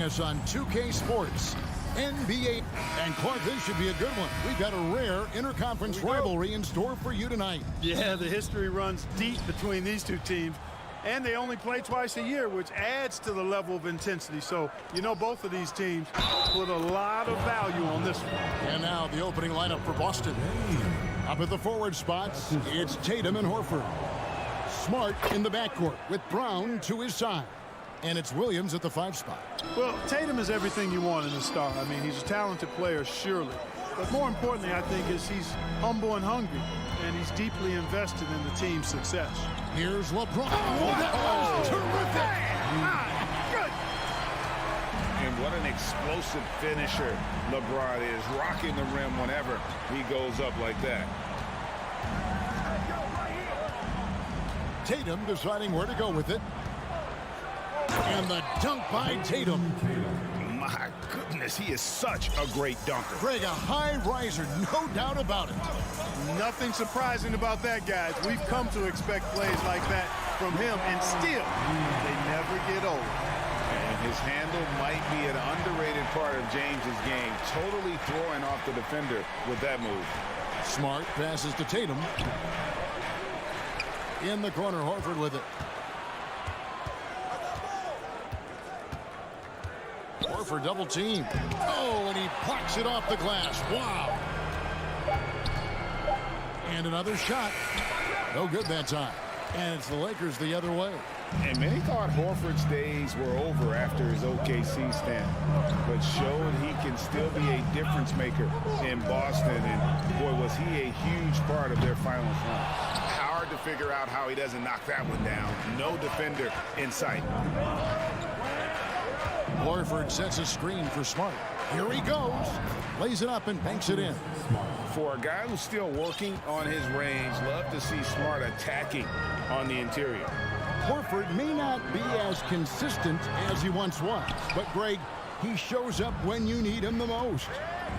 us on 2K Sports. NBA. And Clark, this should be a good one. We've got a rare interconference rivalry in store for you tonight. Yeah, the history runs deep between these two teams. And they only play twice a year, which adds to the level of intensity. So, you know, both of these teams put a lot of value on this one. And now the opening lineup for Boston. Up at the forward spots, it's Tatum and Horford. Smart in the backcourt with Brown to his side. And it's Williams at the 5 spot. Well, Tatum is everything you want in a star. I mean, he's a talented player, surely. But more importantly, I think, is he's humble and hungry. And he's deeply invested in the team's success. Here's LeBron. Oh, that was terrific! Good. And what an explosive finisher LeBron is, rocking the rim whenever he goes up like that. Tatum deciding where to go with it. And the dunk by Tatum. My goodness, he is such a great dunker. Greg, a high riser, no doubt about it. Nothing surprising about that, guys. We've come to expect plays like that from him, and still, they never get old. And his handle might be an underrated part of James's game, totally throwing off the defender with that move. Smart passes to Tatum. In the corner, Horford with it. Horford double team. Oh, and he plucks it off the glass. Wow. And another shot. No good that time. And it's the Lakers the other way. And many thought Horford's days were over after his OKC stint, but showed he can still be a difference maker in Boston. And boy, was he a huge part of their finals run. Hard to figure out how he doesn't knock that one down. No defender in sight. Horford sets a screen for Smart. Here he goes. Lays it up and banks it in. For a guy who's still working on his range, love to see Smart attacking on the interior. Horford may not be as consistent as he once was, but Greg, he shows up when you need him the most.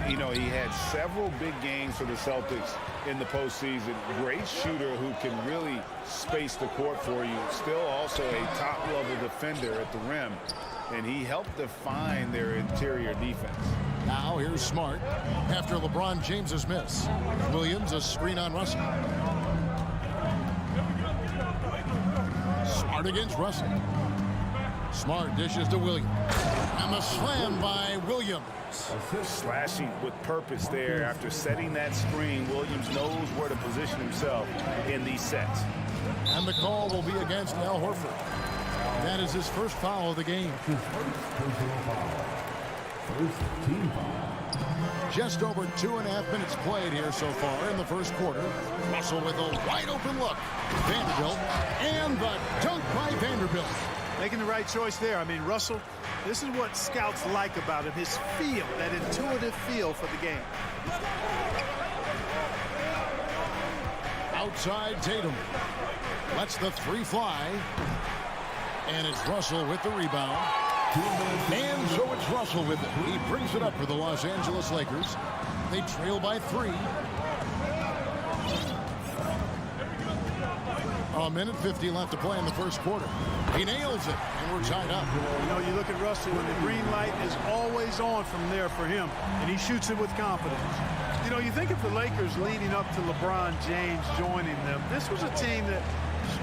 You know, he had several big games for the Celtics in the postseason. Great shooter who can really space the court for you. Still also a top-level defender at the rim. And he helped define their interior defense. Now here's Smart after LeBron James's miss. Williams a screen on Russell. Smart against Russell. Smart dishes to Williams. And the slam by Williams. Slashing with purpose there. After setting that screen, Williams knows where to position himself in these sets. And the call will be against Al Horford. That is his first foul of the game. First team foul. Just over 2.5 minutes played here so far in the first quarter. Russell with a wide open look. Vanderbilt and the dunk by Vanderbilt. Making the right choice there. I mean, Russell, this is what scouts like about him. His feel, that intuitive feel for the game. Outside Tatum. Lets the 3 fly. And it's Russell with the rebound. And so it's Russell with it. He brings it up for the Los Angeles Lakers. They trail by 3. A minute 50 left to play in the first quarter. He nails it, and we're tied up. You know, you look at Russell, and the green light is always on from there for him, and he shoots it with confidence. You know, you think of the Lakers leading up to LeBron James joining them. This was a team that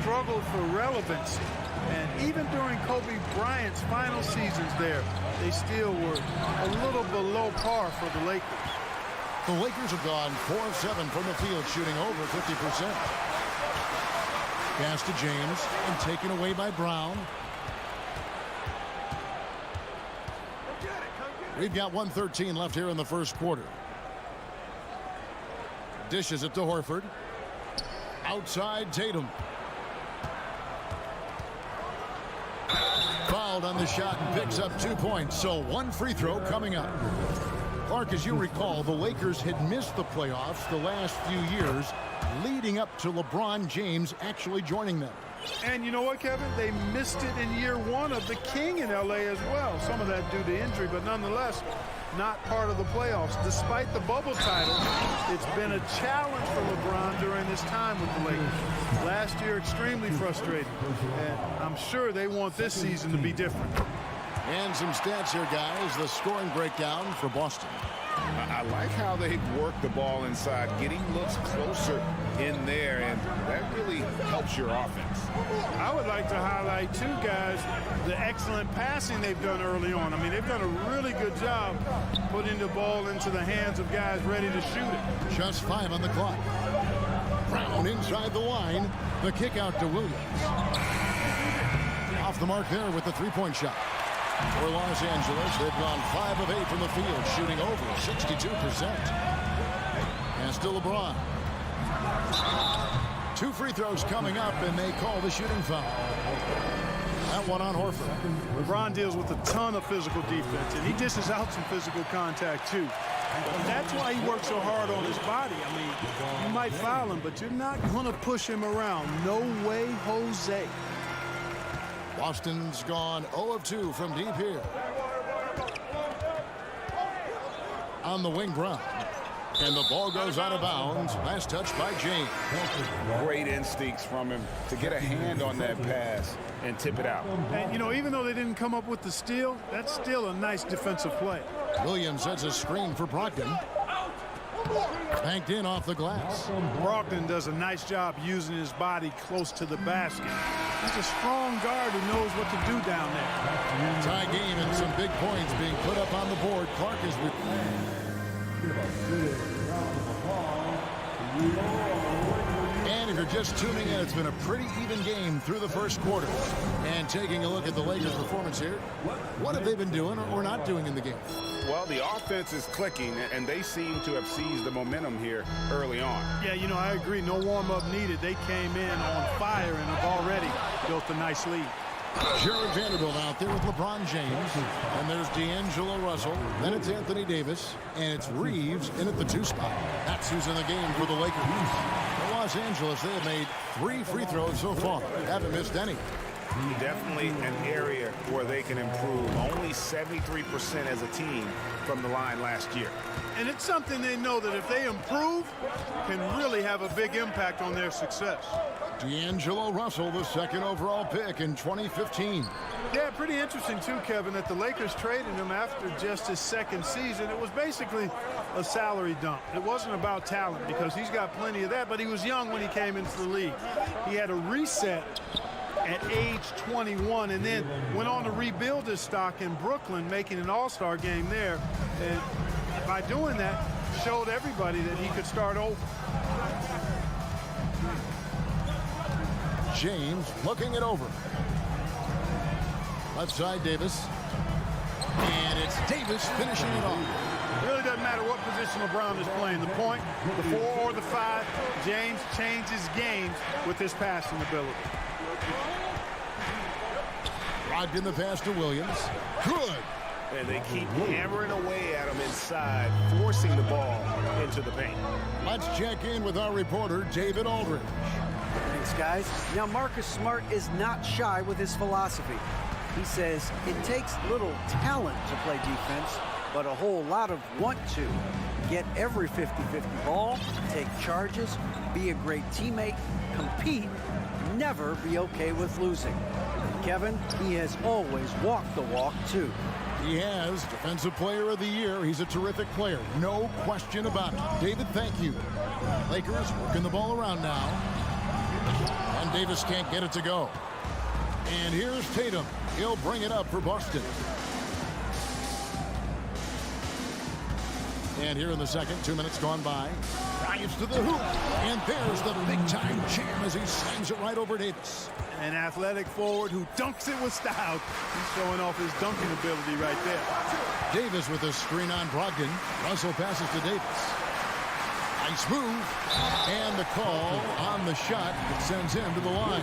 struggled for relevancy. And even during Kobe Bryant's final seasons there, they still were a little below par for the Lakers. The Lakers have gone 4 of 7 from the field, shooting over 50%. Pass to James and taken away by Brown. We've got 1:13 left here in the first quarter. Dishes it to Horford. Outside Tatum. Fouled on the shot and picks up 2 points. So 1 free throw coming up. Clark, as you recall, the Lakers had missed the playoffs the last few years, leading up to LeBron James actually joining them. And you know what, Kevin? They missed it in year 1 of the King in LA as well. Some of that due to injury, but nonetheless, not part of the playoffs. Despite the bubble title, it's been a challenge for LeBron during this time with the Lakers. Last year, extremely frustrating. And I'm sure they want this season to be different. And some stats here, guys. The scoring breakdown for Boston. I like how they've worked the ball inside, getting looks closer in there, and that really helps your offense. I would like to highlight, too, guys, the excellent passing they've done early on. I mean, they've done a really good job putting the ball into the hands of guys ready to shoot it. Just 5 on the clock. Brown inside the line. The kick out to Williams. Off the mark there with the three-point shot. For Los Angeles, they've gone 5 of 8 from the field, shooting over 62%. And still LeBron. 2 free throws coming up, and they call the shooting foul. That one on Horford. LeBron deals with a ton of physical defense, and he dishes out some physical contact, too. And that's why he works so hard on his body. I mean, you might foul him, but you're not going to push him around. No way, Jose. Boston's gone 0 of 2 from deep here. On the wing, Brown. And the ball goes out of bounds. Last touch by James. Great instincts from him to get a hand on that pass and tip it out. And, you know, even though they didn't come up with the steal, that's still a nice defensive play. Williams sets a screen for Brogdon. Banked in off the glass. Brogdon does a nice job using his body close to the basket. He's a strong guard who knows what to do down there. Tie game and some big points being put up on the board. Clark is with. And if you're just tuning in, it's been a pretty even game through the first quarter. And taking a look at the Lakers' performance here, what have they been doing or not doing in the game? Well, the offense is clicking, and they seem to have seized the momentum here early on. Yeah, you know, I agree. No warm-up needed. They came in on fire and have already built a nice lead. Jared Vanderbilt out there with LeBron James. And there's D'Angelo Russell. Then it's Anthony Davis. And it's Reeves in at the 2 spot. That's who's in the game for the Lakers. For Los Angeles, they have made 3 free throws so far. Haven't missed any. Definitely an area where they can improve. Only 73% as a team from the line last year. And it's something they know that if they improve, can really have a big impact on their success. D'Angelo Russell, the 2nd overall pick in 2015. Yeah, pretty interesting, too, Kevin, that the Lakers traded him after just his 2nd season. It was basically a salary dump. It wasn't about talent because he's got plenty of that, but he was young when he came into the league. He had a reset at age 21 and then went on to rebuild his stock in Brooklyn, making an all-star game there. And by doing that, showed everybody that he could start over. James looking it over. Left side, Davis. And it's Davis finishing it off. It really doesn't matter what position LeBron is playing, the point, the 4 or the 5, James changes games with his passing ability. Brogdon the pass to Williams. Good. And they keep hammering away at him inside, forcing the ball into the paint. Let's check in with our reporter, David Aldridge. Thanks, guys. Now, Marcus Smart is not shy with his philosophy. He says it takes little talent to play defense, but a whole lot of want to. Get every 50-50 ball, take charges, be a great teammate, compete, never be okay with losing. Kevin, he has always walked the walk, too. He has Defensive Player of the Year. He's a terrific player. No question about it. David, thank you. Lakers working the ball around now. And Davis can't get it to go. And here's Tatum. He'll bring it up for Boston. And here in the second, 2 minutes gone by. Drives to the hoop. And there's the big-time jam as he slams it right over Davis. An athletic forward who dunks it with style. He's showing off his dunking ability right there. Davis with a screen on Brogdon. Russell passes to Davis. Nice move. And the call on the shot that sends him to the line.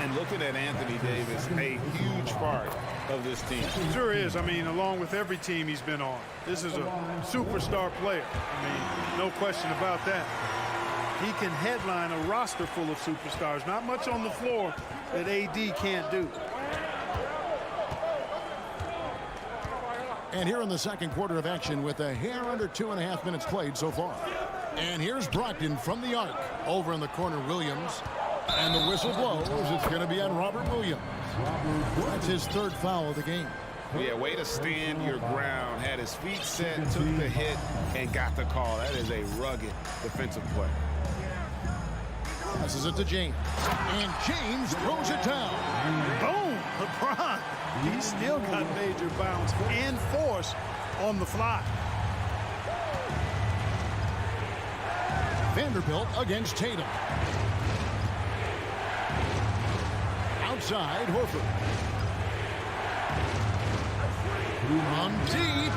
And looking at Anthony Davis, a huge part of this team. Sure is. I mean, along with every team he's been on. This is a superstar player. I mean, no question about that. He can headline a roster full of superstars. Not much on the floor that AD can't do. And here in the second quarter of action with a hair under 2.5 minutes played so far. And here's Brogdon from the arc. Over in the corner, Williams. And the whistle blows. It's going to be on Robert Williams. That's his 3rd foul of the game. Yeah, way to stand your ground. Had his feet set, took the hit, and got the call. That is a rugged defensive play. Passes it to James. And James throws it down. Boom! LeBron. He still got major bounce and force on the fly. Vanderbilt against Tatum. Outside, Horford. On deep.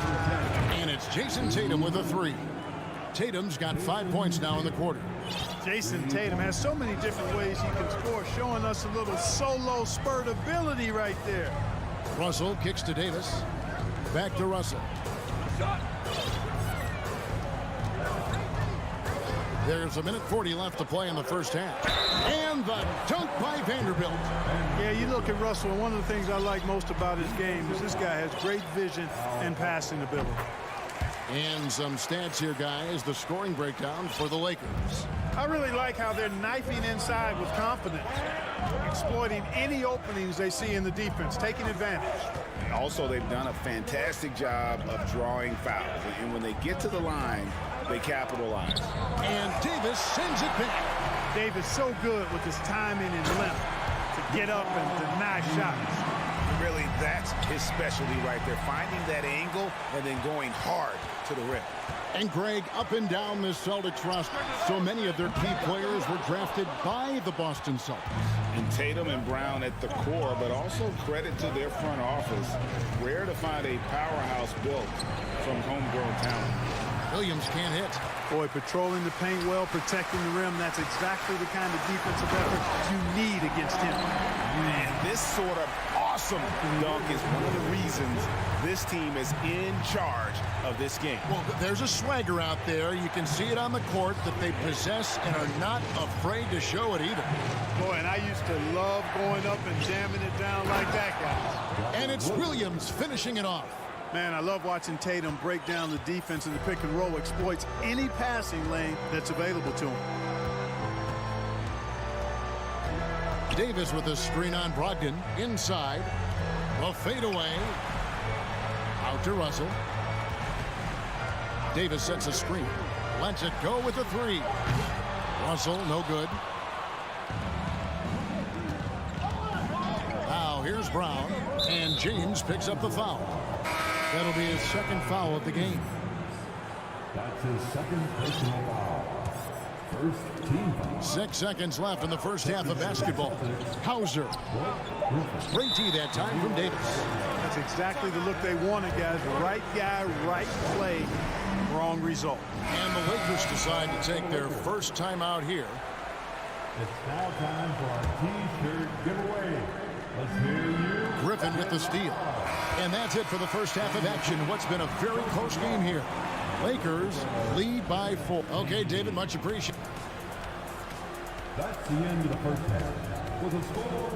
And it's Jason Tatum with a three. Tatum's got 5 points now in the quarter. Jason Tatum has so many different ways he can score, showing us a little solo spurt ability right there. Russell kicks to Davis. Back to Russell. There's a minute 40 left to play in the first half. And the dunk by Vanderbilt. Yeah, you look at Russell, and one of the things I like most about his game is this guy has great vision and passing ability. And some stats here, guys. The scoring breakdown for the Lakers. I really like how they're knifing inside with confidence, exploiting any openings they see in the defense, taking advantage. Also, they've done a fantastic job of drawing fouls. And when they get to the line, they capitalize. And Davis sends it back. Davis so good with his timing and length to get up and deny shots. Really, that's his specialty right there, finding that angle and then going hard to the rim. And Greg, up and down this Celtics roster, so many of their key players were drafted by the Boston Celtics. And Tatum and Brown at the core, but also credit to their front office. Rare to find a powerhouse built from homegrown talent. Williams can't hit. Boy, patrolling the paint well, protecting the rim, that's exactly the kind of defensive effort you need against him. And this sort of awesome dunk is one of the reasons this team is in charge of this game. Well, there's a swagger out there. You can see it on the court that they possess and are not afraid to show it either. Boy, and I used to love going up and jamming it down like that, guys. And it's Williams finishing it off. Man, I love watching Tatum break down the defense in the pick and roll, exploits any passing lane that's available to him. Davis with a screen on Brogdon. Inside. A fadeaway. Out to Russell. Davis sets a screen. Lets it go with a three. Russell, no good. Now here's Brown. And James picks up the foul. That'll be his second foul of the game. That's his second personal foul. First team foul. 6 seconds left in the first half of basketball. Hauser. Great D that time from Davis. That's exactly the look they wanted, guys. Right guy, right play, wrong result. And the Lakers decide to take their first time out here. It's now time for our T-shirt giveaway. Let's hear you. Griffin with the steal. And that's it for the first half of action. What's been a very close game here. Lakers lead by 4. Okay, David, much appreciated. That's the end of the first half. With a score,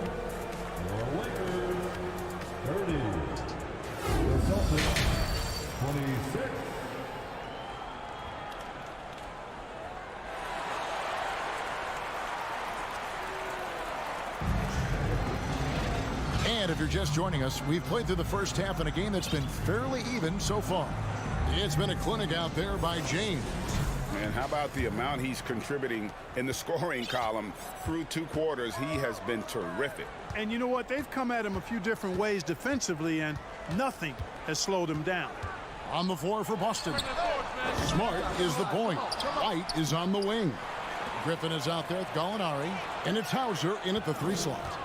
the Lakers 30, the Celtics 26. And if you're just joining us, we've played through the first half in a game that's been fairly even so far. It's been a clinic out there by James. And how about the amount he's contributing in the scoring column through 2 quarters? He has been terrific. And you know what? They've come at him a few different ways defensively, and nothing has slowed him down. On the floor for Boston. Smart is the point. White is on the wing. Griffin is out there with Gallinari. And it's Hauser in at the 3 slot.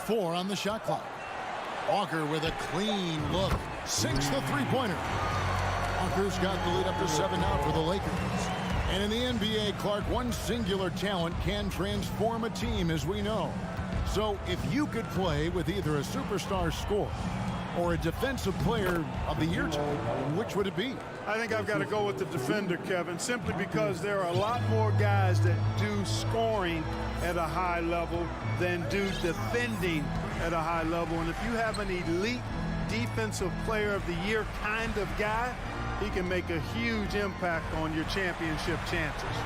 4 on the shot clock. Walker with a clean look. Sinks the three-pointer. Walker's got the lead up to 7 now for the Lakers. And in the NBA, Clark, one singular talent can transform a team, as we know. So if you could play with either a superstar scorer or a defensive player of the year team, which would it be? I think I've got to go with the defender, Kevin, simply because there are a lot more guys that do scoring at a high level than do defending at a high level. And if you have an elite defensive player of the year kind of guy, he can make a huge impact on your championship chances.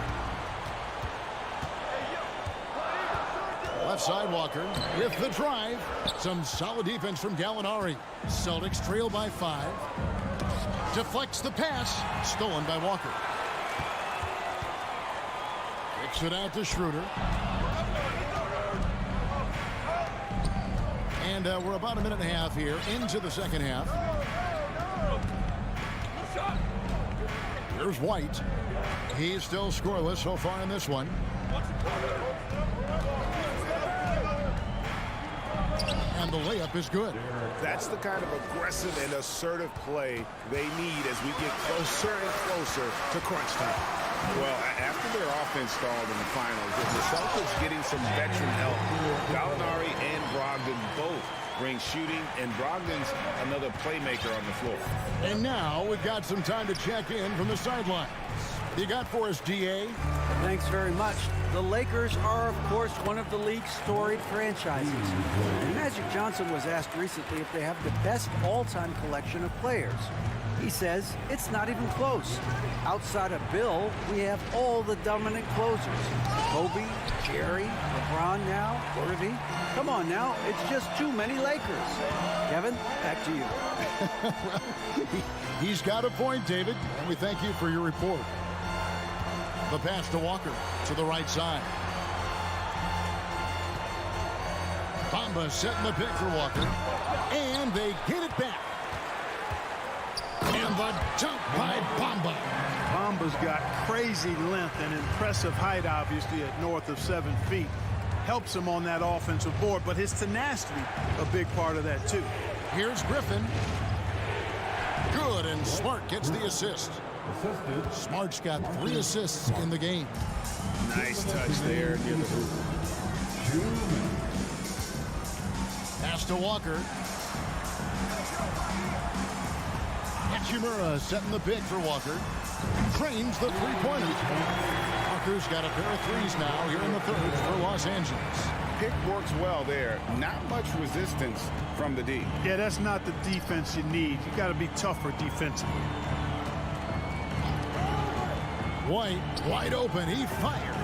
Left side Walker with the drive. Some solid defense from Gallinari. Celtics trail by 5. Deflects the pass. Stolen by Walker. Kicks it out to Schroeder. And we're about a minute and a half here into the second half. Here's White. He's still scoreless so far in this one. And the layup is good. That's the kind of aggressive and assertive play they need as we get closer and closer to crunch time. Well, after their offense stalled in the finals, with the Celtics getting some veteran help, Gallinari and Brogdon both bring shooting, and Brogdon's another playmaker on the floor. And now we've got some time to check in from the sidelines. You got for us, DA? Thanks very much. The Lakers are, of course, one of the league's storied franchises. And Magic Johnson was asked recently if they have the best all-time collection of players. He says it's not even close. Outside of Bill, we have all the dominant closers. Kobe, Jerry, LeBron now, Irving. Come on now, it's just too many Lakers. Kevin, back to you. He's got a point, David, and we thank you for your report. The pass to Walker to the right side. Bamba setting the pick for Walker, and they get it back. And the jump by Bamba. Bamba's got crazy length and impressive height, obviously, at north of 7 feet. Helps him on that offensive board, but his tenacity, a big part of that, too. Here's Griffin. Good, and Smart gets the assist. Smart's got 3 assists in the game. Nice touch there near the hoop. Pass to Walker. Hachimura setting the pick for Walker. Trains the three-pointer. Walker's got a pair of threes now here in the third for Los Angeles. Pick works well there. Not much resistance from the D. Yeah, that's not the defense you need. You got to be tougher defensively. White wide open. He fires.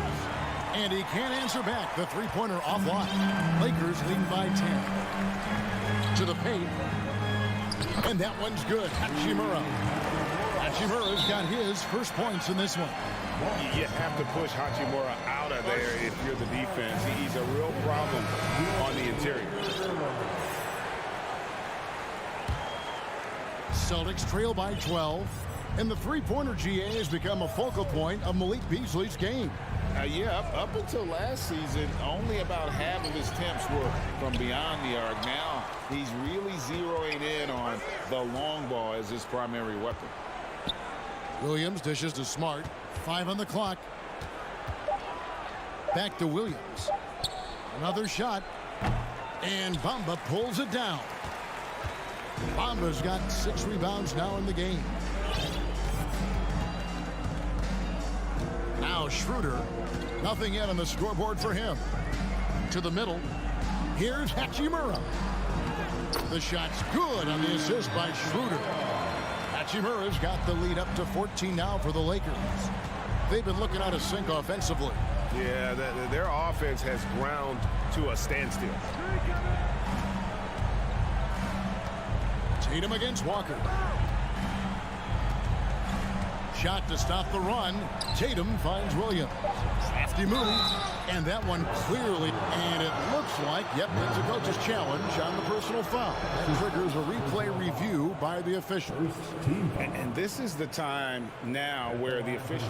And he can't answer back. The three-pointer offline. Lakers leading by 10. To the paint. And that one's good. Hachimura. Hachimura's got his first points in this one. You have to push Hachimura out of there if you're the defense. He's a real problem on the interior. Celtics trail by 12. And the three-pointer GA has become a focal point of Malik Beasley's game. Up until last season, only about half of his attempts were from beyond the arc. Now he's really zeroing in on the long ball as his primary weapon. Williams dishes to Smart. 5 on the clock. Back to Williams. Another shot. And Bamba pulls it down. Bamba's got 6 rebounds now in the game. Now Schroeder. Nothing yet on the scoreboard for him. To the middle. Here's Hachimura. The shot's good on the assist by Schroeder. Hachimura's got the lead up to 14 now for the Lakers. They've been looking out of sync offensively. Yeah, their offense has ground to a standstill. Tatum against Walker. Shot to stop the run. Tatum finds Williams. Crafty move. And that one clearly. And it looks like, it's a coach's challenge on the personal foul. That triggers a replay review by the officials. And this is the time now where the official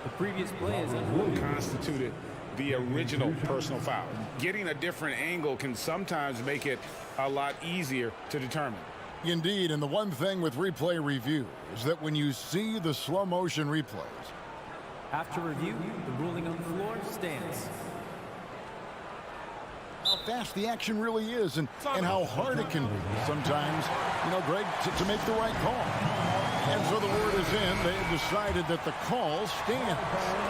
The previous play is constituted the original personal foul. Getting a different angle can sometimes make it a lot easier to determine. Indeed, and the one thing with replay review is that when you see the slow motion replays, after review, the ruling on the floor stands. how fast the action really is and how hard it can be sometimes, Greg, to make the right call. And so the word is in. They have decided that the call stands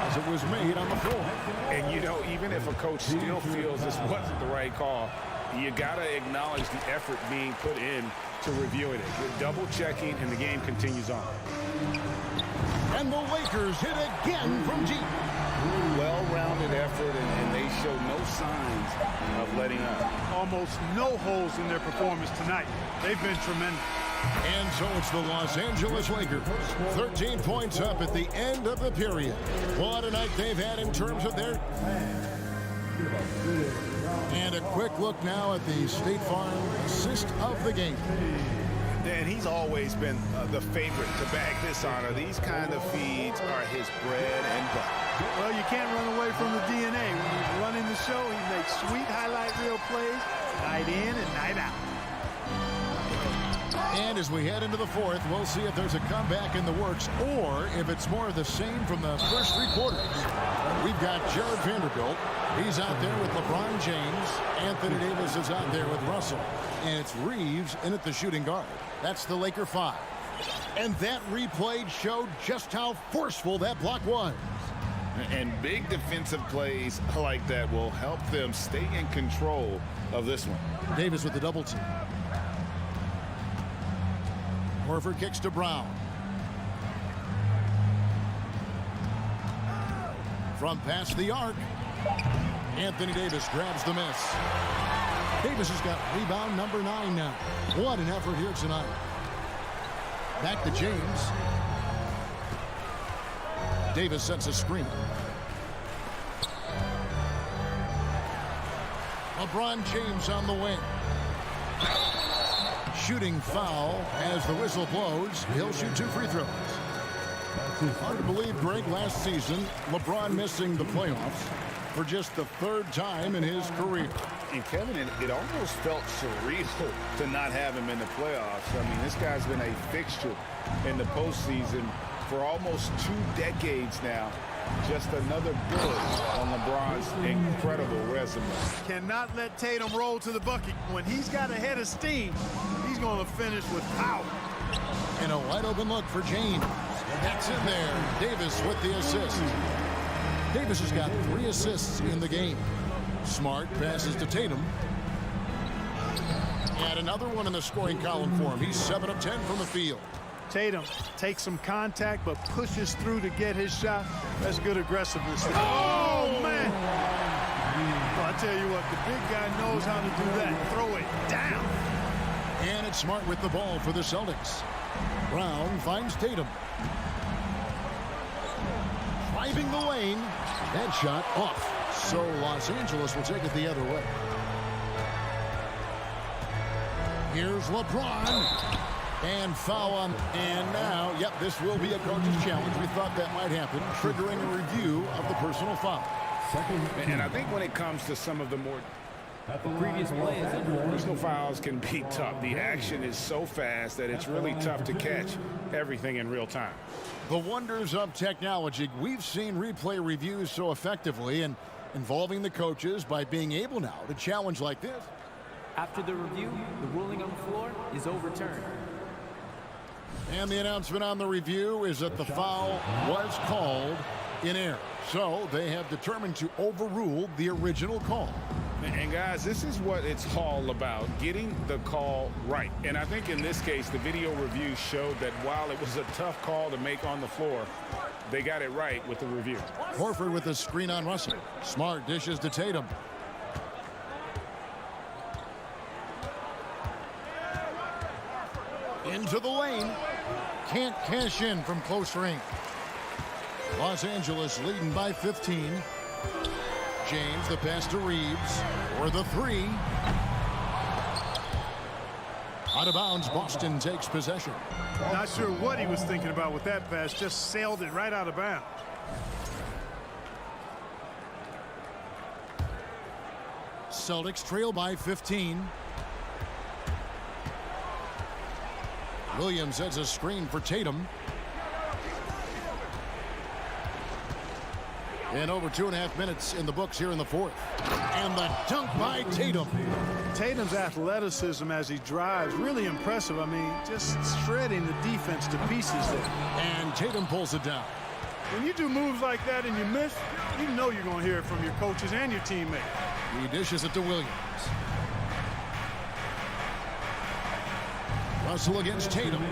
as it was made on the floor. And, even if a coach still feels this wasn't the right call, you got to acknowledge the effort being put in to reviewing it. You're double checking, and the game continues on. And the Lakers hit again from deep. Well-rounded effort, and they show no signs of letting up. Almost no holes in their performance tonight. They've been tremendous. And so it's the Los Angeles Lakers. 13 points up at the end of the period. What a night they've had in terms of their... And a quick look now at the State Farm assist of the game. And he's always been the favorite to bag this honor. These kind of feeds are his bread and butter. Well, you can't run away from the DNA. When he's running the show, he makes sweet highlight reel plays night in and night out. And as we head into the fourth, we'll see if there's a comeback in the works or if it's more of the same from the first three quarters. We've got Jared Vanderbilt. He's out there with LeBron James. Anthony Davis is out there with Russell. And it's Reeves in at the shooting guard. That's the Laker 5. And that replay showed just how forceful that block was. And big defensive plays like that will help them stay in control of this one. Davis with the double team. Horford kicks to Brown. From past the arc. Anthony Davis grabs the miss. Davis has got rebound number 9 now. What an effort here tonight. Back to James. Davis sets a screen. LeBron James on the wing. Shooting foul as the whistle blows. He'll shoot 2 free throws. Hard to believe, Greg, last season, LeBron missing the playoffs for just the 3rd time in his career. And Kevin, it almost felt surreal to not have him in the playoffs. I mean, this guy's been a fixture in the postseason for almost 2 decades now. Just another bullet on LeBron's incredible resume. Cannot let Tatum roll to the bucket. When he's got a head of steam, he's going to finish with power. And a wide open look for James. That's in there. Davis with the assist. Davis has got 3 assists in the game. Smart passes to Tatum. And another one in the scoring column for him. He's 7 of 10 from the field. Tatum takes some contact but pushes through to get his shot. That's good aggressiveness. Oh, man. Well, I tell you what, the big guy knows how to do that. Throw it down. And it's Smart with the ball for the Celtics. Brown finds Tatum. Driving the lane. That shot off. So Los Angeles will take it the other way. Here's LeBron. And foul on. And now, yep, this will be a coach's challenge. We thought that might happen, triggering a review of the personal foul. And I think when it comes to some of the more Previous play is under. personal fouls can be tough. The action is so fast that it's really tough to catch everything in real time. The wonders of technology. We've seen replay reviews so effectively and involving the coaches by being able now to challenge like this. After the review, the ruling on the floor is overturned. And the announcement on the review is that the foul was called in error. So they have determined to overrule the original call. And guys, this is what it's all about, getting the call right. And I think in this case, the video review showed that while it was a tough call to make on the floor, they got it right with the review. Horford with the screen on Russell. Smart dishes to Tatum. Into the lane. Can't cash in from close range. Los Angeles leading by 15. James, the pass to Reeves for the 3. Out of bounds, Boston takes possession. Not sure what he was thinking about with that pass. Just sailed it right out of bounds. Celtics trail by 15. Williams sets a screen for Tatum. And over 2.5 minutes in the books here in the fourth. And the dunk by Tatum. Tatum's athleticism as he drives, really impressive. I mean, just shredding the defense to pieces there. And Tatum pulls it down. When you do moves like that and you miss, you know you're going to hear it from your coaches and your teammates. He dishes it to Williams. Russell against Tatum.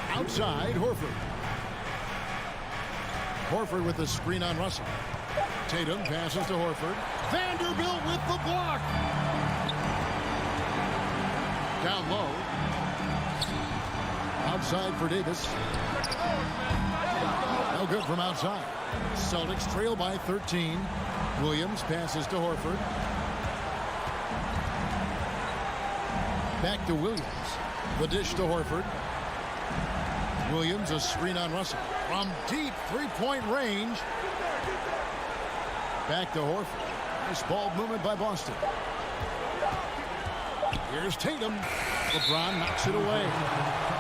Outside, Horford. Horford with the screen on Russell. Tatum passes to Horford. Vanderbilt with the block. Down low. Outside for Davis. No good from outside. Celtics trail by 13. Williams passes to Horford. Back to Williams. The dish to Horford. Williams, a screen on Russell. From deep three-point range. Back to Horford. Nice ball movement by Boston. Here's Tatum. LeBron knocks it away.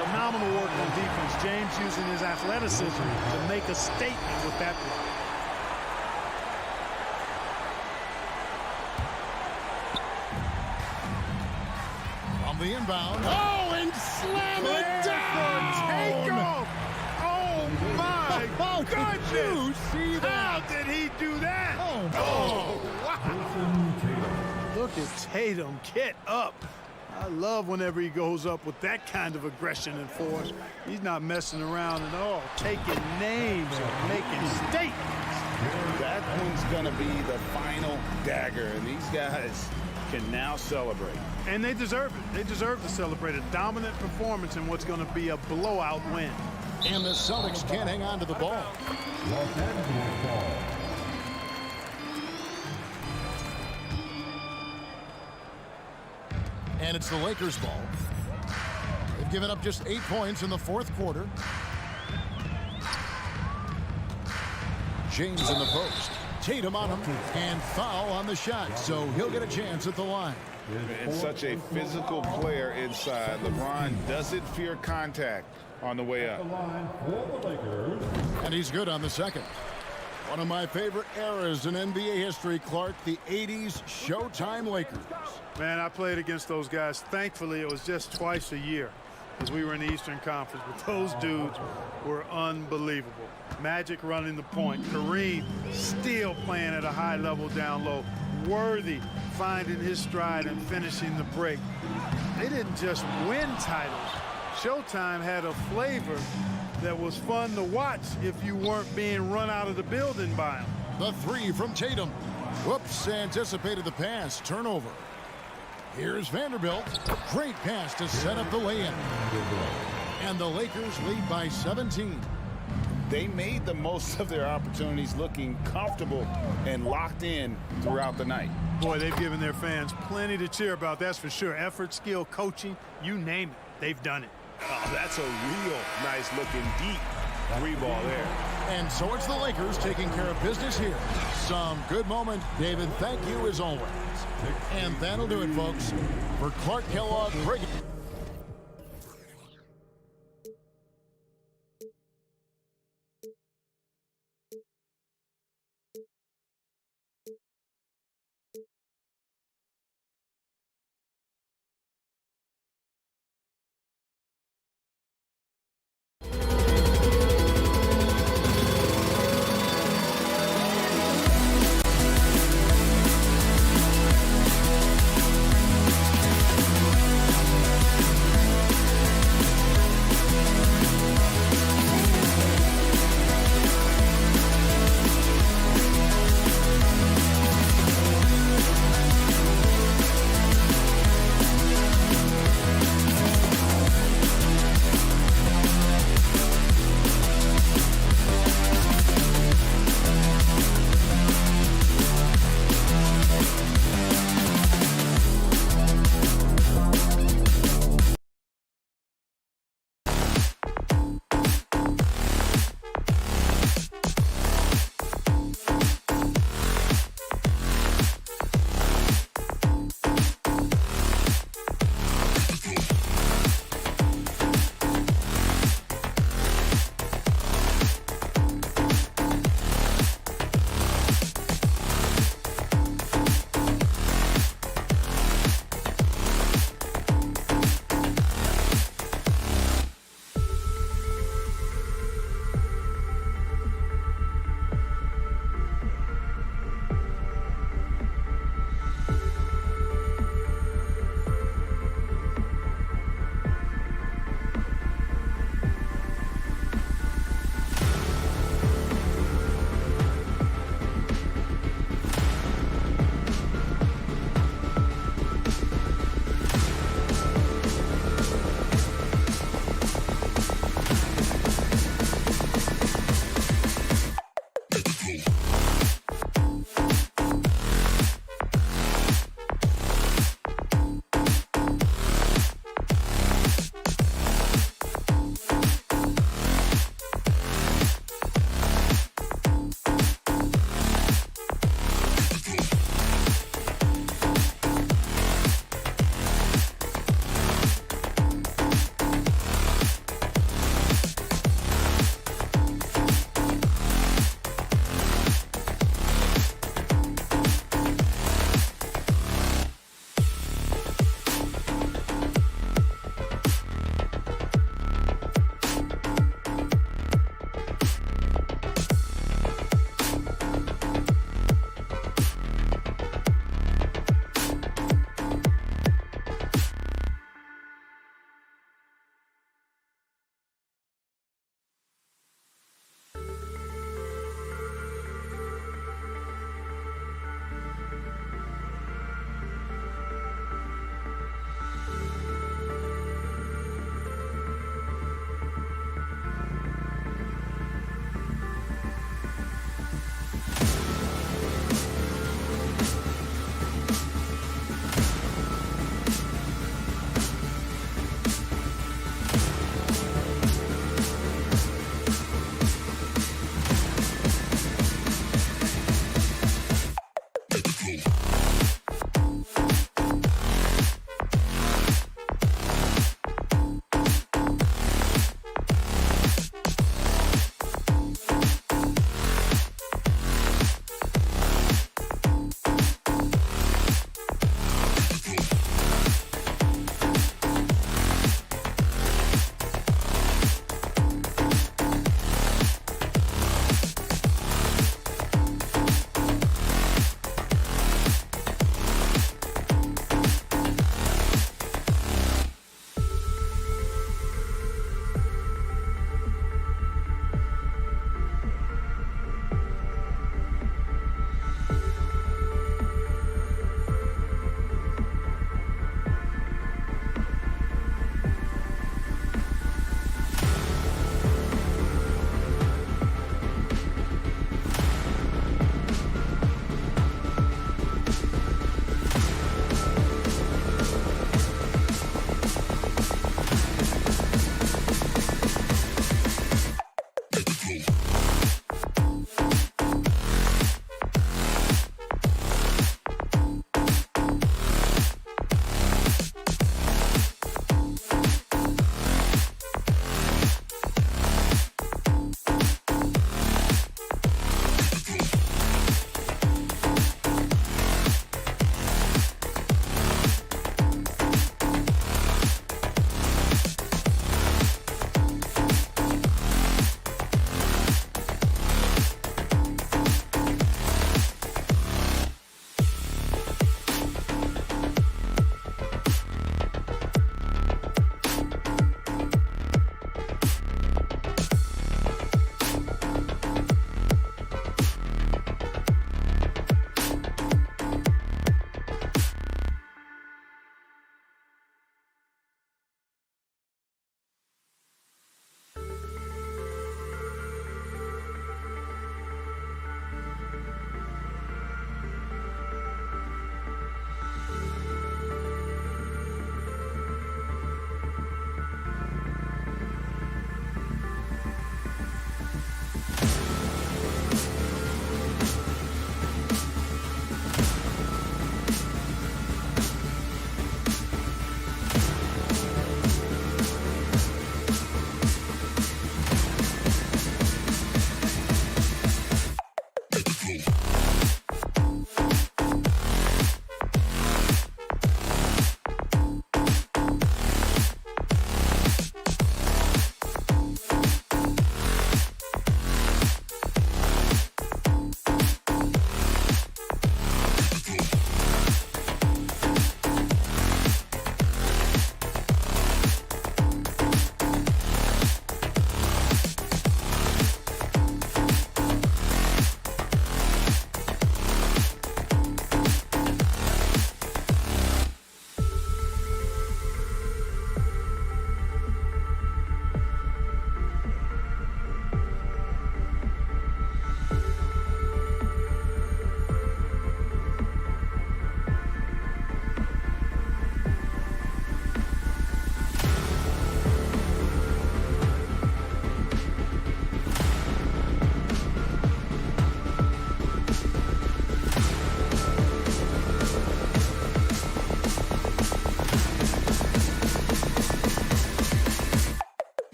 Phenomenal work on defense. James using his athleticism to make a statement with that block. From the inbound. Oh, and slam it down! Take off! Oh, my goodness! Did you see that? How did he do that? Oh, wow! Look at Tatum get up. I love whenever he goes up with that kind of aggression and force. He's not messing around at all, taking names and making statements. That one's going to be the final dagger, and these guys can now celebrate. And they deserve it. They deserve to celebrate a dominant performance in what's going to be a blowout win. and the Celtics can't hang on to the ball. Los Angeles ball. And it's the Lakers' ball. They've given up just 8 points in the fourth quarter. James in the post. Tatum on him. And foul on the shot. So he'll get a chance at the line. And such a physical player inside. LeBron doesn't fear contact on the way up. The line for the Lakers. And he's good on the second. One of my favorite eras in NBA history, Clark, the 80s Showtime Lakers. Man, I played against those guys. Thankfully, it was just twice a year because we were in the Eastern Conference. But those dudes were unbelievable. Magic running the point. Kareem still playing at a high level down low. Worthy finding his stride and finishing the break. They didn't just win titles. Showtime had a flavor that was fun to watch if you weren't being run out of the building by them. The three from Tatum. Whoops, anticipated the pass. Turnover. Here's Vanderbilt. Great pass to set up the lay-in. And the Lakers lead by 17. They made the most of their opportunities, looking comfortable and locked in throughout the night. Boy, they've given their fans plenty to cheer about, that's for sure. Effort, skill, coaching, you name it, they've done it. Oh, that's a real nice looking deep three ball there. And so it's the Lakers taking care of business here. Some good moment, David. Thank you as always. And that'll do it, folks. For Clark Kellogg, Greg.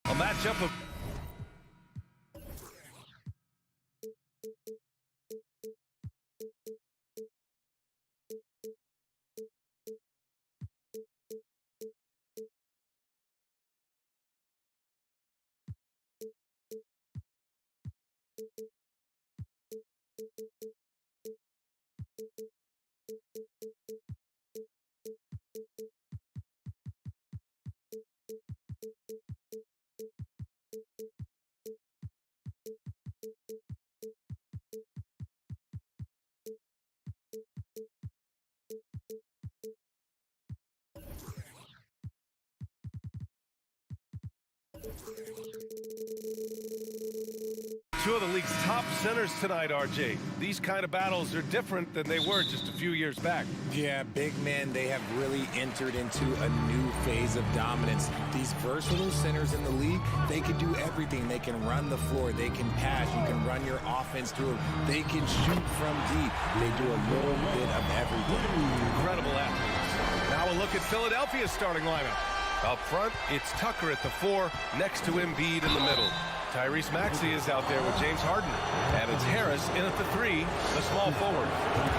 A matchup of two of the league's top centers tonight, RJ. These kind of battles are different than they were just a few years back. Yeah, big men, they have really entered into a new phase of dominance. These versatile centers in the league, they can do everything. They can run the floor, they can pass, you can run your offense through them, they can shoot from deep. They do a little bit of everything. Incredible athletes. Now a look at Philadelphia's starting lineup. Up front, it's Tucker at the 4, next to Embiid in the middle. Tyrese Maxey is out there with James Harden. And it's Harris in at the 3, the small forward.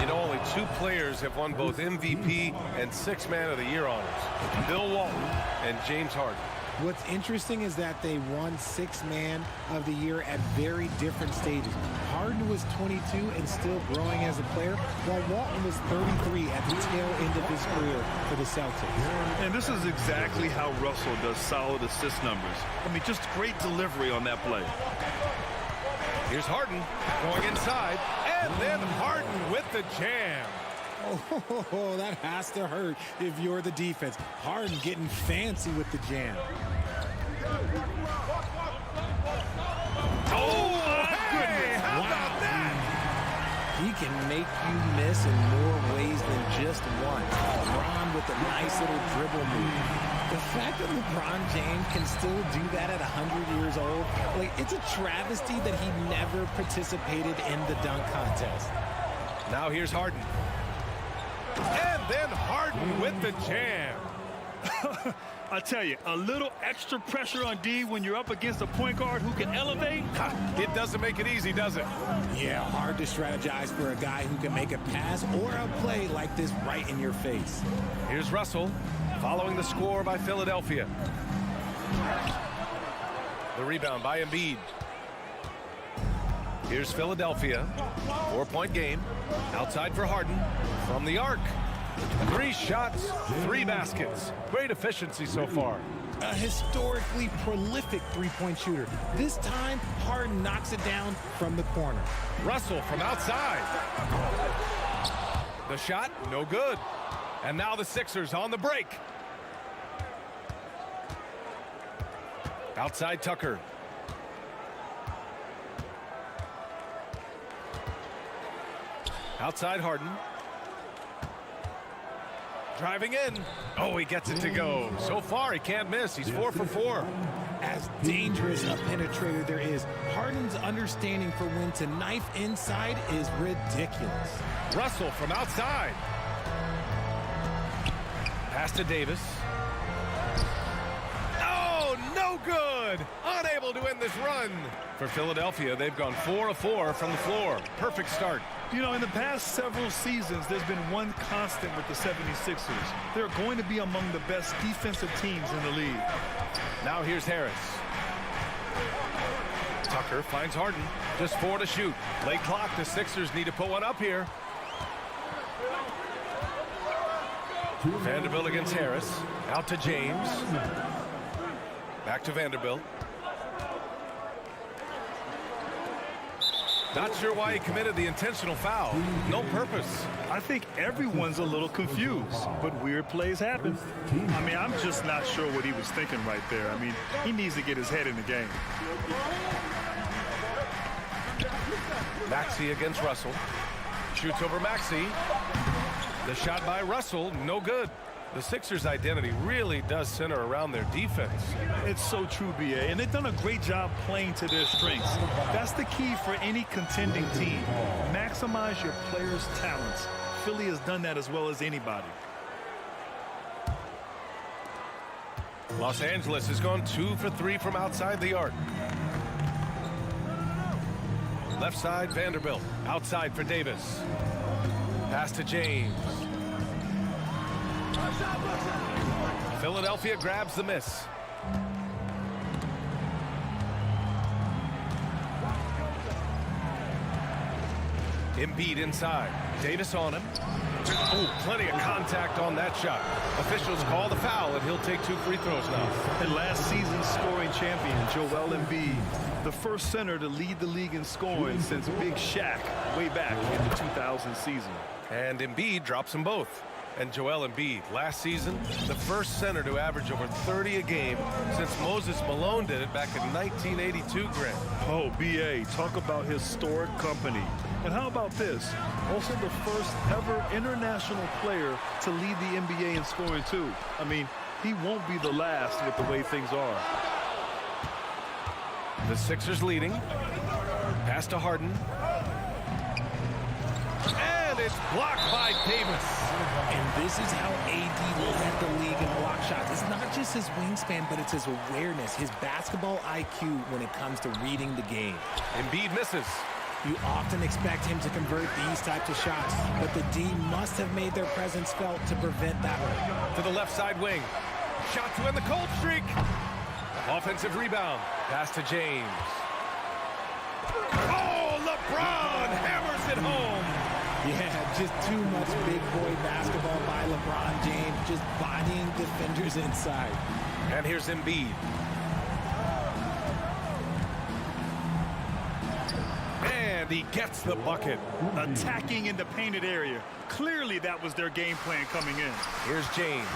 You know, only 2 players have won both MVP and 6th Man of the Year honors. Bill Walton and James Harden. What's interesting is that they won 6th Man of the Year at very different stages. Harden was 22 and still growing as a player, while Walton was 33 at the tail end of his career for the Celtics. And this is exactly how Russell does solid assist numbers. I mean, just great delivery on that play. Here's Harden going inside, and then Harden with the jam. Oh, that has to hurt if you're the defense. Harden getting fancy with the jam. Oh, my goodness. How about that? He can make you miss in more ways than just one. LeBron with a nice little dribble move. The fact that LeBron James can still do that at 100 years old, like, it's a travesty that he never participated in the dunk contest. Now here's Harden. And then Harden with the jam. I tell you, a little extra pressure on D when you're up against a point guard who can elevate. It doesn't make it easy, does it? Yeah, hard to strategize for a guy who can make a pass or a play like this right in your face. Here's Russell following the score by Philadelphia. The rebound by Embiid. Here's Philadelphia. 4-point game. Outside for Harden. From the arc. 3 shots, 3 baskets. Great efficiency so far. A historically prolific three-point shooter. This time, Harden knocks it down from the corner. Russell from outside. The shot, no good. And now the Sixers on the break. Outside Tucker. Outside Harden. Driving in. Oh, he gets it to go. So far, he can't miss. He's 4 for 4. As dangerous a penetrator there is, Harden's understanding for when to knife inside is ridiculous. Russell from outside. Pass to Davis. Oh, no good. Unable to end this run. For Philadelphia, they've gone 4 of 4 from the floor. Perfect start. You know, in the past several seasons, there's been one constant with the 76ers. They're going to be among the best defensive teams in the league. Now here's Harris. Tucker finds Harden. Just 4 to shoot. Late clock. The Sixers need to put one up here. Vanderbilt against Harris. Out to James. Back to Vanderbilt. Not sure why he committed the intentional foul. No purpose. I think everyone's a little confused, but weird plays happen. I mean, I'm just not sure what he was thinking right there. I mean, he needs to get his head in the game. Maxey against Russell. Shoots over Maxey. The shot by Russell, no good. The Sixers' identity really does center around their defense. It's so true, B.A., and they've done a great job playing to their strengths. That's the key for any contending team. Maximize your players' talents. Philly has done that as well as anybody. Los Angeles has gone 2 for 3 from outside the arc. Left side, Vanderbilt. Outside for Davis. Pass to James. Philadelphia grabs the miss. Embiid inside. Davis on him. Oh, plenty of contact on that shot. Officials call the foul, and he'll take 2 free throws now. And last season's scoring champion, Joel Embiid, the first center to lead the league in scoring since Big Shaq way back in the 2000 season. And Embiid drops them both. And Joel Embiid, last season, the first center to average over 30 a game since Moses Malone did it back in 1982, Grant. Oh, B.A., talk about historic company. And how about this? Also the first ever international player to lead the NBA in scoring, too. I mean, he won't be the last with the way things are. The Sixers leading. Pass to Harden. And it's blocked by Davis. And this is how AD will lead the league in block shots. It's not just his wingspan, but it's his awareness, his basketball IQ when it comes to reading the game. Embiid misses. You often expect him to convert these types of shots, but the D must have made their presence felt to prevent that one. To the left side wing. Shot to end the cold streak. Offensive rebound. Pass to James. Oh, LeBron hammers it home. Yeah, just too much big boy basketball by LeBron James, just bodying defenders inside. And here's Embiid. And he gets the bucket. Attacking in the painted area. Clearly that was their game plan coming in. Here's James.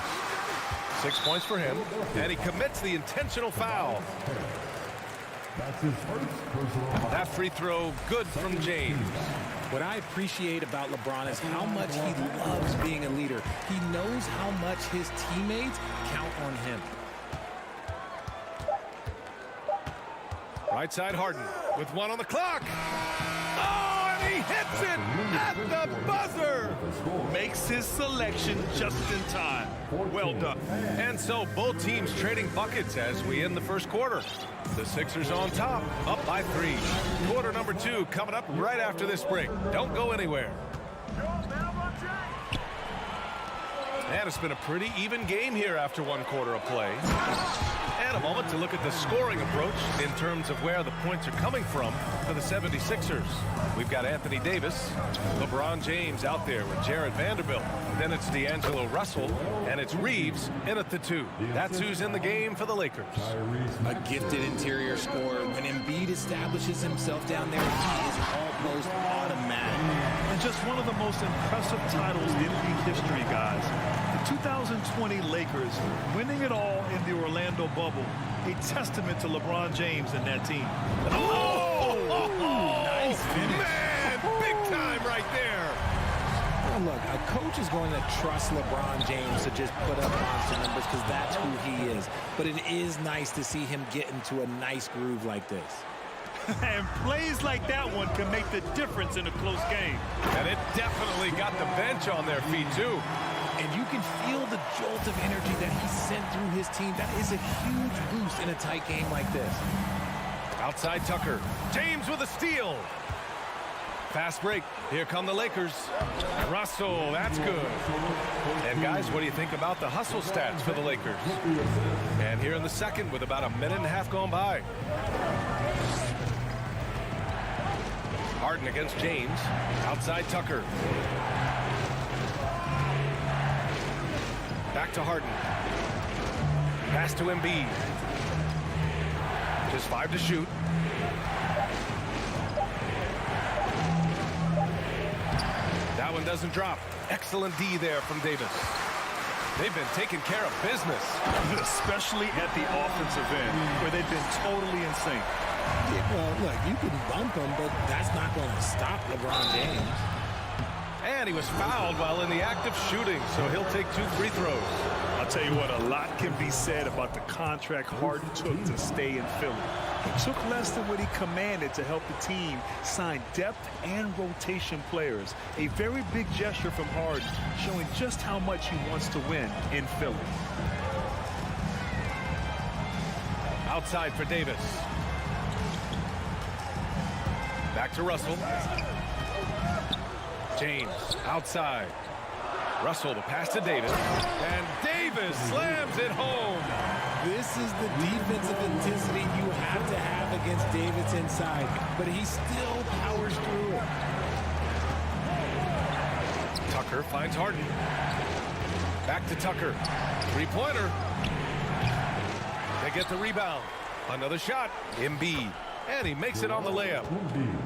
6 points for him. And he commits the intentional foul. That's his first personal. That free throw good from James. What I appreciate about LeBron is how much he loves being a leader. He knows how much his teammates count on him. Right side Harden with 1 on the clock. Oh, and he hits it at the buzzer. Makes his selection just in time. Well done. And so both teams trading buckets as we end the first quarter. The Sixers on top, up by 3. Quarter number 2 coming up right after this break. Don't go anywhere. And it's been a pretty even game here after 1 quarter of play. And a moment to look at the scoring approach in terms of where the points are coming from for the 76ers. We've got Anthony Davis, LeBron James out there with Jared Vanderbilt. Then it's D'Angelo Russell, and it's Reeves in at the 2. That's who's in the game for the Lakers. A gifted interior scorer. When Embiid establishes himself down there, he is almost automatic. And just one of the most impressive titles in league history, guys. The 2020 Lakers winning it all in the Orlando bubble. A testament to LeBron James and that team. Nice finish. Man, big time right there. Well, look, a coach is going to trust LeBron James to just put up monster numbers because that's who he is. But it is nice to see him get into a nice groove like this. And plays like that one can make the difference in a close game. And it definitely got the bench on their feet, too. And you can feel the jolt of energy that he sent through his team. That is a huge boost in a tight game like this. Outside Tucker. James with a steal. Fast break. Here come the Lakers. Russell, that's good. And guys, what do you think about the hustle stats for the Lakers? And here in the second with about 1.5 minutes gone by. Harden against James. Outside Tucker. Back to Harden. Pass to Embiid. Just 5 to shoot. That one doesn't drop. Excellent D there from Davis. They've been taking care of business. Especially at the offensive end, where they've been totally in sync. Yeah, well, look, you can bump him, but that's not going to stop LeBron James. And he was fouled while in the act of shooting, so he'll take 2 free throws. I'll tell you what, a lot can be said about the contract Harden took to stay in Philly. It took less than what he commanded to help the team sign depth and rotation players. A very big gesture from Harden, showing just how much he wants to win in Philly. Outside for Davis. Back to Russell. James outside. Russell, the pass to Davis. And Davis slams it home. This is the defensive intensity you have to have against Davis inside, but he still powers through it. Tucker finds Harden. Back to Tucker. Three-pointer. They get the rebound. Another shot. Embiid. And he makes it on the layup.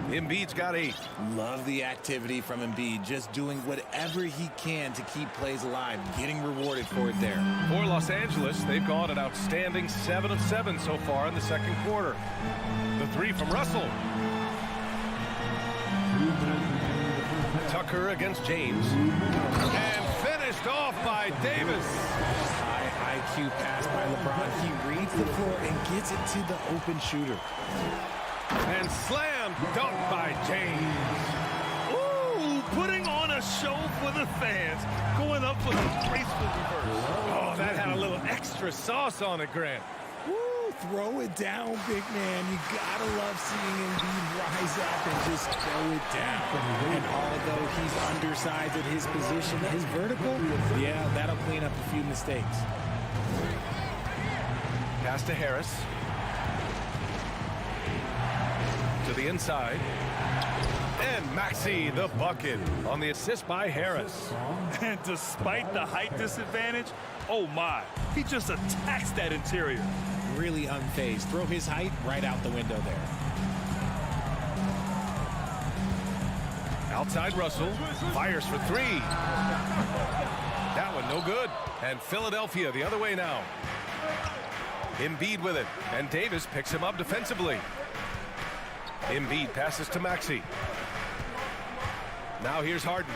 Embiid's got 8. Love the activity from Embiid, just doing whatever he can to keep plays alive, getting rewarded for it there. For Los Angeles, they've gone an outstanding 7 of 7 so far in the second quarter. The 3 from Russell. Tucker against James. And finished off by Davis. High IQ pass by LeBron. He reads the floor and gets it to the open shooter. And slam dunk by James. Ooh, putting on a show for the fans. Going up for the graceful reverse. Oh, that had a little extra sauce on it, Grant. Woo, throw it down, big man. You gotta love seeing Embiid rise up and just throw it down. And although he's undersized at his position, his vertical, yeah, that'll clean up a few mistakes. Pass to Harris. To the inside. And Maxey the bucket on the assist by Harris. And despite the height disadvantage, oh my, he just attacks that interior. Really unfazed. Throw his height right out the window there. Outside Russell. Fires for 3. That one no good. And Philadelphia the other way now. Embiid with it. And Davis picks him up defensively. Embiid passes to Maxey. Now here's Harden.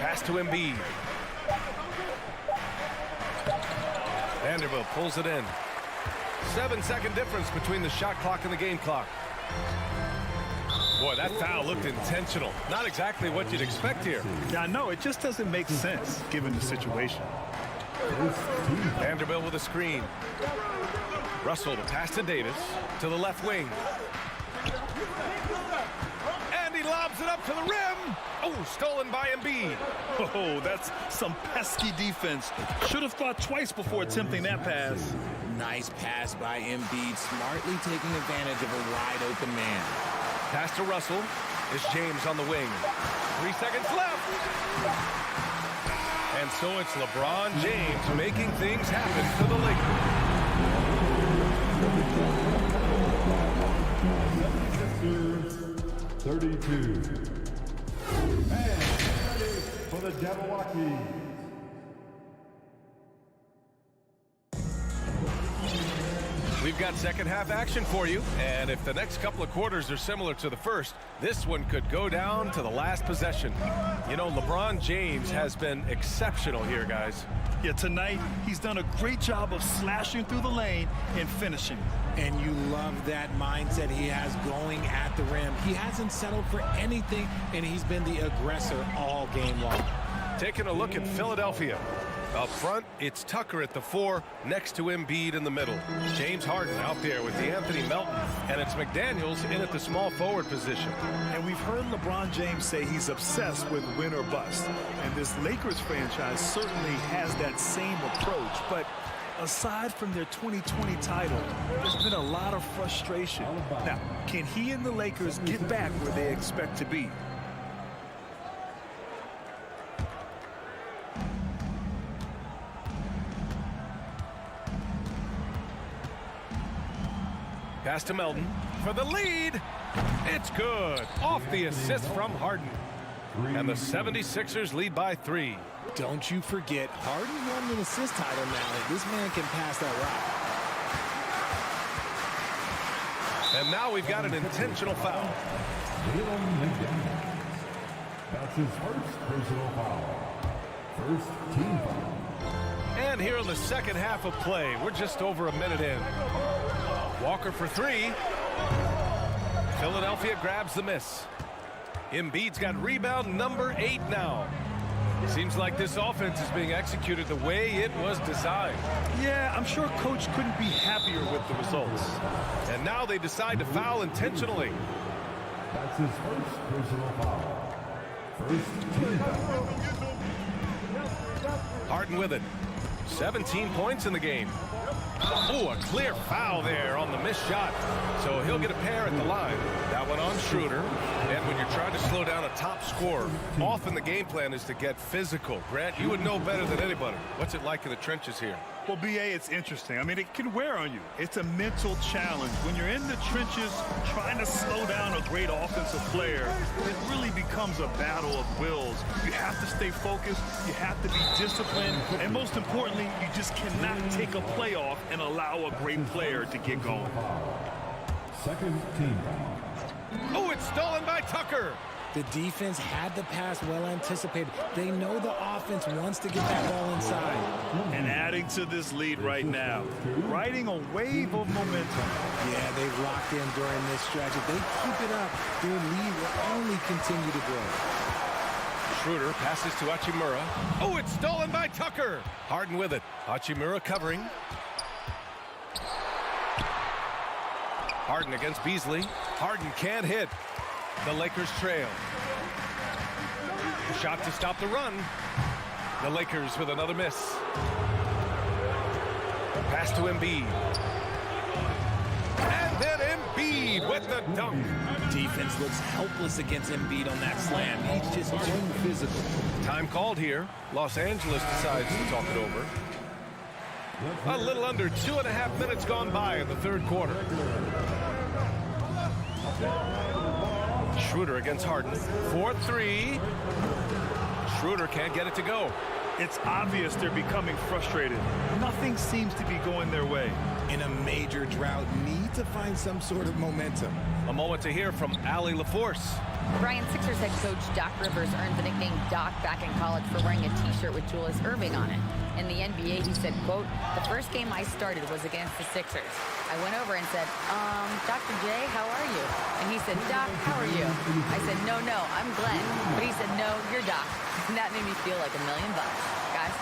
Pass to Embiid. Vanderbilt pulls it in. 7-second difference between the shot clock and the game clock. Boy, that foul looked intentional. Not exactly what you'd expect here. Yeah, I know. It just doesn't make sense given the situation. Vanderbilt with a screen. Russell to pass to Davis. To the left wing. And he lobs it up to the rim. Oh, stolen by Embiid. Oh, that's some pesky defense. Should have thought twice before attempting that pass. Nice pass by Embiid, smartly taking advantage of a wide open man. Pass to Russell. Is James on the wing. 3 seconds left. And so it's LeBron James making things happen for the Lakers. 32. And for the Jabberwockies. We've got second half action for you, and if the next couple of quarters are similar to the first, this one could go down to the last possession. You know, LeBron James has been exceptional here, guys. Yeah, tonight he's done a great job of slashing through the lane and finishing. And you love that mindset he has going at the rim. He hasn't settled for anything, and he's been the aggressor all game long. Taking a look at Philadelphia. Up front, it's Tucker at the 4, next to Embiid in the middle. James Harden out there with DeAnthony Melton, and it's McDaniels in at the small forward position. And we've heard LeBron James say he's obsessed with win or bust. And this Lakers franchise certainly has that same approach. But aside from their 2020 title, there's been a lot of frustration. Now, can he and the Lakers get back where they expect to be? Pass to Melton for the lead. It's good. Off the assist from Harden. And the 76ers lead by 3. Don't you forget, Harden won an assist title now. This man can pass that route. And now we've got an intentional foul. That's his first personal foul. First team foul. And here in the second half of play, we're just over a minute in. Walker for 3. Philadelphia grabs the miss. Embiid's got rebound number 8 now. Seems like this offense is being executed the way it was designed. Yeah, I'm sure coach couldn't be happier with the results. And now they decide to foul intentionally. That's his first personal foul. First team foul. Harden with it. 17 points in the game. Oh, a clear foul there on the missed shot. So he'll get a pair at the line. That one on Schroeder. And when you're trying to slow down a top scorer, often the game plan is to get physical. Grant, you would know better than anybody. What's it like in the trenches here? Well, BA, it's interesting. I mean, it can wear on you. It's a mental challenge. When you're in the trenches trying to slow down a great offensive player, it really becomes a battle of wills. You have to stay focused. You have to be disciplined. And most importantly, you just cannot take a play off and allow a great player to get going. Second team foul. Oh, it's stolen by Tucker. The defense had the pass well anticipated. They know the offense wants to get that ball inside. And adding to this lead right now, riding a wave of momentum. Yeah, they've locked in during this stretch. If they keep it up, their lead will only continue to grow. Schroeder passes to Hachimura. Oh, it's stolen by Tucker. Harden with it. Hachimura covering. Harden against Beasley. Harden can't hit. The Lakers trail. Shot to stop the run. The Lakers with another miss. Pass to Embiid. And then Embiid with the dunk. Defense looks helpless against Embiid on that slam. He's just too physical. Time called here. Los Angeles decides to talk it over. A little under 2.5 minutes gone by in the third quarter. Schroeder against Harden. 4-3. Schroeder can't get it to go. It's obvious they're becoming frustrated. Nothing seems to be going their way. In a major drought, need to find some sort of momentum. A moment to hear from Allie LaForce. Brian, Sixers head coach Doc Rivers earned the nickname Doc back in college for wearing a t-shirt with Julius Erving on it. In the NBA, he said, quote, "The first game I started was against the Sixers. I went over and said, Dr. J, how are you?" And he said, "Doc, how are you?" I said, no, I'm Glenn. But he said, "No, you're Doc." And that made me feel like $1 million, guys.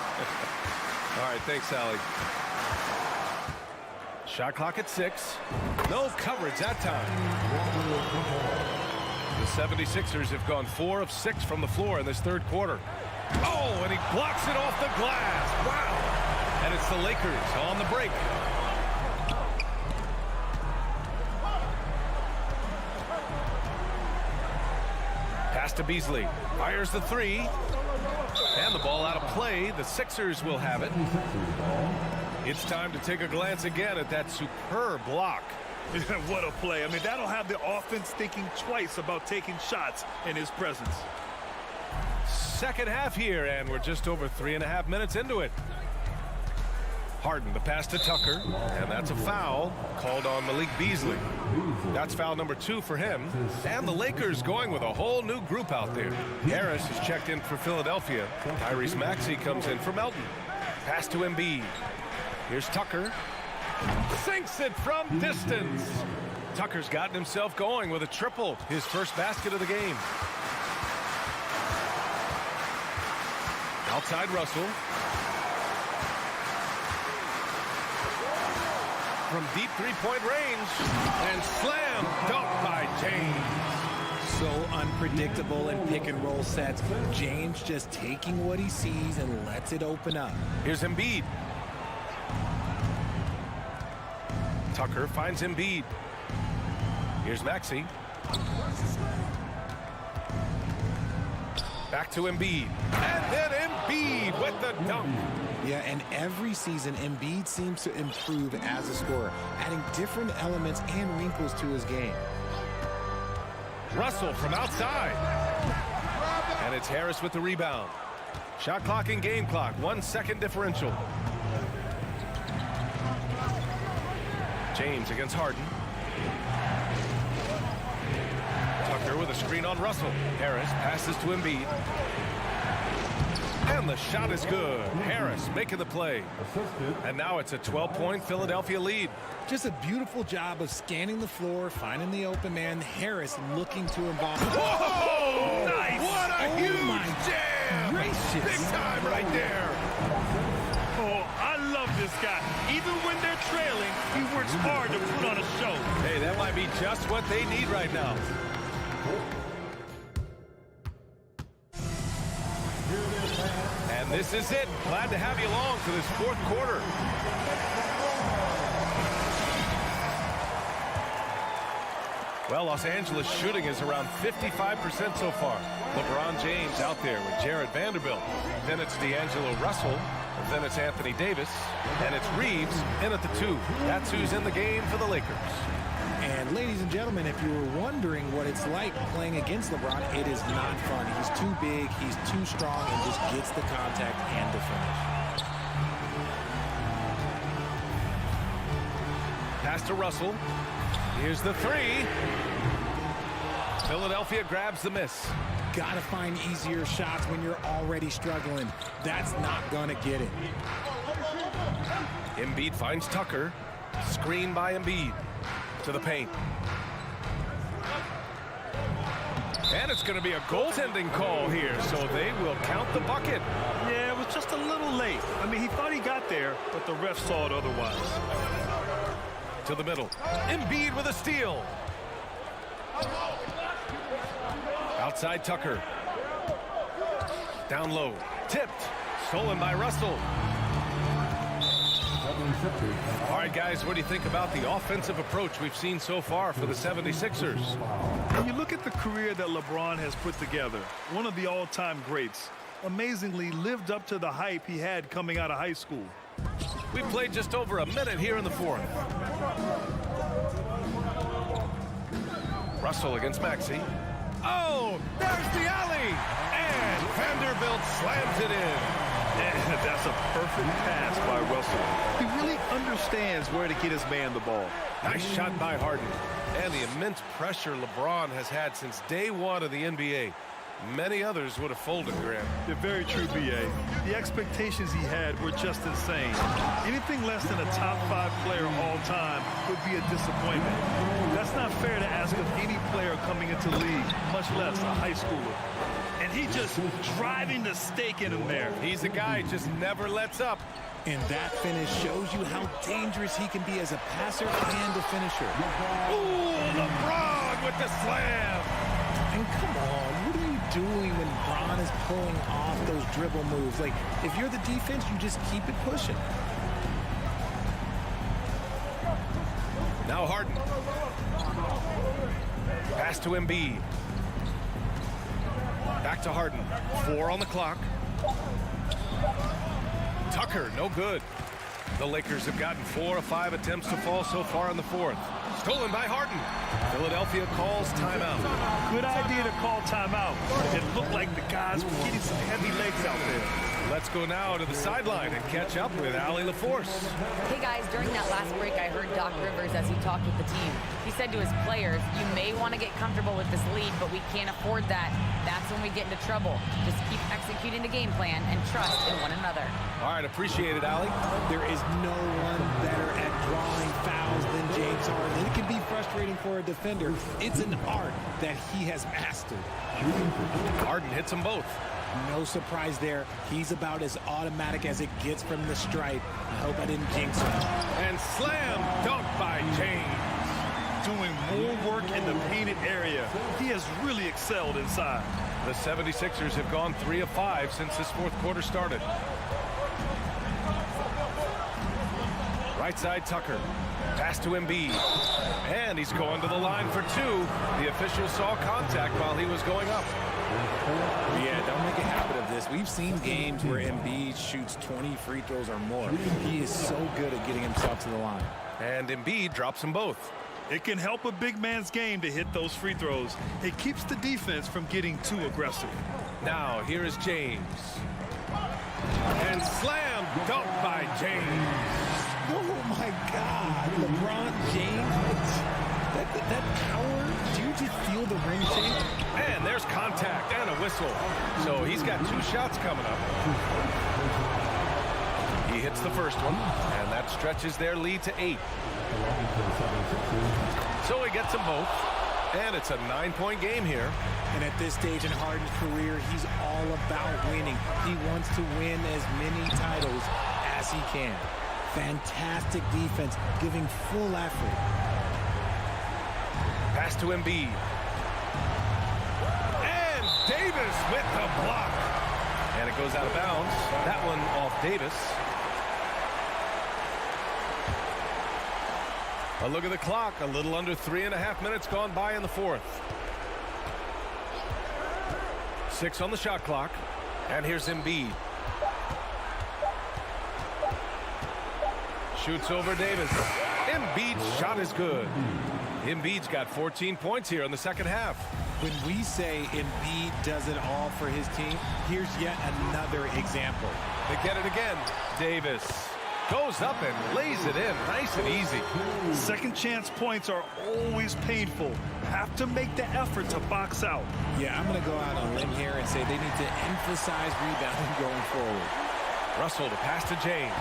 All right, thanks, Allie. Shot clock at 6. No coverage that time. The 76ers have gone 4 of 6 from the floor in this third quarter. Oh, and he blocks it off the glass. Wow. And it's the Lakers on the break. Pass to Beasley. Fires the 3. And the ball out of play. The Sixers will have it. It's time to take a glance again at that superb block. What a play. I mean, that'll have the offense thinking twice about taking shots in his presence. Second half here, and we're just over 3.5 minutes into it. Harden, the pass to Tucker, and that's a foul called on Malik Beasley. That's foul number 2 for him. And the Lakers going with a whole new group out there. Harris is checked in for Philadelphia. Tyrese Maxey comes in for Melton. Pass to Embiid. Here's Tucker. Sinks it from distance. Tucker's gotten himself going with a triple, his first basket of the game. Outside Russell. From deep three-point range. And slam dunk by James. So unpredictable in pick-and-roll sets. James just taking what he sees and lets it open up. Here's Embiid. Tucker finds Embiid. Here's Maxey. Back to Embiid. And then Embiid with the dunk. Yeah, and every season, Embiid seems to improve as a scorer, adding different elements and wrinkles to his game. Russell from outside. And it's Harris with the rebound. Shot clock and game clock, 1 second differential. James against Harden. Tucker with a screen on Russell. Harris passes to Embiid. And the shot is good. Harris making the play. And now it's a 12-point Philadelphia lead. Just a beautiful job of scanning the floor, finding the open man. Harris looking to involve. Whoa! Nice! What a huge my jam! Gracious. vicious. Big time right there. Oh, I love this guy. Even when they're trailing, he works hard to put on a show. Hey, that might be just what they need right now. And this is it. Glad to have you along for this fourth quarter. Well, Los Angeles shooting is around 55% so far. LeBron James out there with Jared Vanderbilt. Then it's D'Angelo Russell. Then it's Anthony Davis. And it's Reeves in at the 2. That's who's in the game for the Lakers. And ladies and gentlemen, if you were wondering what it's like playing against LeBron, it is not fun. He's too big, he's too strong, and just gets the contact and the finish. Pass to Russell. Here's the 3. Philadelphia grabs the miss. Gotta find easier shots when you're already struggling. That's not gonna get it. Embiid finds Tucker. Screen by Embiid. To the paint. And it's going to be a goaltending call here, so they will count the bucket. Yeah, it was just a little late. I mean, he thought he got there, but the ref saw it otherwise. To the middle. Embiid with a steal. Outside Tucker. Down low. Tipped. Stolen by Russell. All right, guys, what do you think about the offensive approach we've seen so far for the 76ers? When you look at the career that LeBron has put together, one of the all-time greats, amazingly lived up to the hype he had coming out of high school. We played just over a minute here in the fourth. Russell against Maxey. Oh, there's the alley! And Vanderbilt slams it in. And that's a perfect pass by Russell. He really understands where to get his man the ball. Nice shot by Harden. And the immense pressure LeBron has had since day one of the NBA. Many others would have folded, Graham. They're very true, B.A. The expectations he had were just insane. Anything less than a top 5 player all time would be a disappointment. That's not fair to ask of any player coming into the league, much less a high schooler. And he just driving the stake in him there. He's a guy who just never lets up. And that finish shows you how dangerous he can be as a passer and a finisher. Ooh, LeBron with the slam. And come on, what are you doing when Bron is pulling off those dribble moves? Like, if you're the defense, you just keep it pushing. Now Harden. Pass to Embiid. Back to Harden. 4 on the clock. Tucker, no good. The Lakers have gotten 4 of 5 attempts to fall so far in the fourth. Stolen by Harden. Philadelphia calls timeout. Good idea to call timeout. It looked like the guys were getting some heavy legs out there. Let's go now to the sideline and catch up with Allie LaForce. Hey guys, during that last break, I heard Doc Rivers as he talked with the team. He said to his players, you may want to get comfortable with this lead, but we can't afford that. That's when we get into trouble. Just keep executing the game plan and trust in one another. All right, appreciate it, Allie. There is no one better at drawing fouls than James Harden. It can be frustrating for a defender. It's an art that he has mastered. Harden hits them both. No surprise there. He's about as automatic as it gets from the stripe. I hope I didn't jinx him. And slam dunk by James. Doing more work in the painted area. He has really excelled inside. The 76ers have gone 3 of 5 since this fourth quarter started. Right side Tucker. Pass to Embiid. And he's going to the line for 2. The official saw contact while he was going up. Yeah, don't make a habit of this. We've seen games where Embiid shoots 20 free throws or more. He is so good at getting himself to the line. And Embiid drops them both. It can help a big man's game to hit those free throws. It keeps the defense from getting too aggressive. Now, here is James. And slam dunk by James. Oh, my God. LeBron James. That power. Do you just feel the ring shake? And there's contact and a whistle. So he's got 2 shots coming up. He hits the first one, and that stretches their lead to 8. So he gets them both. And it's a 9-point game here. And at this stage in Harden's career, he's all about winning. He wants to win as many titles as he can. Fantastic defense, giving full effort. Pass to Embiid. And Davis with the block. And it goes out of bounds. That one off Davis. A look at the clock. A little under 3.5 minutes gone by in the fourth. 6 on the shot clock. And here's Embiid. Shoots over Davis. Embiid's shot is good. Embiid's got 14 points here in the second half. When we say Embiid does it all for his team, here's yet another example. They get it again. Davis goes up and lays it in. Nice and easy. Second chance points are always painful. Have to make the effort to box out. Yeah, I'm going to go out on a limb here and say they need to emphasize rebounding going forward. Russell to pass to James.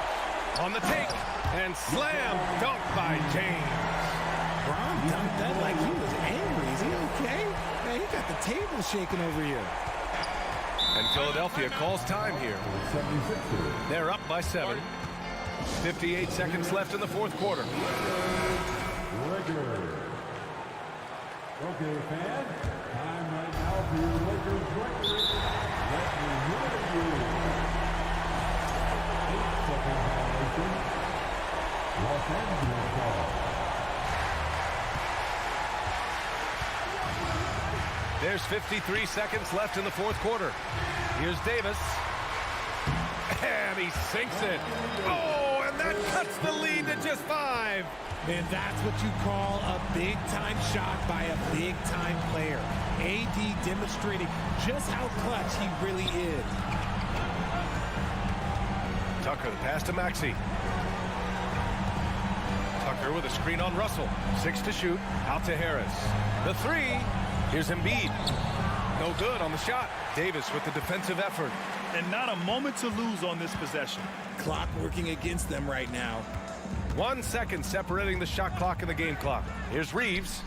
On the take. And slam dunk by James. Bron dunked that like he was angry. Is he okay? Man, he got the table shaking over here. And Philadelphia calls time here. They're up by 7. 58 seconds left in the fourth quarter. Okay, fans, time right now for your Lakers record. Let me review. 8-second violation. Los Angeles ball. There's 53 seconds left in the fourth quarter. Here's Davis. And he sinks it. Oh, and that cuts the lead to just 5. And that's what you call a big-time shot by a big-time player. AD demonstrating just how clutch he really is. Tucker, the pass to Maxey. Tucker with a screen on Russell. 6 to shoot. Out to Harris. The 3. Here's Embiid. No good on the shot. Davis with the defensive effort. And not a moment to lose on this possession. Clock working against them right now. 1 second separating the shot clock and the game clock. Here's Reeves.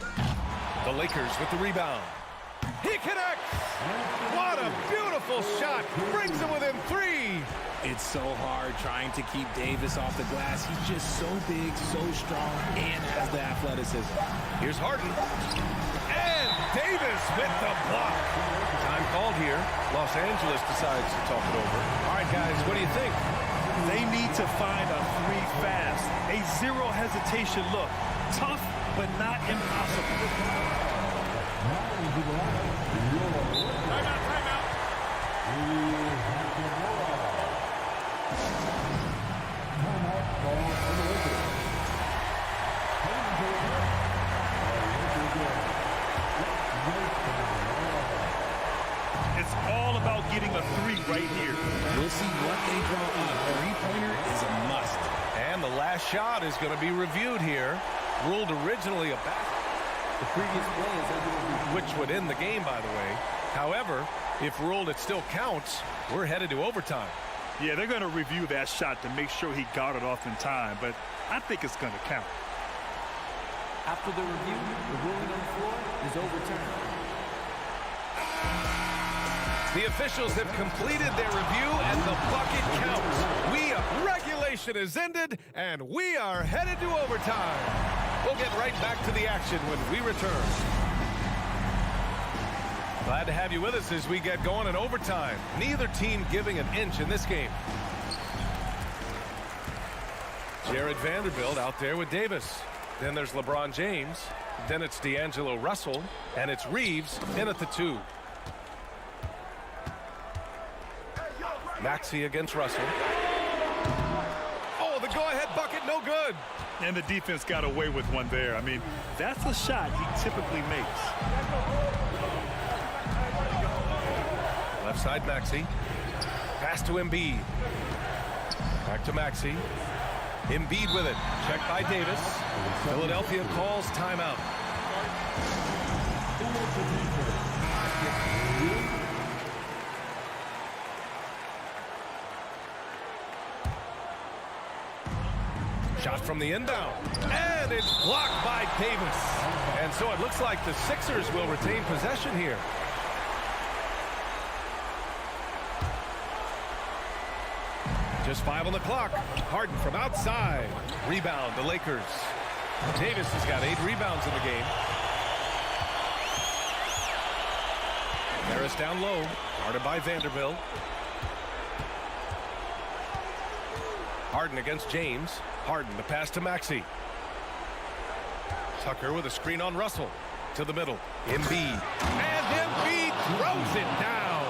The Lakers with the rebound. He connects! What a beautiful shot! Brings him within 3! It's so hard trying to keep Davis off the glass. He's just so big, so strong, and has the athleticism. Here's Harden. And Davis with the block. Time called here. Los Angeles decides to talk it over. All right, guys, what do you think? They need to find a 3 fast. A zero hesitation look. Tough, but not impossible. Timeout. It's all about getting a 3 right here. We'll see what they draw up. A three-pointer is a must. And the last shot is going to be reviewed here. Ruled originally a basket. The previous play is Which would end the game, by the way. However, if ruled it still counts, we're headed to overtime. Yeah, they're going to review that shot to make sure he got it off in time, but I think it's going to count. After the review, the ruling on the floor is overturned. The officials have completed their review, and the bucket counts. Regulation is ended, and we are headed to overtime. We'll get right back to the action when we return. Glad to have you with us as we get going in overtime. Neither team giving an inch in this game. Jared Vanderbilt out there with Davis. Then there's LeBron James. Then it's D'Angelo Russell. And it's Reeves in at the 2. Maxey against Russell. Oh, the go-ahead bucket, no good. And the defense got away with one there. I mean, that's a shot he typically makes. Left side, Maxey. Pass to Embiid. Back to Maxey. Embiid with it. Checked by Davis. Philadelphia calls timeout. Shot from the inbound. And it's blocked by Davis. And so it looks like the Sixers will retain possession here. Just 5 on the clock. Harden from outside. Rebound, the Lakers. Davis has got 8 rebounds in the game. Harris down low. Guarded by Vanderbilt. Harden against James. Harden, the pass to Maxey. Tucker with a screen on Russell. To the middle. Embiid. And Embiid throws it down.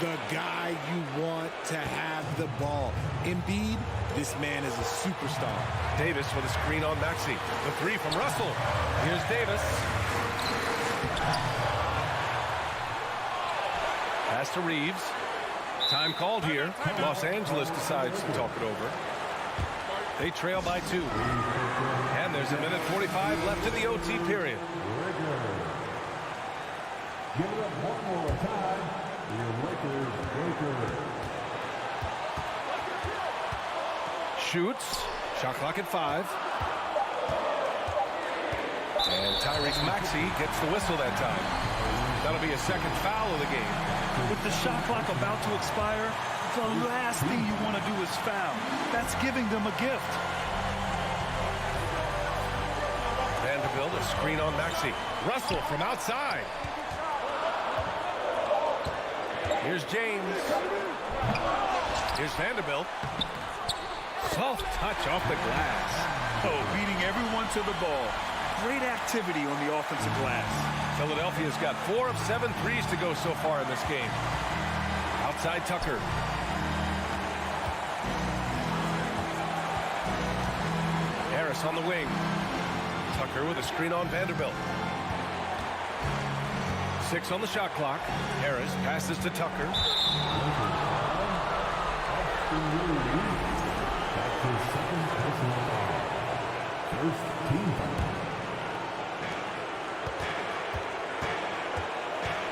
The guy you want to have the ball. Embiid, this man is a superstar. Davis with a screen on Maxey. The 3 from Russell. Here's Davis. Pass to Reeves. Time called here. Los Angeles decides to talk it over. They trail by 2. And there's 1:45 left in the OT period. Give it up one more time. Lakers. Shoots. Shot clock at 5. And Tyrese Maxey gets the whistle that time. That'll be a second foul of the game. With the shot clock about to expire, the last thing you want to do is foul. That's giving them a gift. Vanderbilt, a screen on Maxey. Russell from outside. Here's James. Here's Vanderbilt. Soft touch off the glass. Oh, beating everyone to the ball. Great activity on the offensive glass. Philadelphia's got 4 of 7 threes to go so far in this game. Outside Tucker. Harris on the wing. Tucker with a screen on Vanderbilt. 6 on the shot clock. Harris passes to Tucker.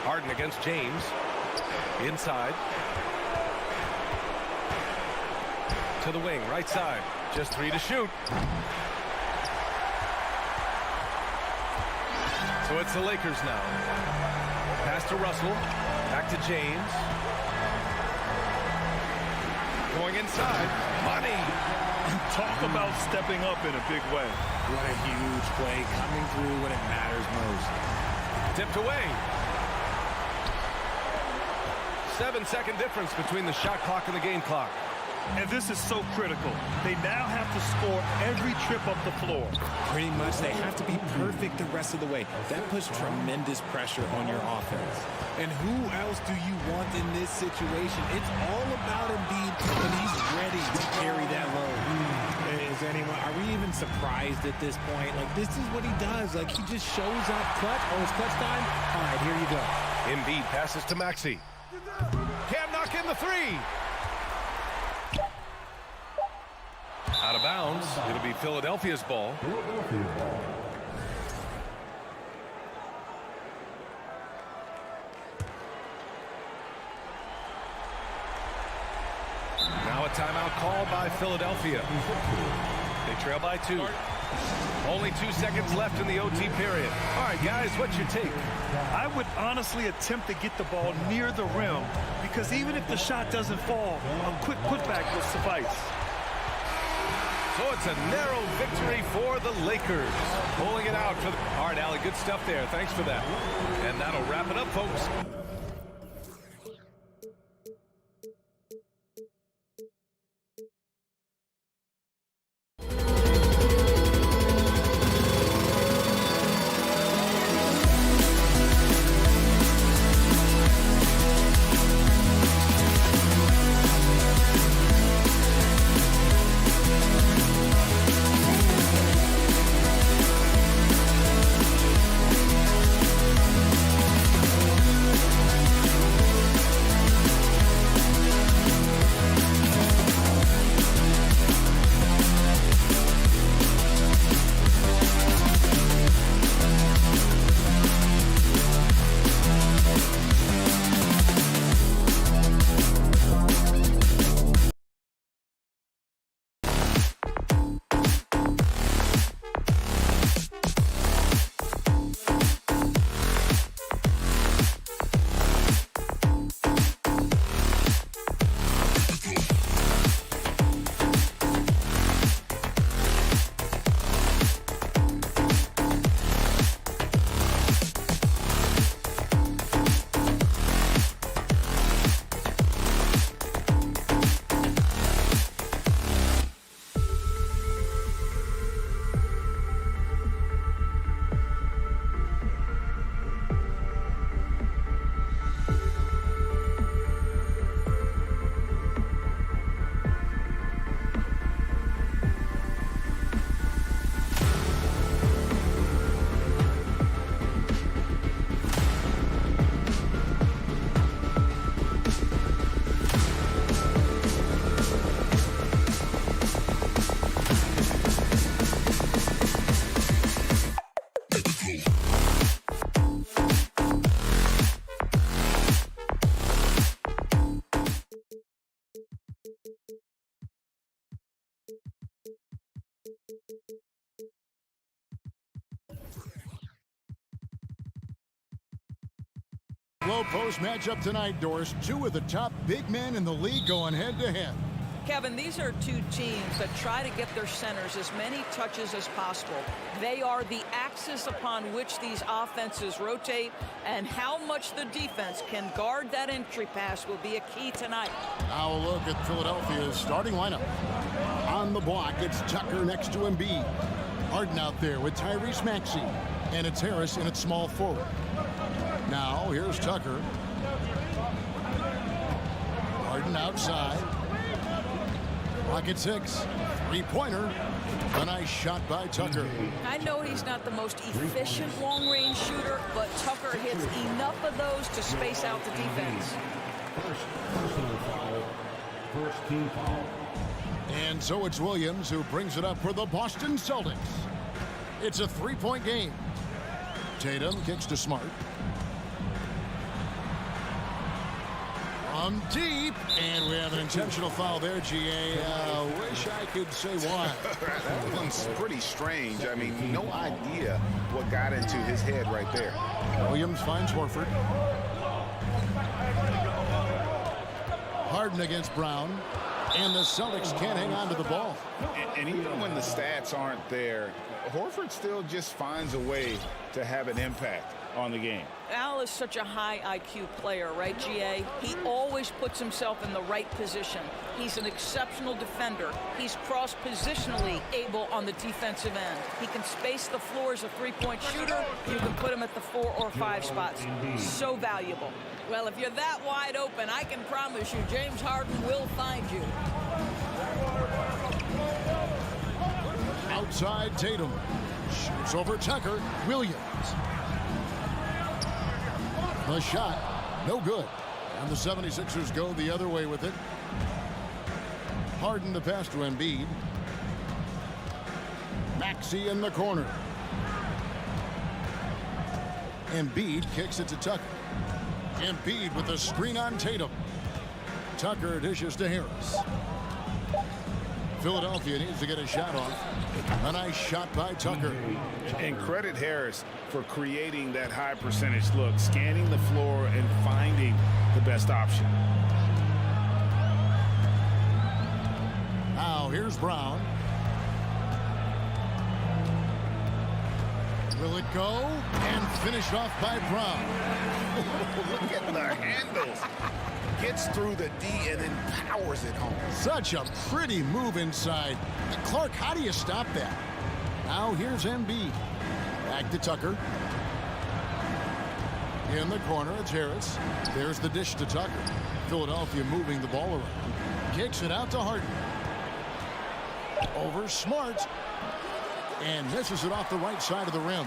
Harden against James. Inside. To the wing, right side. Just 3 to shoot. So it's the Lakers now. Pass to Russell. Back to James. Going inside. Money. Talk about stepping up in a big way. What a huge play coming through when it matters most. Tipped away. 7-second difference between the shot clock and the game clock. And this is so critical. They now have to score every trip up the floor. Pretty much, they have to be perfect the rest of the way. That puts tremendous pressure on your offense. And who else do you want in this situation? It's all about Embiid, and he's ready to carry that load. Are we even surprised at this point? Like, this is what he does. Like, he just shows up clutch. Oh, it's clutch time? All right, here you go. Embiid passes to Maxey. Can't knock in the 3. Out of bounds. It'll be Philadelphia's ball. Now a timeout called by Philadelphia. They trail by 2. Only 2 seconds left in the OT period. All right, guys, what's your take? I would honestly attempt to get the ball near the rim because even if the shot doesn't fall, a quick putback will suffice. So it's a narrow victory for the Lakers. Pulling it out for the... All right, Allie, good stuff there. Thanks for that. And that'll wrap it up, folks. Low post matchup tonight, Doris. Two of the top big men in the league going head-to-head. Kevin, these are two teams that try to get their centers as many touches as possible. They are the axis upon which these offenses rotate, and how much the defense can guard that entry pass will be a key tonight. Now a look at Philadelphia's starting lineup. On the block, it's Tucker next to Embiid. Harden out there with Tyrese Maxey, and it's Harris in at small forward. Now here's Tucker. Harden outside. Rocket 6. Three-pointer. A nice shot by Tucker. I know he's not the most efficient long-range shooter, but Tucker hits enough of those to space out the defense. Personal foul. First team foul. And so it's Williams who brings it up for the Boston Celtics. It's a three-point game. Tatum kicks to Smart. From deep, and we have an intentional foul there, GA. Wish I could say why. That one's pretty strange. I mean, no idea what got into his head right there. Williams finds Horford. Harden against Brown, and the Celtics can't hang on to the ball. And even when the stats aren't there, Horford still just finds a way to have an impact on the game. Al is such a high IQ player, right, GA? He always puts himself in the right position. He's an exceptional defender. He's cross-positionally able on the defensive end. He can space the floor as a three-point shooter. You can put him at the 4 or 5 spots. So valuable. Well, if you're that wide open, I can promise you James Harden will find you. Outside Tatum. Shoots over Tucker. Williams. The shot, no good. And the 76ers go the other way with it. Harden the pass to Embiid. Maxey in the corner. Embiid kicks it to Tucker. Embiid with a screen on Tatum. Tucker dishes to Harris. Philadelphia needs to get a shot off. A nice shot by Tucker. And credit Harris for creating that high percentage look, scanning the floor and finding the best option. Now here's Brown. Will it go? And finished off by Brown. Look at the handles. Gets through the D and then powers it home. Such a pretty move inside. Clark, how do you stop that? Now here's Embiid. Back to Tucker. In the corner, it's Harris. There's the dish to Tucker. Philadelphia moving the ball around. Kicks it out to Harden. Over Smart. And misses it off the right side of the rim.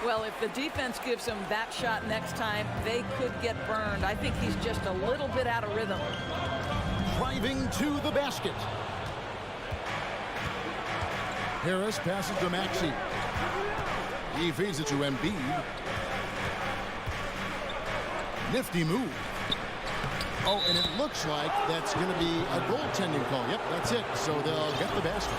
Well, if the defense gives him that shot next time, they could get burned. I think he's just a little bit out of rhythm. Driving to the basket. Harris passes to Maxey. He feeds it to Embiid. Nifty move. Oh, and it looks like that's going to be a goaltending call. Yep, that's it. So they'll get the basket.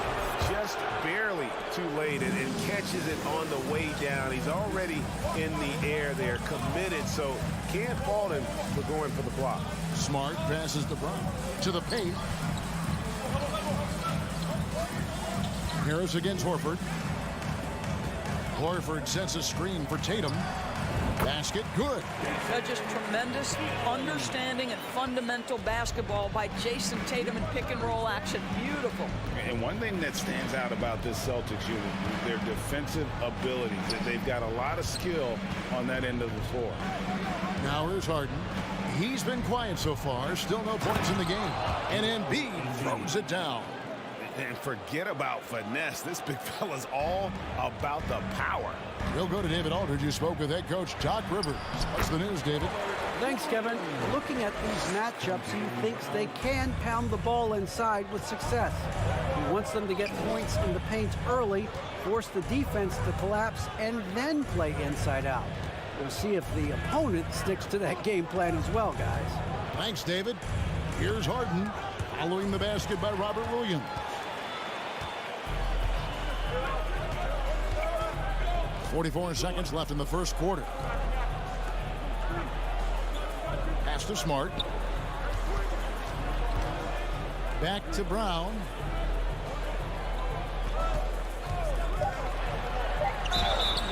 Just barely too late and catches it on the way down. He's already in the air there, committed, so can't fault him for going for the block. Smart passes to Brown. To the paint. Harris against Horford. Horford sets a screen for Tatum. Basket good. Just tremendous understanding and fundamental basketball by Jason Tatum in pick and roll action. Beautiful. And one thing that stands out about this Celtics unit is their defensive abilities. They've got a lot of skill on that end of the floor. Now here's Harden. He's been quiet so far. Still no points in the game. And Embiid throws it down. And forget about finesse. This big fella's all about the power. We'll go to David Aldridge, who spoke with head coach Doc Rivers. What's the news, David? Thanks, Kevin. Looking at these matchups, he thinks they can pound the ball inside with success. He wants them to get points in the paint early, force the defense to collapse, and then play inside out. We'll see if the opponent sticks to that game plan as well, guys. Thanks, David. Here's Harden, following the basket by Robert Williams. 44 seconds left in the first quarter. Pass to Smart. Back to Brown.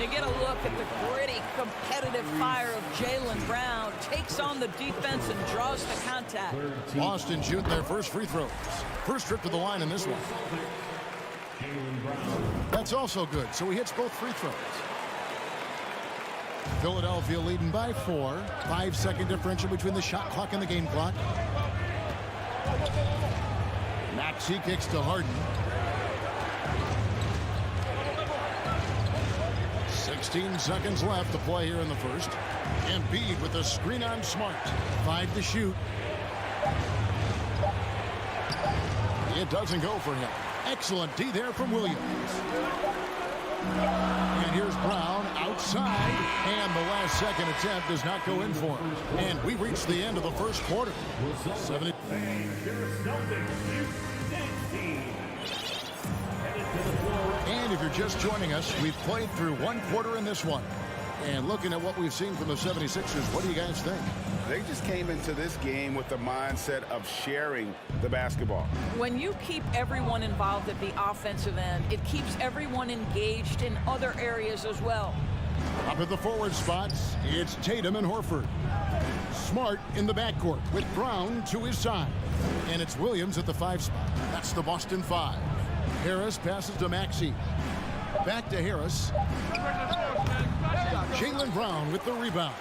You get a look at the gritty, competitive fire of Jaylen Brown. Takes on the defense and draws the contact. Boston shooting their first free throws. First trip to the line in this one. That's also good, so he hits both free throws. Philadelphia leading by 4. 5-second differential between the shot clock and the game clock. Maxey kicks to Harden. 16 seconds left to play here in the first. Embiid with a screen on Smart. 5 to shoot. It doesn't go for him. Excellent D there from Williams. And here's Brown outside. And the last second attempt does not go in for him. And we reached the end of the first quarter. 70. And if you're just joining us, we've played through one quarter in this one. And looking at what we've seen from the 76ers, what do you guys think? They just came into this game with the mindset of sharing the basketball. When you keep everyone involved at the offensive end, it keeps everyone engaged in other areas as well. Up at the forward spots, it's Tatum and Horford. Smart in the backcourt with Brown to his side. And it's Williams at the 5 spot. That's the Boston 5. Harris passes to Maxey. Back to Harris. Jaylen Brown with the rebound.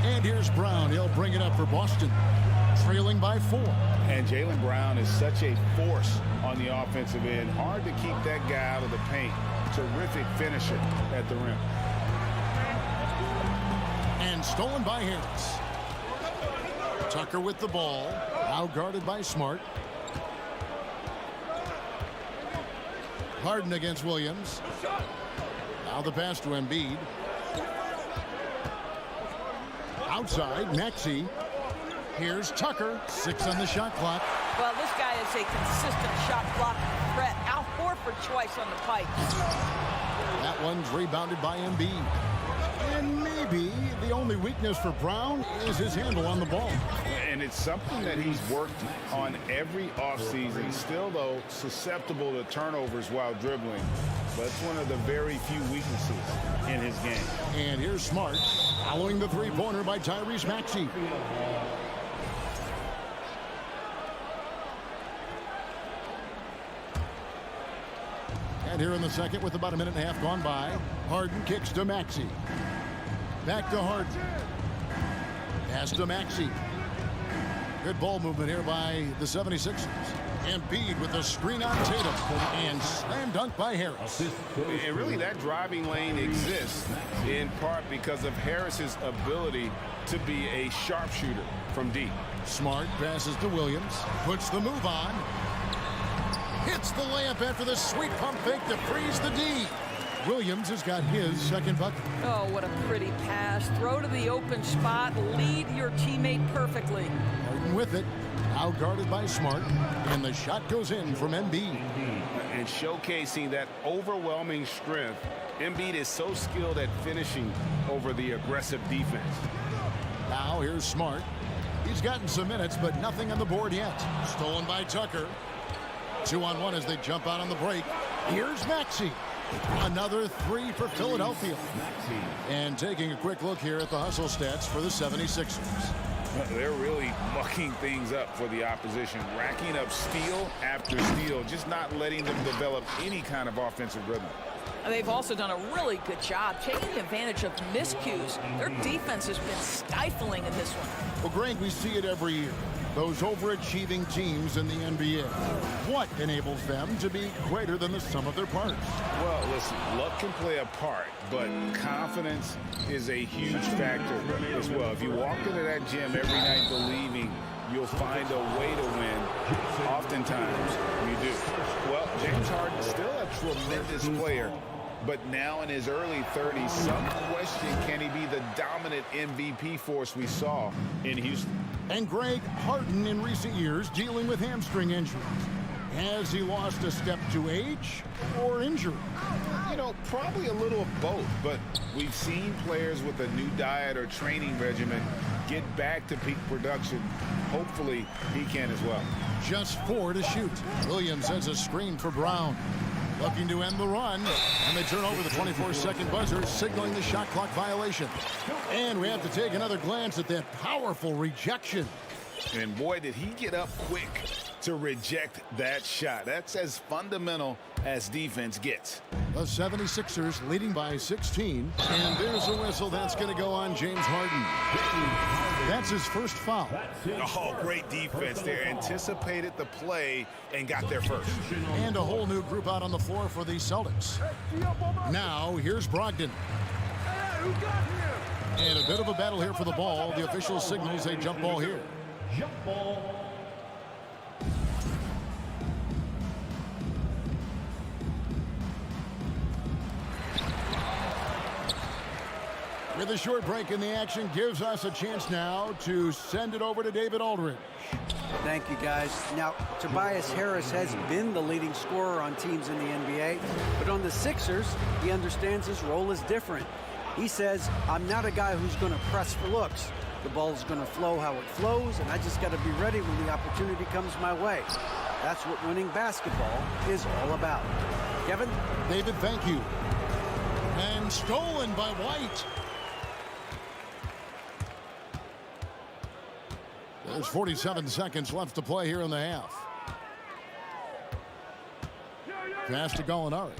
And here's Brown. He'll bring it up for Boston. Trailing by 4. And Jaylen Brown is such a force on the offensive end. Hard to keep that guy out of the paint. Terrific finisher at the rim. And stolen by Harris. Tucker with the ball. Now guarded by Smart. Harden against Williams. Now the pass to Embiid. Outside, Maxey. Here's Tucker. 6 on the shot clock. Well, this guy is a consistent shot block threat. Al Horford twice on the pipe. That one's rebounded by Embiid. And maybe the only weakness for Brown is his handle on the ball. And it's something that he's worked on every offseason. Still, though, susceptible to turnovers while dribbling. But it's one of the very few weaknesses in his game. And here's Smart following the three-pointer by Tyrese Maxey. And here in the second with about a minute and a half gone by, Harden kicks to Maxey. Back to Harden. Pass to Maxey. Good ball movement here by the 76ers. Embiid with a screen on Tatum. And slam dunk by Harris. And really that driving lane exists in part because of Harris's ability to be a sharpshooter from deep. Smart passes to Williams. Puts the move on. Hits the layup after the sweet pump fake to freeze the D. Williams has got his second bucket. Oh, what a pretty pass. Throw to the open spot. Lead your teammate perfectly. Harden with it. Now guarded by Smart. And the shot goes in from Embiid. And showcasing that overwhelming strength. Embiid is so skilled at finishing over the aggressive defense. Now here's Smart. He's gotten some minutes, but nothing on the board yet. Stolen by Tucker. 2-on-1 as they jump out on the break. Here's Maxey. Another 3 for Philadelphia. And taking a quick look here at the hustle stats for the 76ers. They're really mucking things up for the opposition, racking up steal after steal, just not letting them develop any kind of offensive rhythm. They've also done a really good job taking advantage of miscues. Their defense has been stifling in this one. Well, Greg, we see it every year. Those overachieving teams in the NBA. What enables them to be greater than the sum of their parts? Well, listen, luck can play a part, but confidence is a huge factor as well. If you walk into that gym every night believing you'll find a way to win, oftentimes you do. Well, James Harden still a tremendous player, but now in his early 30s, some question, can he be the dominant MVP force we saw in Houston? And Greg, Harden in recent years dealing with hamstring injuries. Has he lost a step to age or injury? You know, probably a little of both, but we've seen players with a new diet or training regimen get back to peak production. Hopefully, he can as well. Just 4 to shoot. Williams sends a screen for Brown. Looking to end the run, and they turn over the 24-second buzzer, signaling the shot clock violation. And we have to take another glance at that powerful rejection. And boy, did he get up quick to reject that shot. That's as fundamental as defense gets. The 76ers leading by 16, and there's a whistle. That's going to go on James Harden. That's his first foul. Oh, great defense there. Anticipated the play and got there first. And a whole new group out on the floor for the Celtics. Now, here's Brogdon. And a bit of a battle here for the ball. The official signals a jump ball here. Jump ball. With a short break in the action, gives us a chance now to send it over to David Aldridge. Thank you, guys. Now, Tobias Harris has been the leading scorer on teams in the NBA, but on the Sixers, he understands his role is different. He says, I'm not a guy who's going to press for looks. The ball's going to flow how it flows, and I just got to be ready when the opportunity comes my way. That's what winning basketball is all about. Kevin? David, thank you. And stolen by White. There's 47 seconds left to play here in the half. Pass to Gallinari.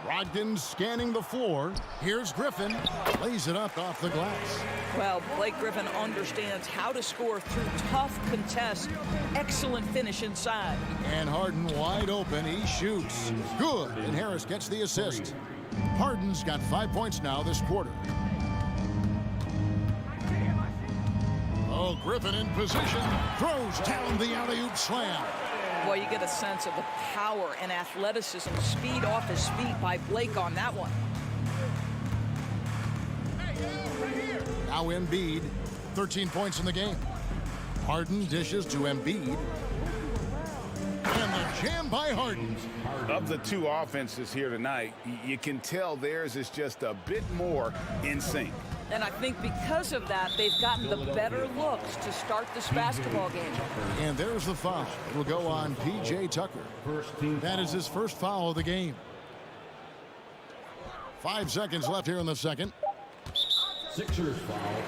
Brogdon scanning the floor. Here's Griffin. Lays it up off the glass. Well, Blake Griffin understands how to score through tough contests. Excellent finish inside. And Harden wide open. He shoots. Good. And Harris gets the assist. Harden's got 5 points now this quarter. Oh, Griffin in position. Throws down the alley-oop slam. Boy, you get a sense of the power and athleticism, speed off his feet by Blake on that one. Now Embiid, 13 points in the game. Harden dishes to Embiid. And the jam by Harden. Of the two offenses here tonight, you can tell theirs is just a bit more in sync. And I think because of that, they've gotten the better looks to start this basketball game. And there's the foul. It will go on P.J. Tucker. That is his first foul of the game. 5 seconds left here in the second. Sixers foul.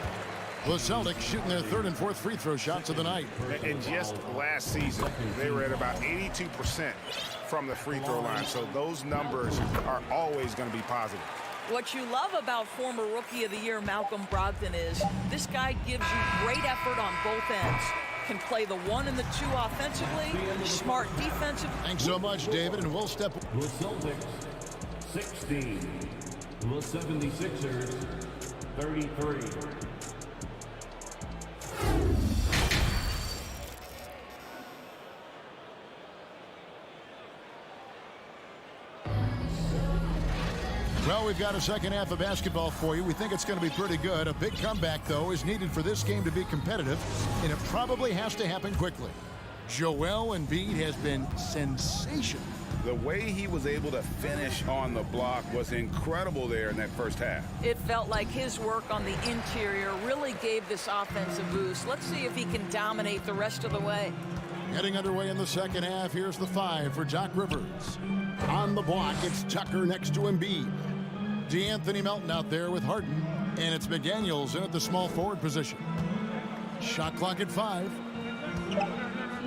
The Celtics shooting their third and fourth free throw shots of the night. And just last season, they were at about 82% from the free throw line. So those numbers are always going to be positive. What you love about former Rookie of the Year Malcolm Brogdon is this guy gives you great effort on both ends. Can play the 1 and the 2 offensively, smart defensive. Thanks so much, David, and we'll step. The Celtics, 16. The 76ers, 33. Well, we've got a second half of basketball for you. We think it's going to be pretty good. A big comeback, though, is needed for this game to be competitive, and it probably has to happen quickly. Joel Embiid has been sensational. The way he was able to finish on the block was incredible there in that first half. It felt like his work on the interior really gave this offense a boost. Let's see if he can dominate the rest of the way. Getting underway in the second half. Here's the 5 for Doc Rivers. On the block, it's Tucker next to Embiid. DeAnthony Melton out there with Harden. And it's McDaniels in at the small forward position. Shot clock at 5.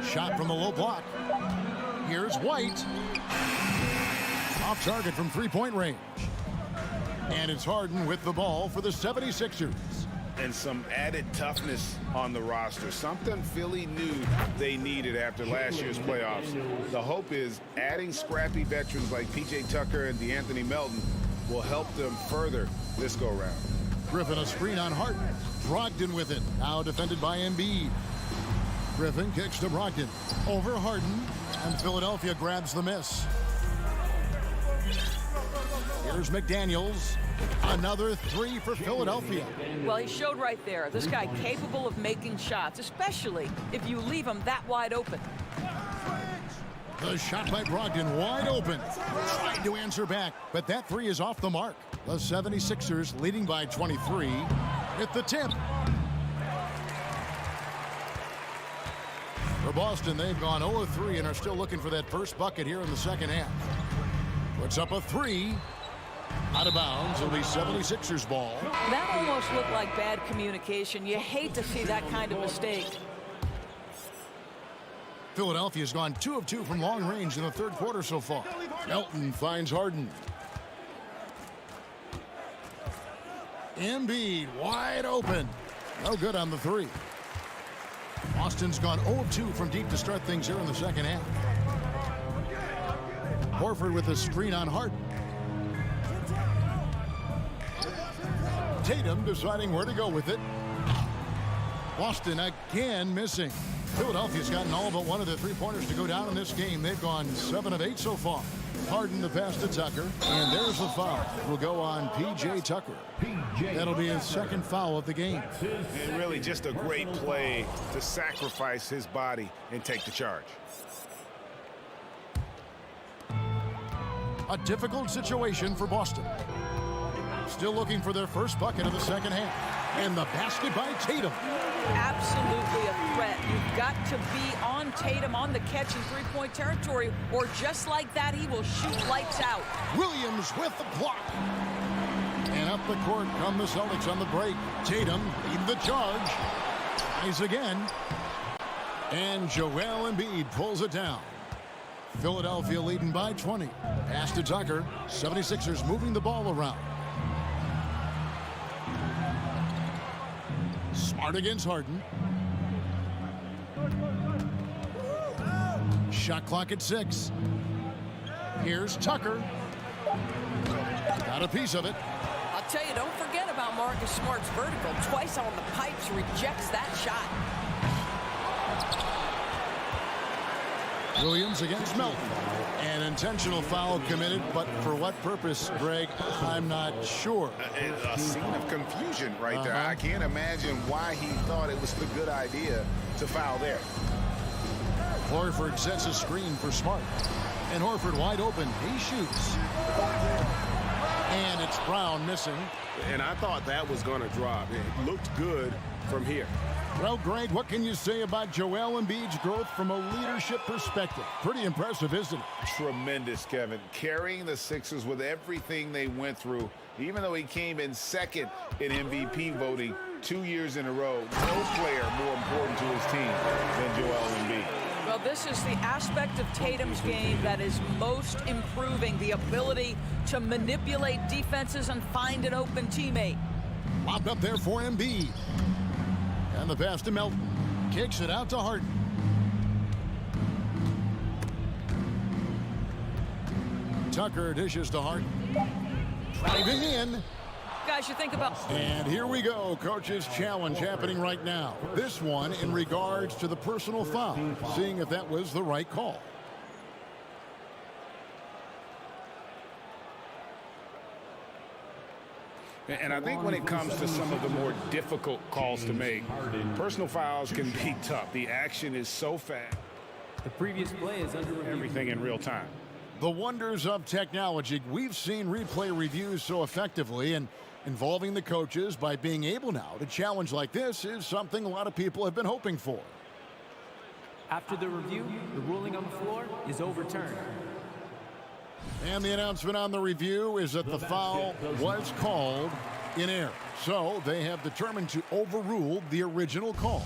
Shot from the low block. Here's White. Off target from three-point range. And it's Harden with the ball for the 76ers. And some added toughness on the roster. Something Philly knew they needed after last year's playoffs. The hope is adding scrappy veterans like P.J. Tucker and DeAnthony Melton will help them further this go-round. Griffin a screen on Harden. Brogdon with it. Now defended by Embiid. Griffin kicks to Brogdon. Over Harden. And Philadelphia grabs the miss. Here's McDaniels. Another 3 for Philadelphia. Well, he showed right there. This guy capable of making shots, especially if you leave him that wide open. The shot by Brogdon wide open. Tried to answer back, but that 3 is off the mark. The 76ers leading by 23 at the tip. For Boston, they've gone 0-3 and are still looking for that first bucket here in the second half. Puts up a three. Out of bounds. It'll be 76ers ball. That almost looked like bad communication. You hate to see that kind of mistake. Philadelphia's gone 2 of 2 from long range in the third quarter so far. Melton finds Harden. Embiid wide open. No good on the three. Boston's gone 0 of 2 from deep to start things here in the second half. Horford with a screen on Harden. Tatum deciding where to go with it. Boston again missing. Philadelphia's gotten all but one of the three-pointers to go down in this game. They've gone 7 of 8 so far. Harden the pass to Tucker. And there's the foul. Will go on P.J. Tucker. That'll be his second foul of the game. And really just a great play to sacrifice his body and take the charge. A difficult situation for Boston. Still looking for their first bucket of the second half. And the basket by Tatum. Absolutely a threat. You've got to be on Tatum on the catch in three-point territory, or just like that, he will shoot lights out. Williams with the block. And up the court come the Celtics on the break. Tatum leading the charge. Tries again. And Joel Embiid pulls it down. Philadelphia leading by 20. Pass to Tucker. 76ers moving the ball around. Smart against Harden. Shot clock at 6. Here's Tucker. Got a piece of it. I'll tell you, don't forget about Marcus Smart's vertical. Twice on the pipes, rejects that shot. Williams against Melton. An intentional foul committed, but for what purpose, Greg, I'm not sure. A scene of confusion right there. I can't imagine why he thought it was the good idea to foul there. Horford sets a screen for Smart. And Horford wide open. He shoots. And it's Brown missing. And I thought that was going to drop. It looked good from here. Well, Greg, what can you say about Joel Embiid's growth from a leadership perspective? Pretty impressive, isn't it? Tremendous, Kevin. Carrying the Sixers with everything they went through, even though he came in second in MVP voting 2 years in a row. No player more important to his team than Joel Embiid. Well, this is the aspect of Tatum's game that is most improving, the ability to manipulate defenses and find an open teammate. Lobbed up there for Embiid. And the pass to Melton. Kicks it out to Harden. Tucker dishes to Harden. Driving in. Guys, you think about... And here we go. Coach's challenge happening right now. This one in regards to the personal foul. Seeing if that was the right call. And I think when it comes to some of the more difficult calls to make, personal fouls can be tough. The action is so fast. The previous play is under review. Everything in real time. The wonders of technology. We've seen replay reviews so effectively, and involving the coaches by being able now to challenge like this is something a lot of people have been hoping for. After the review, the ruling on the floor is overturned. And the announcement on the review is that the foul was called in error. So they have determined to overrule the original call.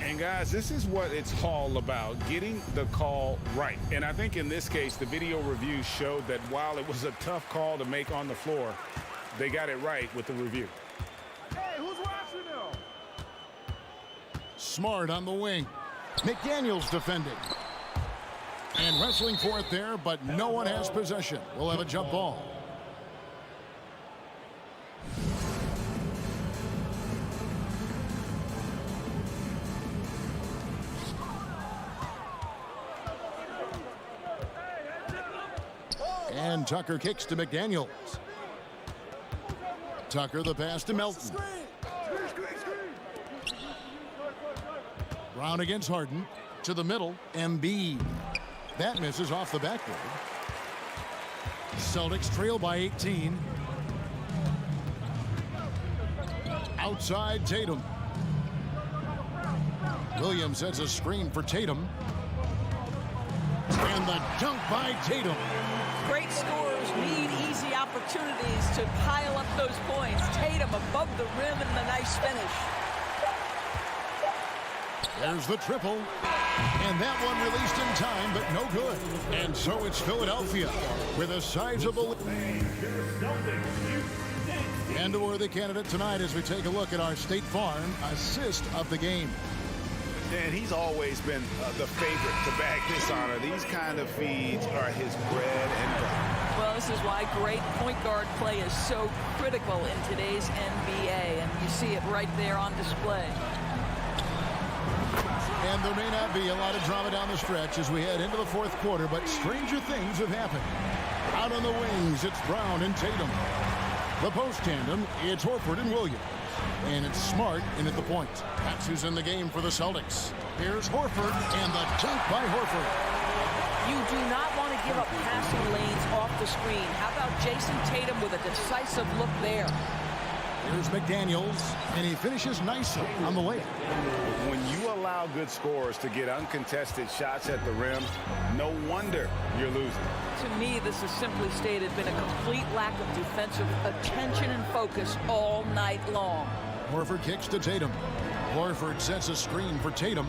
And guys, this is what it's all about, getting the call right. And I think in this case, the video review showed that while it was a tough call to make on the floor, they got it right with the review. Hey, who's watching now? Smart on the wing. McDaniels defending. And wrestling for it there, but no one has possession. We'll have a jump ball. And Tucker kicks to McDaniels. Tucker the pass to Melton. Brown against Harden. To the middle, Embiid. That misses off the backboard. Celtics trail by 18. Outside Tatum. Williams sets a screen for Tatum. And the dunk by Tatum. Great scorers need easy opportunities to pile up those points. Tatum above the rim and the nice finish. There's the triple. And that one released in time, but no good. And so it's Philadelphia with a sizable... And a worthy candidate tonight as we take a look at our State Farm assist of the game. And he's always been the favorite to bag this honor. These kind of feeds are his bread and butter. Well, this is why great point guard play is so critical in today's NBA, and you see it right there on display. And there may not be a lot of drama down the stretch as we head into the fourth quarter, but stranger things have happened. Out on the wings, it's Brown and Tatum. The post tandem, it's Horford and Williams. And it's Smart in at the point. That's who's in the game for the Celtics. Here's Horford and the dunk by Horford. You do not want to give up passing lanes off the screen. How about Jason Tatum with a decisive look there? Here's McDaniels, and he finishes nicely on the layup. When you allow good scorers to get uncontested shots at the rim, no wonder you're losing. To me, this has simply stated been a complete lack of defensive attention and focus all night long. Horford kicks to Tatum. Horford sets a screen for Tatum.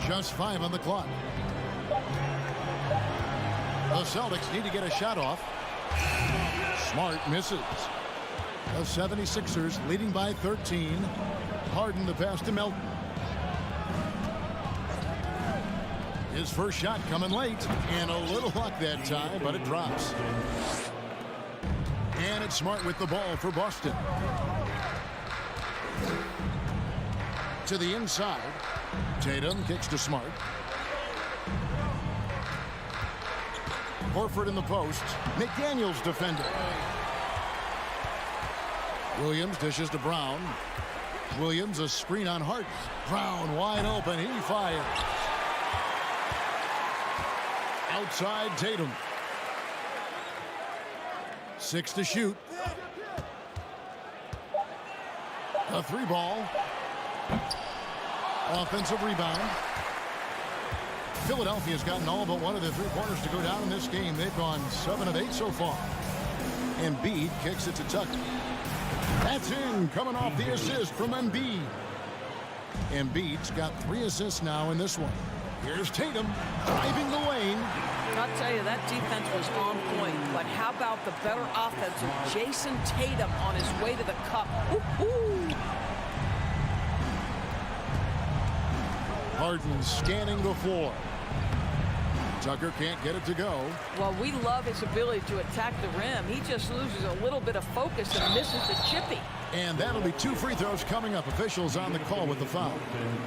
Just 5 on the clock. The Celtics need to get a shot off. Smart misses. The 76ers leading by 13. Harden the pass to Melton. His first shot coming late, and a little luck that time, but it drops. And it's Smart with the ball for Boston. To the inside. Tatum kicks to Smart. Horford in the post. McDaniels defending. Williams dishes to Brown. Williams a screen on Harden. Brown wide open. He fires. Outside Tatum. 6 to shoot. A 3-ball. Offensive rebound. Philadelphia's gotten all but one of the 3 pointers to go down in this game. They've gone 7 of 8 so far. Embiid kicks it to Tucker. That's in, coming off the assist from Embiid. Embiid's got 3 assists now in this one. Here's Tatum driving the lane. I'll tell you, that defense was on point, but how about the better offense of Jason Tatum on his way to the cup? Woo-hoo! Harden scanning the floor. Tucker can't get it to go. Well, we love his ability to attack the rim. He just loses a little bit of focus and misses the chippy. And that'll be 2 free throws coming up. Officials on the call with the foul.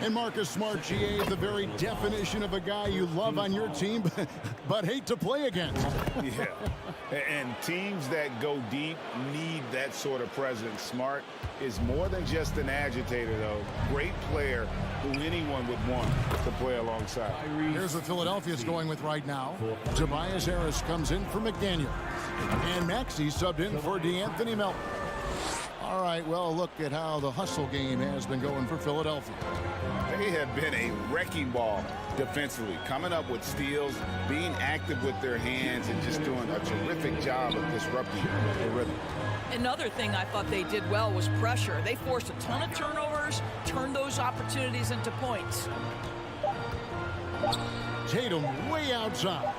And Marcus Smart, GA, the very definition of a guy you love on your team, but hate to play against. Yeah, and teams that go deep need that sort of presence. Smart is more than just an agitator, though. Great player who anyone would want to play alongside. Here's what Philadelphia's going with right now. Tobias Harris comes in for McDaniels. And Maxey subbed in for DeAnthony Melton. All right, well, look at how the hustle game has been going for Philadelphia. They have been a wrecking ball defensively, coming up with steals, being active with their hands, and just doing a terrific job of disrupting the rhythm. Another thing I thought they did well was pressure. They forced a ton of turnovers, turned those opportunities into points. Tatum way outside.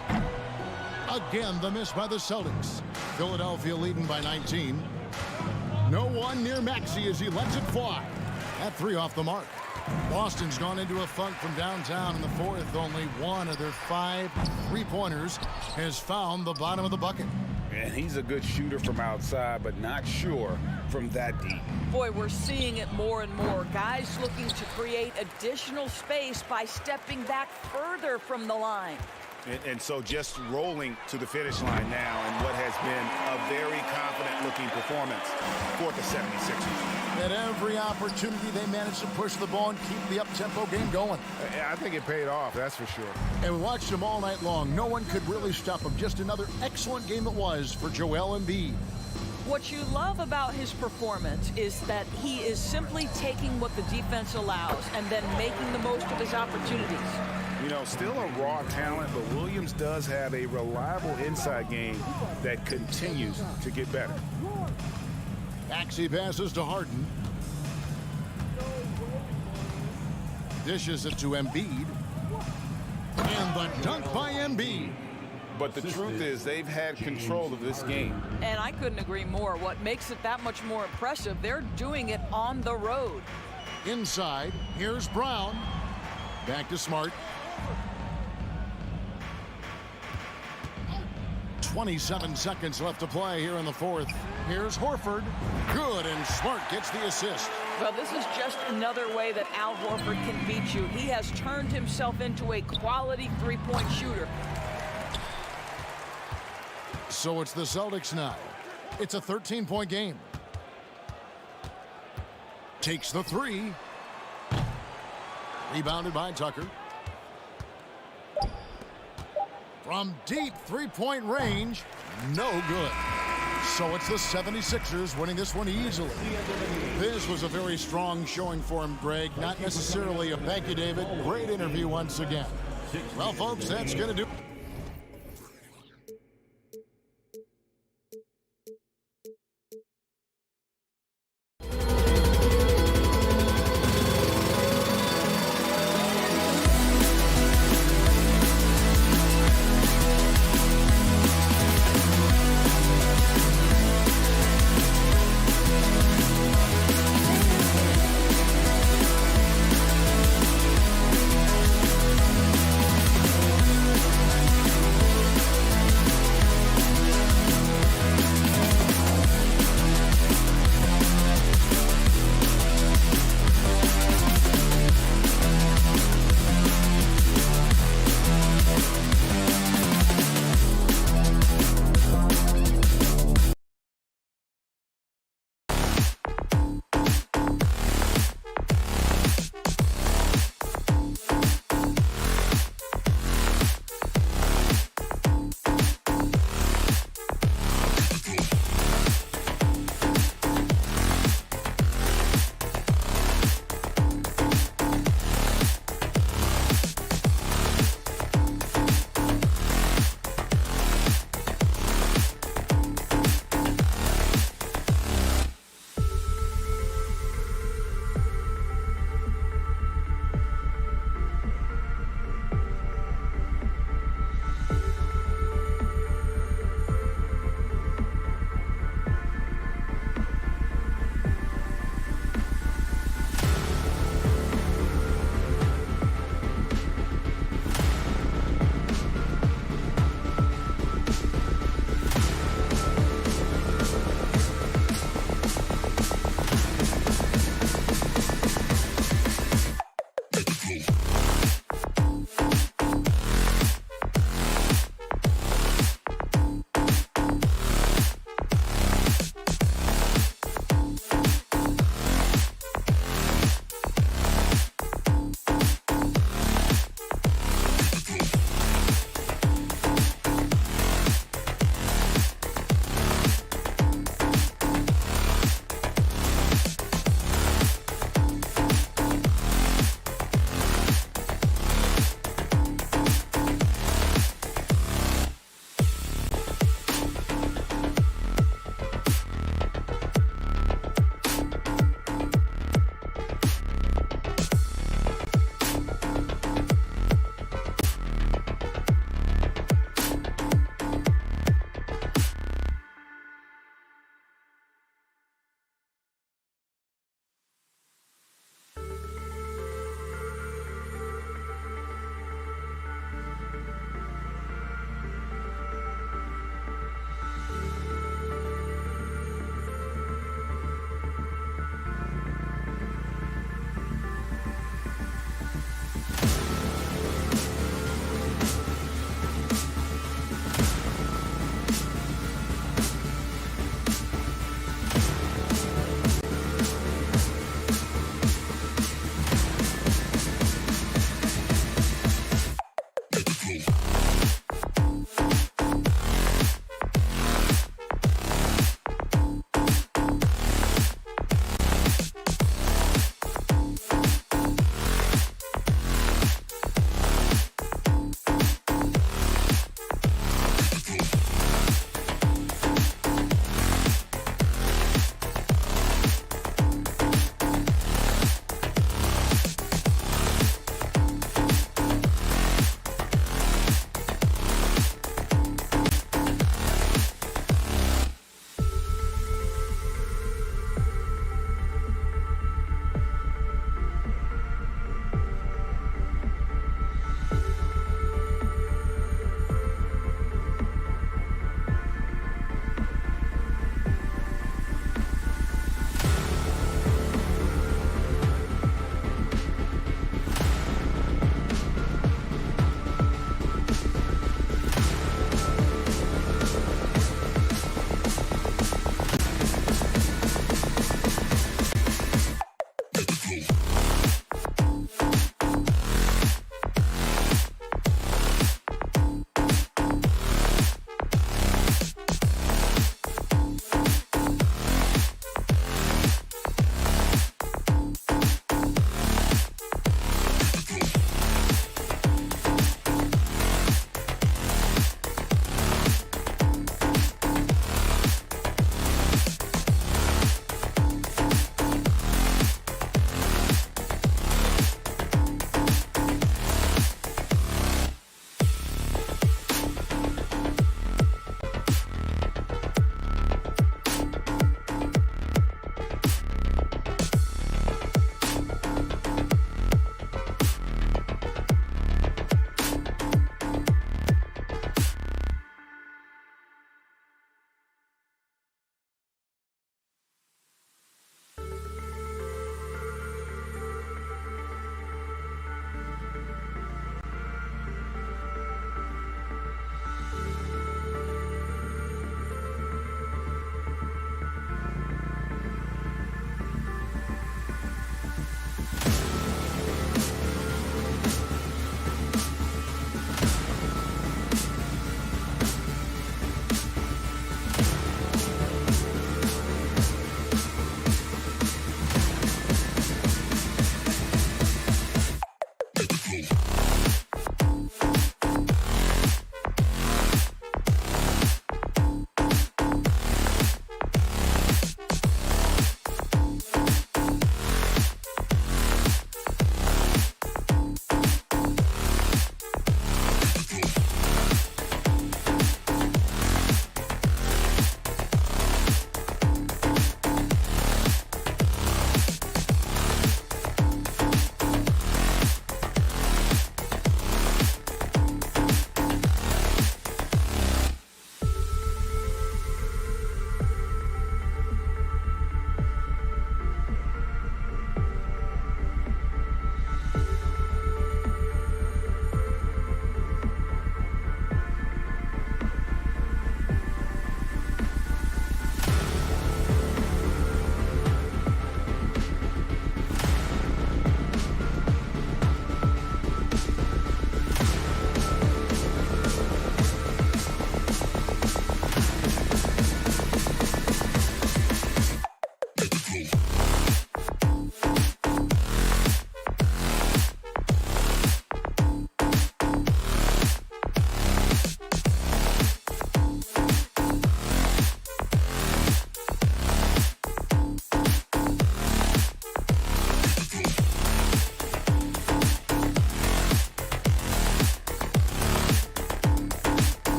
Again, the miss by the Celtics. Philadelphia leading by 19. No one near Maxey as he lets it fly. That 3 off the mark. Boston's gone into a funk from downtown in the fourth. Only 1 of their 5 3-pointers has found the bottom of the bucket. And he's a good shooter from outside, but not sure from that deep. Boy, we're seeing it more and more. Guys looking to create additional space by stepping back further from the line. And so just rolling to the finish line now in what has been a very confident-looking performance for the 76ers. At every opportunity, they managed to push the ball and keep the up-tempo game going. I think it paid off, that's for sure. And we watched them all night long. No one could really stop them. Just another excellent game it was for Joel Embiid. What you love about his performance is that he is simply taking what the defense allows and then making the most of his opportunities. You know, still a raw talent, but Williams does have a reliable inside game that continues to get better. Maxey passes to Harden. Dishes it to Embiid. And the dunk by Embiid. But the truth is they've had control of this game. And I couldn't agree more. What makes it that much more impressive, they're doing it on the road. Inside, here's Brown. Back to Smart. 27 seconds left to play here in the fourth. Here's Horford. Good, and Smart gets the assist. Well, this is just another way that Al Horford can beat you. He has turned himself into a quality three-point shooter. So it's the Celtics now. It's a 13-point game. Takes the three. Rebounded by Tucker. From deep three-point range, no good. So it's the 76ers winning this one easily. This was a very strong showing for him, Greg. Not necessarily a thank you, David. Great interview once again. Well, folks, that's going to do it.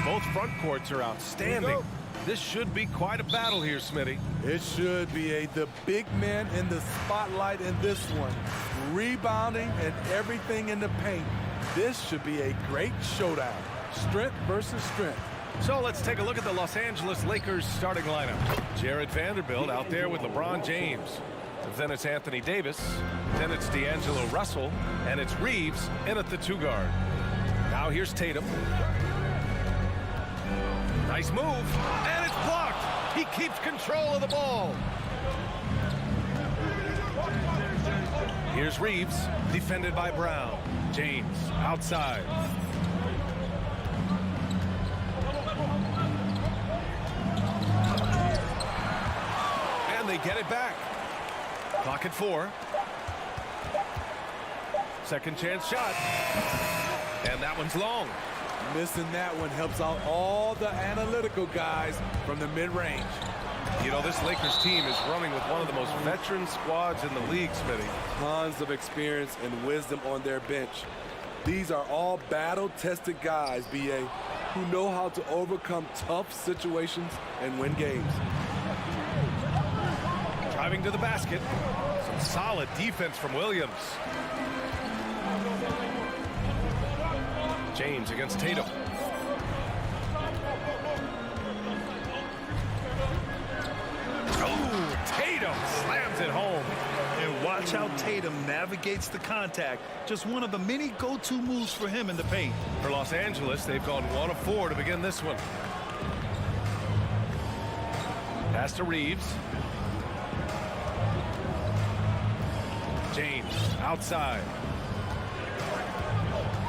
Both front courts are outstanding. This should be quite a battle here, Smitty. It should be. The big men in the spotlight in this one. Rebounding and everything in the paint. This should be a great showdown. Strength versus strength. So let's take a look at the Los Angeles Lakers starting lineup. Jared Vanderbilt out there with LeBron James. Then it's Anthony Davis. Then it's D'Angelo Russell. And it's Reeves in at the 2 guard. Now here's Tatum. Nice move. And it's blocked. He keeps control of the ball. Here's Reeves, defended by Brown. James, outside. And they get it back. Clock at 4. Second chance shot. And that one's long. Missing that one helps out all the analytical guys from the mid-range. You know, this Lakers team is running with one of the most veteran squads in the league, Smitty. Tons of experience and wisdom on their bench. These are all battle-tested guys, B.A., who know how to overcome tough situations and win games. Driving to the basket. Some solid defense from Williams. James against Tatum. Oh, Tatum slams it home. And watch how Tatum navigates the contact. Just one of the many go-to moves for him in the paint. For Los Angeles, they've gone 1 of 4 to begin this one. Pass to Reeves. James outside.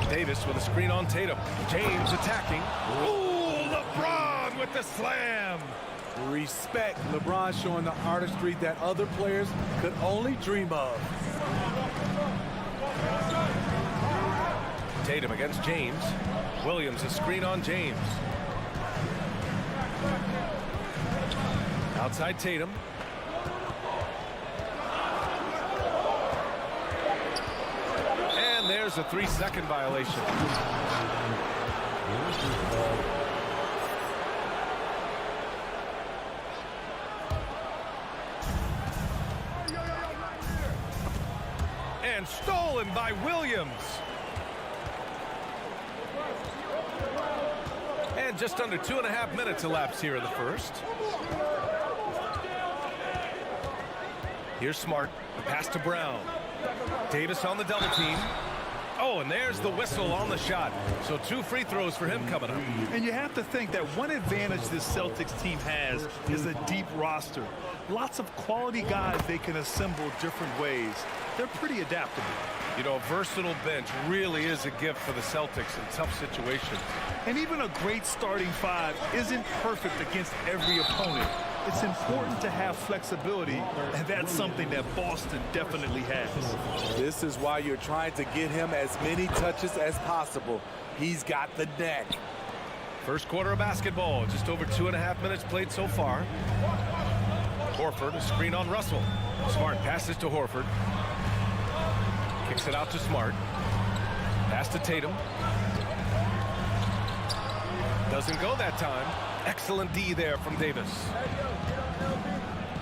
Davis with a screen on Tatum. James attacking. Ooh, LeBron with the slam. Respect. LeBron showing the artistry that other players could only dream of. Tatum against James. Williams a screen on James. Outside Tatum. And there's a 3-second violation. And stolen by Williams. And just under 2.5 minutes elapsed here in the first. Here's Smart. The pass to Brown. Davis on the double team. Oh, and there's the whistle on the shot. So 2 free throws for him coming up. And you have to think that one advantage this Celtics team has is a deep roster. Lots of quality guys they can assemble different ways. They're pretty adaptable. You know, a versatile bench really is a gift for the Celtics in tough situations. And even a great starting 5 isn't perfect against every opponent. It's important to have flexibility, and that's something that Boston definitely has. This is why you're trying to get him as many touches as possible. He's got the neck. First quarter of basketball, just over 2.5 minutes played so far. Horford, a screen on Russell. Smart passes to Horford. Kicks it out to Smart. Pass to Tatum. Doesn't go that time. Excellent D there from Davis.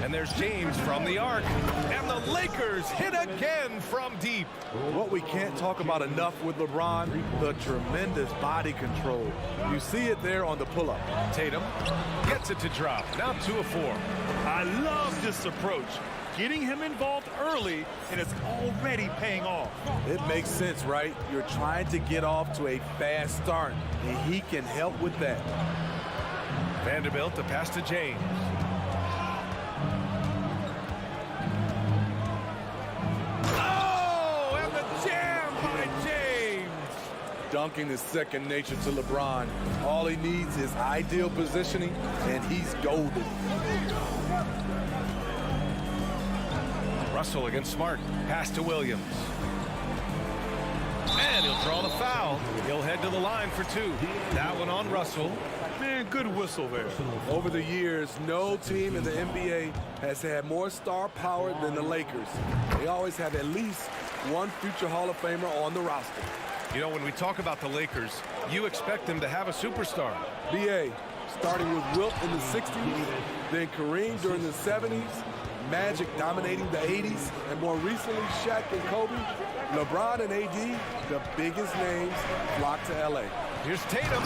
And there's James from the arc. And the Lakers hit again from deep. What we can't talk about enough with LeBron, the tremendous body control. You see it there on the pull-up. Tatum gets it to drop. Now 2 of 4. I love this approach. Getting him involved early, and it's already paying off. It makes sense, right? You're trying to get off to a fast start, and he can help with that. Vanderbilt, the pass to James. Oh, and the jam by James. Dunking is second nature to LeBron. All he needs is ideal positioning, and he's golden. Russell against Smart. Pass to Williams. And he'll draw the foul. He'll head to the line for 2. That one on Russell. Man, good whistle there. Over the years, no team in the NBA has had more star power than the Lakers. They always have at least one future Hall of Famer on the roster. You know, when we talk about the Lakers, you expect them to have a superstar. B.A., starting with Wilt in the 60s, then Kareem during the 70s, Magic dominating the 80s, and more recently Shaq and Kobe. LeBron and AD, the biggest names, flock to L.A. Here's Tatum.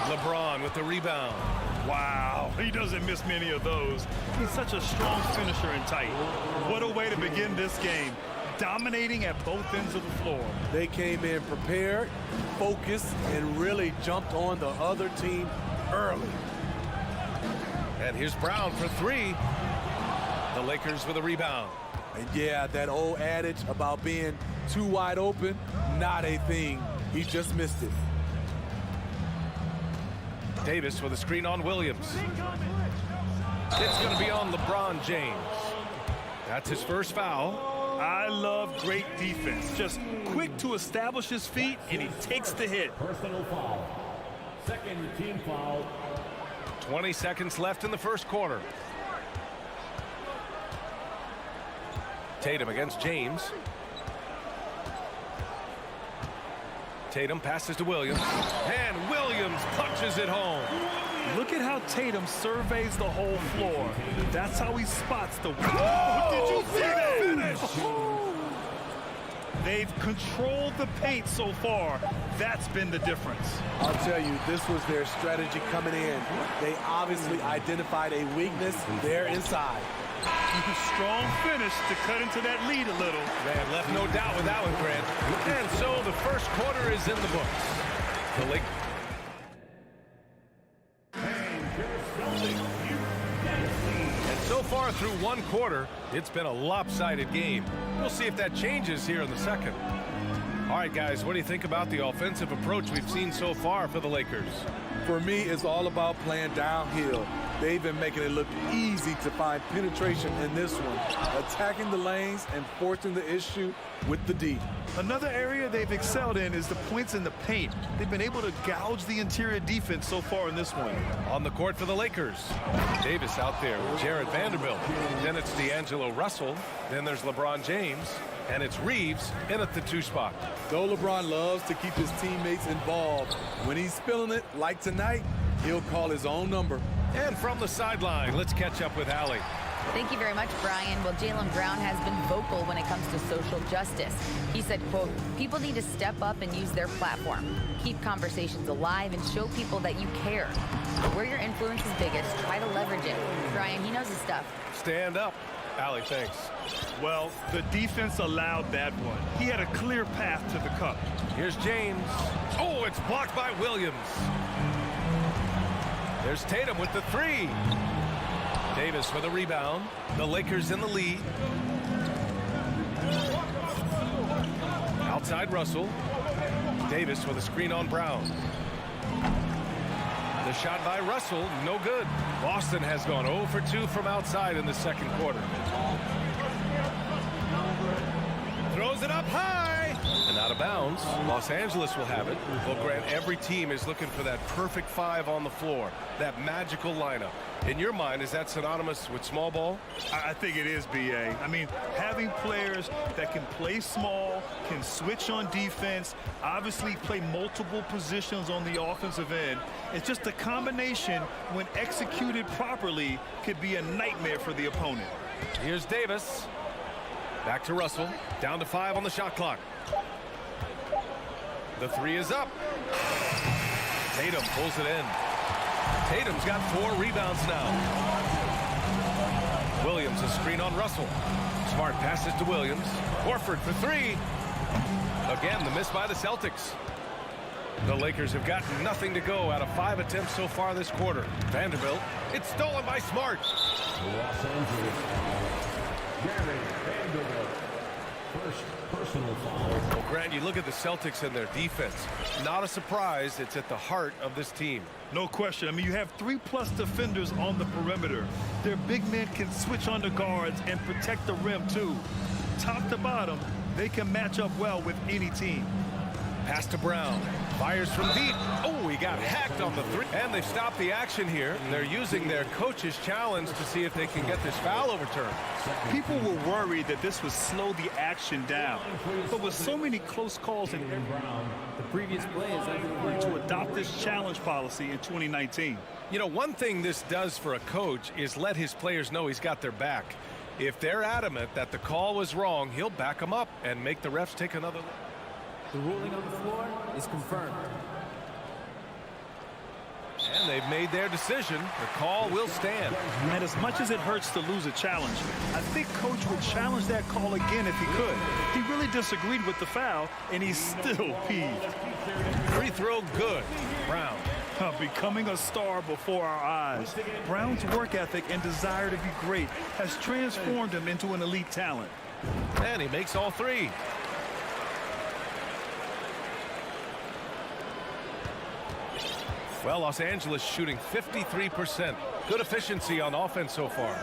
LeBron with the rebound. Wow, he doesn't miss many of those. He's such a strong finisher and tight. What a way to begin this game. Dominating at both ends of the floor. They came in prepared, focused, and really jumped on the other team early. And here's Brown for three. The Lakers with a rebound. And yeah, that old adage about being too wide open, not a thing. He just missed it. Davis with a screen on Williams. It's going to be on LeBron James. That's his first foul. I love great defense. Just quick to establish his feet, and he takes the hit. Personal foul. Second team foul. 20 seconds left in the first quarter. Tatum against James. Tatum passes to Williams. And Williams punches it home. Look at how Tatum surveys the whole floor. That's how he spots the... Oh, did you see that finish? They've controlled the paint so far. That's been the difference. I'll tell you, this was their strategy coming in. They obviously identified a weakness there inside. Strong finish to cut into that lead a little. Man, left no doubt with that one, Grant. And so the first quarter is in the books. The Lakers. And so far through one quarter, it's been a lopsided game. We'll see if that changes here in the second. All right, guys, what do you think about the offensive approach we've seen so far for the Lakers? For me, it's all about playing downhill. They've been making it look easy to find penetration in this one, attacking the lanes and forcing the issue with the D. Another area they've excelled in is the points in the paint. They've been able to gouge the interior defense so far in this one. On the court for the Lakers, Davis out there with Jared Vanderbilt. Then it's D'Angelo Russell. Then there's LeBron James. And it's Reeves in at the 2 spot. Though LeBron loves to keep his teammates involved, when he's feeling it, like tonight, he'll call his own number. And from the sideline, let's catch up with Allie. Thank you very much, Brian. Well, Jaylen Brown has been vocal when it comes to social justice. He said, quote, people need to step up and use their platform. Keep conversations alive and show people that you care. Where your influence is biggest, try to leverage it. Brian, he knows his stuff. Stand up. Allie, thanks. Well, the defense allowed that one. He had a clear path to the cup. Here's James. Oh, it's blocked by Williams. There's Tatum with the 3. Davis for the rebound. The Lakers in the lead. Outside Russell. Davis with a screen on Brown. The shot by Russell, no good. Boston has gone 0 for 2 from outside in the second quarter. Throws it up high. And out of bounds. Los Angeles will have it. Well, Grant, every team is looking for that perfect 5 on the floor. That magical lineup. In your mind, is that synonymous with small ball? I think it is, B.A. I mean, having players that can play small, can switch on defense, obviously play multiple positions on the offensive end. It's just a combination, when executed properly, could be a nightmare for the opponent. Here's Davis. Back to Russell. Down to 5 on the shot clock. The 3 is up. Tatum pulls it in. Tatum's got 4 rebounds now. Williams a screen on Russell. Smart passes to Williams. Horford for 3. Again, the miss by the Celtics. The Lakers have got nothing to go out of 5 attempts so far this quarter. Vanderbilt. It's stolen by Smart. Los Angeles. Jared Vanderbilt. First personal foul. Well, Grant, you look at the Celtics and their defense. Not a surprise. It's at the heart of this team. No question. I mean, you have 3+ defenders on the perimeter. Their big men can switch on the guards and protect the rim, too. Top to bottom, they can match up well with any team. Pass to Brown. Fires from deep. Oh, he got hacked on the 3. And they've stopped the action here. They're using their coach's challenge to see if they can get this foul overturned. People were worried that this would slow the action down. But with so many close calls and the previous play is to adopt this challenge policy in 2019. You know, one thing this does for a coach is let his players know he's got their back. If they're adamant that the call was wrong, he'll back them up and make the refs take another look. The ruling on the floor is confirmed. And they've made their decision. The call will stand. And as much as it hurts to lose a challenge, I think Coach would challenge that call again if he could. He really disagreed with the foul, and he's still peeved. Free throw good. Brown Becoming a star before our eyes. Brown's work ethic and desire to be great has transformed him into an elite talent. And he makes all three. Well, Los Angeles shooting 53%. Good efficiency on offense so far.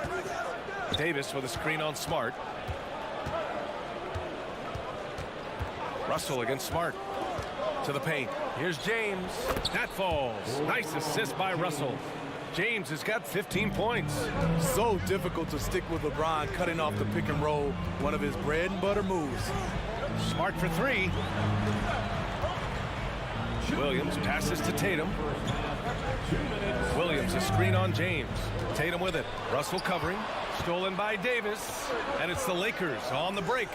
Davis with a screen on Smart. Russell against Smart. To the paint. Here's James. That falls. Nice assist by Russell. James has got 15 points. So difficult to stick with LeBron cutting off the pick and roll. One of his bread and butter moves. Smart for three. Williams passes to Tatum. Williams a screen on James. Tatum with it. Russell covering. Stolen by Davis. And it's the Lakers on the break.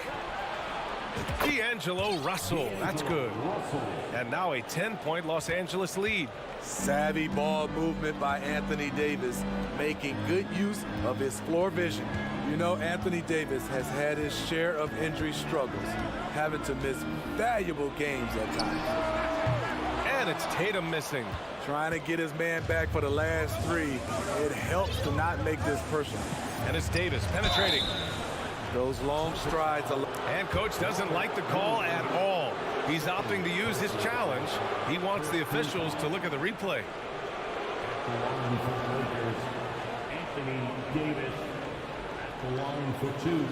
D'Angelo Russell. That's good. And now a 10-point Los Angeles lead. Savvy ball movement by Anthony Davis, making good use of his floor vision. You know, Anthony Davis has had his share of injury struggles, having to miss valuable games at times. And it's Tatum missing. Trying to get his man back for the last three. It helps to not make this personal. And it's Davis penetrating. Those long strides. And coach doesn't like the call at all. He's opting to use his challenge. He wants the officials to look at the replay. Anthony Davis at the line for two.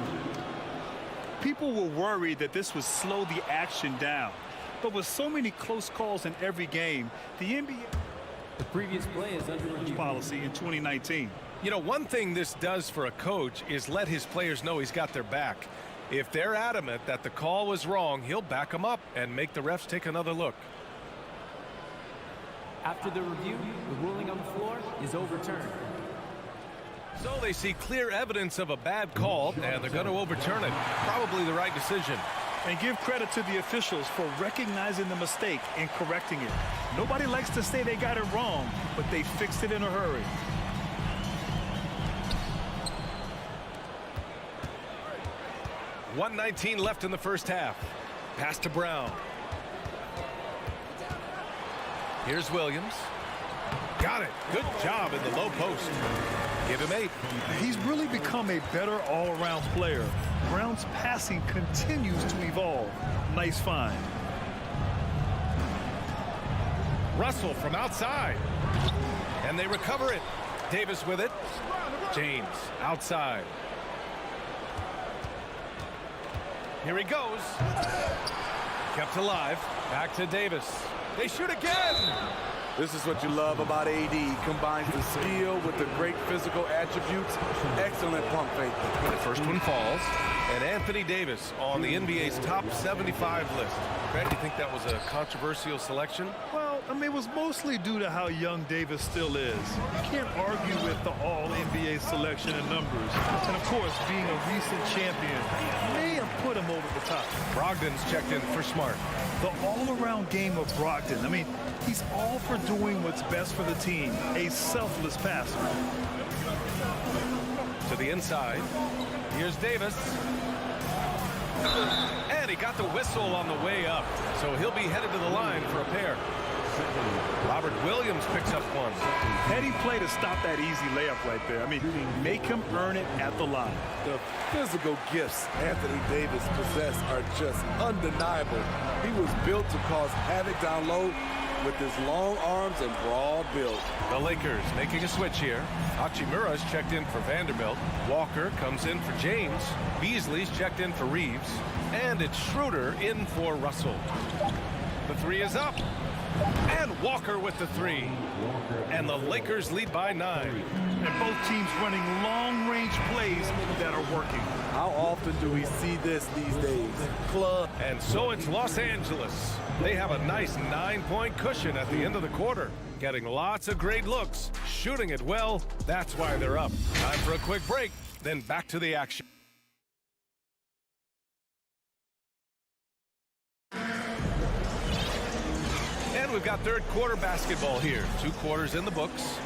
People were worried that this would slow the action down. But with so many close calls in every game, the NBA The previous play is under review. Policy in 2019. You know, one thing this does for a coach is let his players know he's got their back. If they're adamant that the call was wrong, he'll back them up and make the refs take another look. After the review, the ruling on the floor is overturned. So they see clear evidence of a bad call, and they're going to overturn it. Probably the right decision. And give credit to the officials for recognizing the mistake and correcting it. Nobody likes to say they got it wrong, but they fixed it in a hurry. .119 left in the first half. Pass to Brown. Here's Williams. Got it. Good job in the low post. Give him 8. He's really become a better all-around player. Brown's passing continues to evolve. Nice find. Russell from outside. And they recover it. Davis with it. James outside. Here he goes. Kept alive. Back to Davis. They shoot again. This is what you love about AD. Combines the skill with the great physical attributes. Excellent pump fake. The first one falls. And Anthony Davis on the NBA's top 75 list. Greg, do you think that was a controversial selection? Well, I mean, it was mostly due to how young Davis still is. You can't argue with the all-NBA selection and numbers. And, of course, being a recent champion may have put him over the top. Brogdon's checked in for Smart. The all-around game of Brogdon. I mean, he's all for doing what's best for the team. A selfless passer. To the inside. Here's Davis. And he got the whistle on the way up. So he'll be headed to the line for a pair. Robert Williams picks up one. Heady play to stop that easy layup right there. I mean, make him earn it at the line. The physical gifts Anthony Davis possesses are just undeniable. He was built to cause havoc down low with his long arms and broad build. The Lakers making a switch here. Hachimura's checked in for Vanderbilt. Walker comes in for James. Beasley's checked in for Reeves. And it's Schroeder in for Russell. The three is up. And Walker with the three. And the Lakers lead by 9. And both teams running long-range plays that are working. How often do we see this these days? Club. And so it's Los Angeles. They have a nice 9-point cushion at the end of the quarter. Getting lots of great looks. Shooting it well. That's why they're up. Time for a quick break. Then back to the action. And we've got third quarter basketball here. 2 quarters in the books.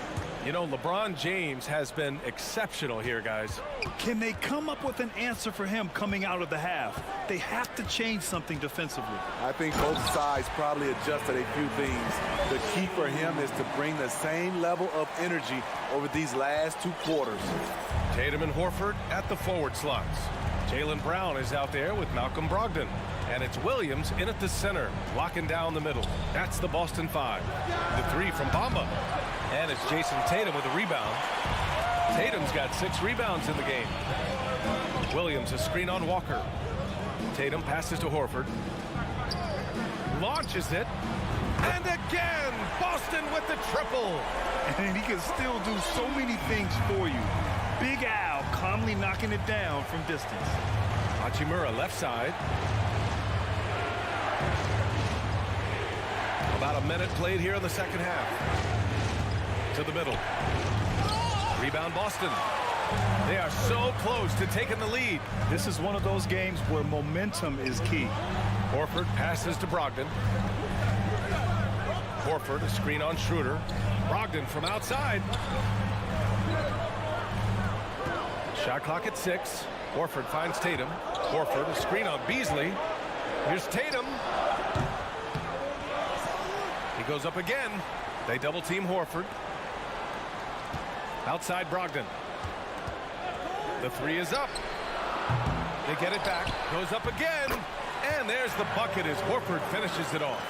You know, LeBron James has been exceptional here, guys. Can they come up with an answer for him coming out of the half? They have to change something defensively. I think both sides probably adjusted a few things. The key for him is to bring the same level of energy over these last 2 quarters. Tatum and Horford at the forward slots. Jaylen Brown is out there with Malcolm Brogdon. And it's Williams in at the center, locking down the middle. That's the Boston 5. The 3 from Bamba. And it's Jason Tatum with a rebound. Tatum's got 6 rebounds in the game. Williams a screen on Walker. Tatum passes to Horford. Launches it. And again, Boston with the triple. And he can still do so many things for you. Big Al calmly knocking it down from distance. Hachimura left side. About a minute played here in the second half. To the middle. Rebound Boston. They are so close to taking the lead. This is one of those games where momentum is key. Horford passes to Brogdon. Horford a screen on Schroeder. Brogdon from outside. Shot clock at 6. Horford finds Tatum. Horford a screen on Beasley. Here's Tatum. He goes up again. They double team Horford. Outside Brogdon. The 3 is up. They get it back. Goes up again. And there's the bucket as Horford finishes it off.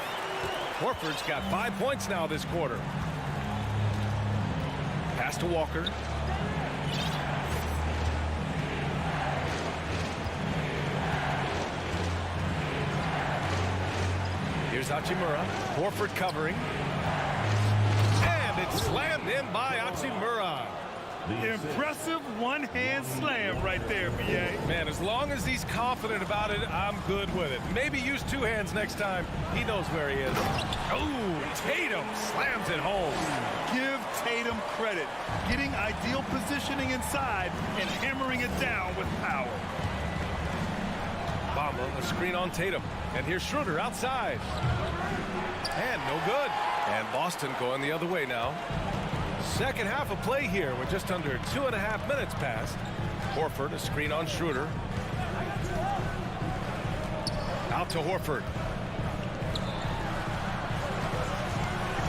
Horford's got 5 points now this quarter. Pass to Walker. Here's Hachimura. Horford covering. And it's slammed in by Hachimura. Impressive one-hand slam right there, B.A. Man, as long as he's confident about it, I'm good with it. Maybe use 2 hands next time. He knows where he is. Oh, Tatum slams it home. Give Tatum credit. Getting ideal positioning inside and hammering it down with power. Bamba, a screen on Tatum. And here's Schroeder outside. And no good. And Boston going the other way now. Second half of play here with just under 2.5 minutes passed. Horford, a screen on Schroeder. Out to Horford.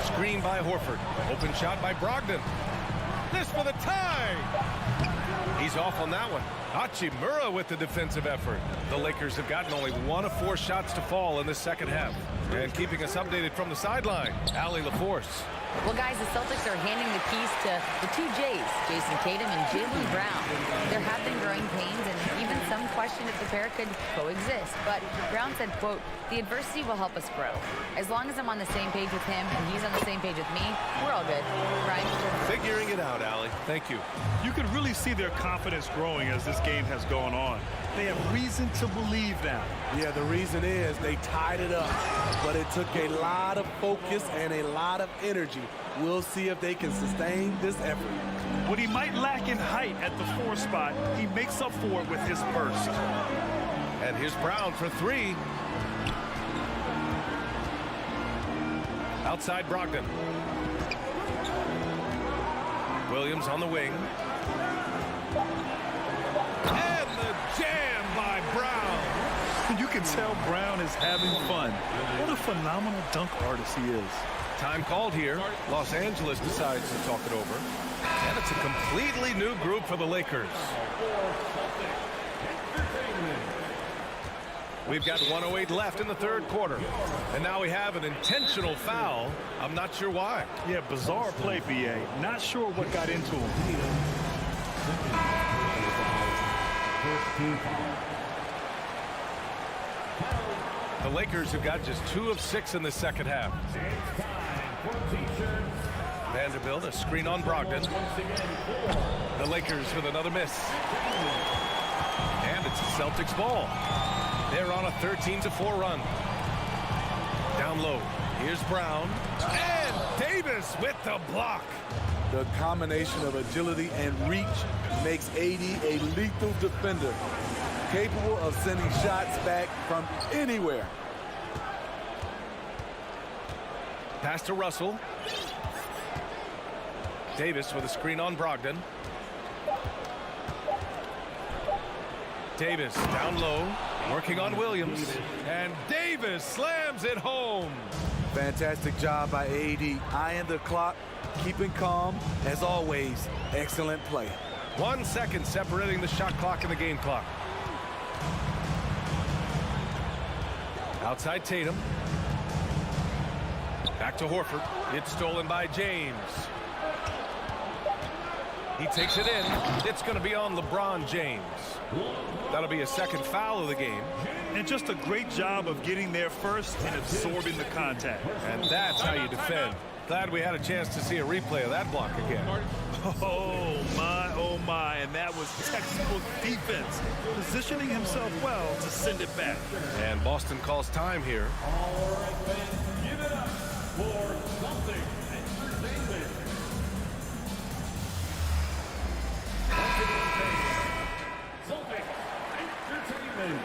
Screen by Horford. Open shot by Brogdon. This for the tie. He's off on that one. Hachimura with the defensive effort. The Lakers have gotten only 1 of 4 shots to fall in this second half. And keeping us updated from the sideline, Allie LaForce. Well, guys, the Celtics are handing the keys to the 2 J's, Jason Tatum and Jaylen Brown. There have been growing pains and even some question if the pair could coexist. But Brown said, quote, "The adversity will help us grow. As long as I'm on the same page with him and he's on the same page with me, we're all good." Right? Figuring it out, Allie. Thank you. You can really see their confidence growing as this game has gone on. They have reason to believe now. Yeah, the reason is they tied it up, but it took a lot of focus and a lot of energy. We'll see if they can sustain this effort. What he might lack in height at the 4 spot, he makes up for it with his burst. And here's Brown for 3. Outside Brogdon. Williams on the wing. And the jam by Brown. You can tell Brown is having fun. What a phenomenal dunk artist he is. Time called here. Los Angeles decides to talk it over. And it's a completely new group for the Lakers. We've got 1:08 left in the third quarter. And now we have an intentional foul. I'm not sure why. Yeah, bizarre play, B.A. Not sure what got into him. The Lakers have got just 2 of 6 in the second half. Vanderbilt, a screen on Brogdon. The Lakers with another miss. And it's the Celtics ball. They're on a 13-4 run. Down low. Here's Brown. And Davis with the block. The combination of agility and reach makes AD a lethal defender, capable of sending shots back from anywhere. Pass to Russell. Davis with a screen on Brogdon. Davis down low, working on Williams. And Davis slams it home. Fantastic job by AD. Eyeing the clock, keeping calm. As always, excellent play. 1 second separating the shot clock and the game clock. Outside Tatum. Back to Horford. It's stolen by James. He takes it in. It's going to be on LeBron James. That'll be a second foul of the game. And just a great job of getting there first and absorbing the contact. And that's how you defend. Glad we had a chance to see a replay of that block again. Oh my, and that was textbook defense. Positioning himself well to send it back. And Boston calls time here. All right, fans, give it up for Celtics Entertainment. Celtics Entertainment.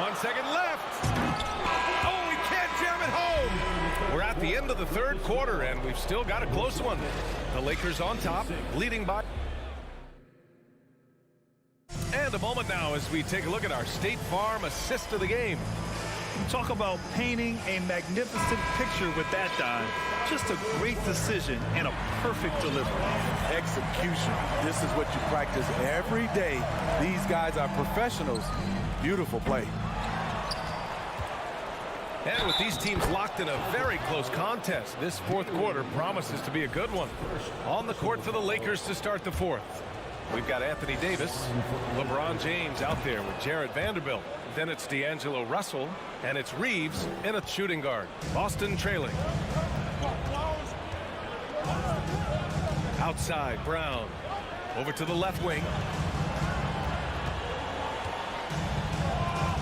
1 second left. Oh, he can't jam it home. We're at the end of the third quarter, and we've still got a close one. The Lakers on top, leading by. And a moment now as we take a look at our State Farm assist of the game. Talk about painting a magnificent picture with that dime. Just a great decision and a perfect delivery. Execution. This is what you practice every day. These guys are professionals. Beautiful play. And with these teams locked in a very close contest, this fourth quarter promises to be a good one. On the court for the Lakers to start the fourth. We've got Anthony Davis, LeBron James out there with Jared Vanderbilt. Then it's D'Angelo Russell, and it's Reeves in a shooting guard. Boston trailing. Outside, Brown. Over to the left wing.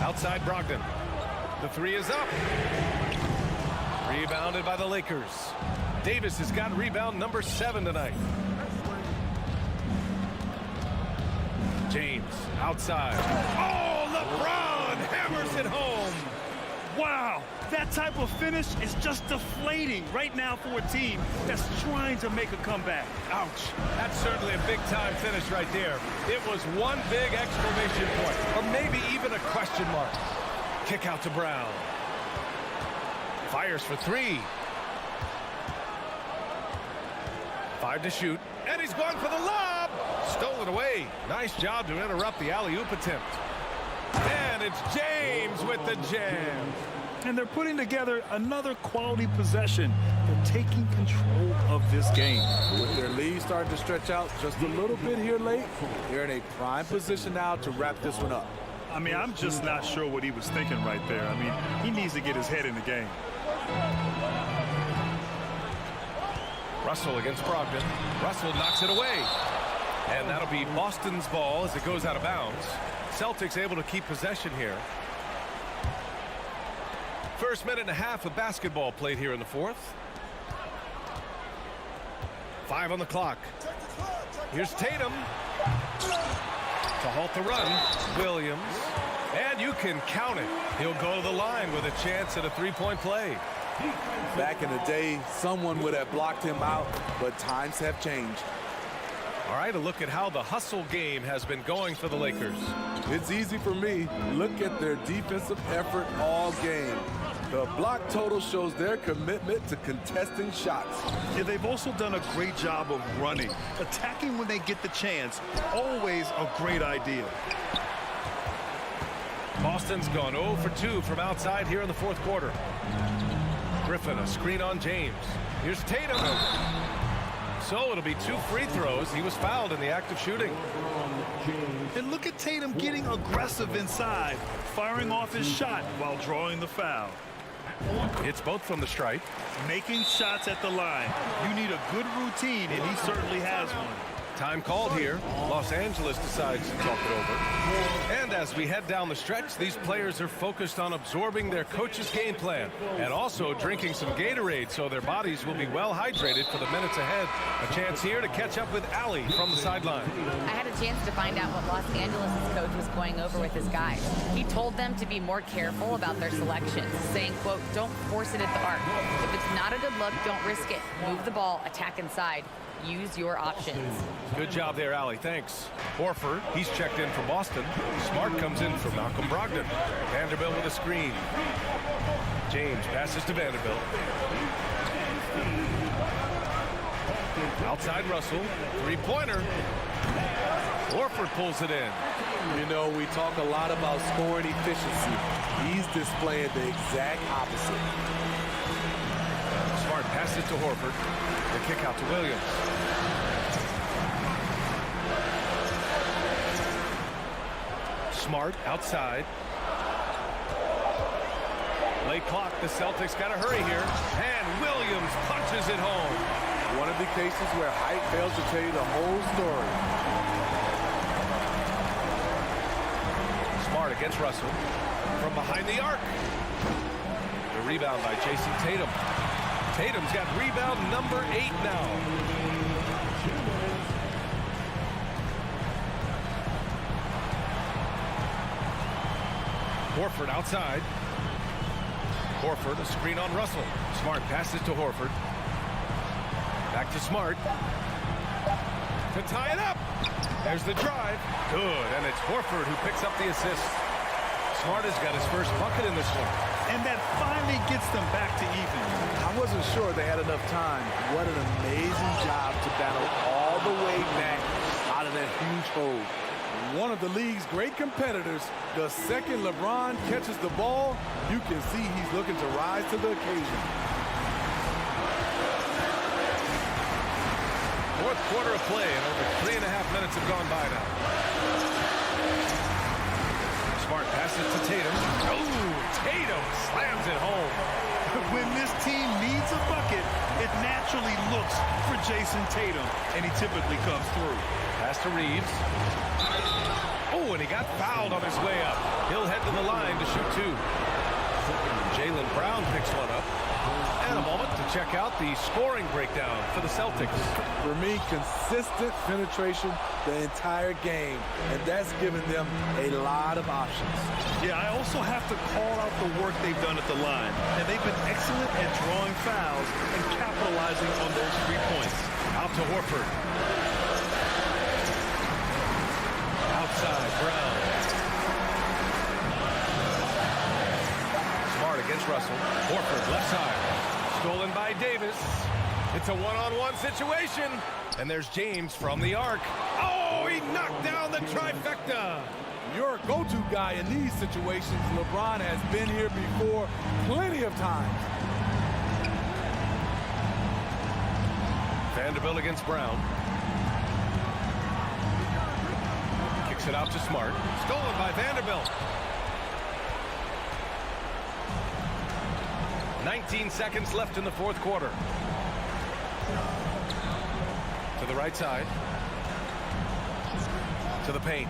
Outside, Brogdon. The three is up. Rebounded by the Lakers. Davis has got rebound number 7 tonight. James outside. Oh, LeBron hammers it home. Wow, that type of finish is just deflating right now for a team that's trying to make a comeback. Ouch. That's certainly a big-time finish right there. It was one big exclamation point, or maybe even a question mark. Kick out to Brown. Fires for 3. 5 to shoot, and he's going for the lob. Stolen away. Nice job to interrupt the alley-oop attempt. And it's James with the jam. And they're putting together another quality possession. They're taking control of this game. With their lead starting to stretch out just a little bit here late, they're in a prime position now to wrap this one up. I mean, I'm just not sure what he was thinking right there. I mean, he needs to get his head in the game. Russell against Brogdon. Russell knocks it away. And that'll be Boston's ball as it goes out of bounds. Celtics able to keep possession here. First minute and a half of basketball played here in the fourth. 5 on the clock. Here's Tatum. To halt the run, Williams. And you can count it. He'll go to the line with a chance at a three-point play. Back in the day, someone would have blocked him out, but times have changed. All right, a look at how the hustle game has been going for the Lakers. It's easy for me. Look at their defensive effort all game. The block total shows their commitment to contesting shots. Yeah, they've also done a great job of running. Attacking when they get the chance, always a great idea. Boston's gone 0 for 2 from outside here in the fourth quarter. Griffin, a screen on James. Here's Tatum. So it'll be 2 free throws. He was fouled in the act of shooting. And look at Tatum getting aggressive inside, firing off his shot while drawing the foul. It's both from the stripe. Making shots at the line. You need a good routine, and he certainly has one. Time called here. Los Angeles decides to talk it over. And as we head down the stretch, these players are focused on absorbing their coach's game plan and also drinking some Gatorade so their bodies will be well hydrated for the minutes ahead. A chance here to catch up with Allie from the sideline. I had a chance to find out what Los Angeles' coach was going over with his guys. He told them to be more careful about their selections, saying, quote, don't force it at the arc. If it's not a good look, don't risk it. Move the ball, attack inside. Use your options. Good job there, Allie. Thanks. Horford, he's checked in for Boston. Smart comes in for Malcolm Brogdon. Vanderbilt with a screen. James passes to Vanderbilt. Outside Russell. Three-pointer. Horford pulls it in. You know, we talk a lot about scoring efficiency. He's displaying the exact opposite. Smart passes to Horford. The kick out to Williams. Smart outside. Late clock. The Celtics got to hurry here. And Williams punches it home. One of the cases where height fails to tell you the whole story. Smart against Russell. From behind the arc. The rebound by Jason Tatum. Tatum's got rebound number 8 now. Horford outside. Horford, a screen on Russell. Smart passes to Horford. Back to Smart. To tie it up. There's the drive. Good, and it's Horford who picks up the assist. Smart has got his first bucket in this one. And that finally gets them back to even. I wasn't sure they had enough time. What an amazing job to battle all the way back out of that huge hole. One of the league's great competitors. The second LeBron catches the ball, you can see he's looking to rise to the occasion. Fourth quarter of play, and over 3.5 minutes have gone by now. Smart passes to Tatum. Oh, Tatum slams it home. When this team needs a bucket, it naturally looks for Jason Tatum, and he typically comes through. Pass to Reeves. Oh, and he got fouled on his way up. He'll head to the line to shoot 2. Jaylen Brown picks one up. And a moment to check out the scoring breakdown for the Celtics. For me, consistent penetration the entire game, and that's given them a lot of options. Yeah, I also have to call out the work they've done at the line. And they've been excellent at drawing fouls and capitalizing on those 3 points. Out to Horford. Outside, Brown. Smart against Russell. Horford, left side. Stolen by Davis. It's a one-on-one situation. And there's James from the arc. Oh, he knocked down the trifecta. Your go-to guy in these situations. LeBron has been here before plenty of times. Vanderbilt against Brown. Kicks it out to Smart. Stolen by Vanderbilt. 19 seconds left in the fourth quarter. To the right side. To the paint.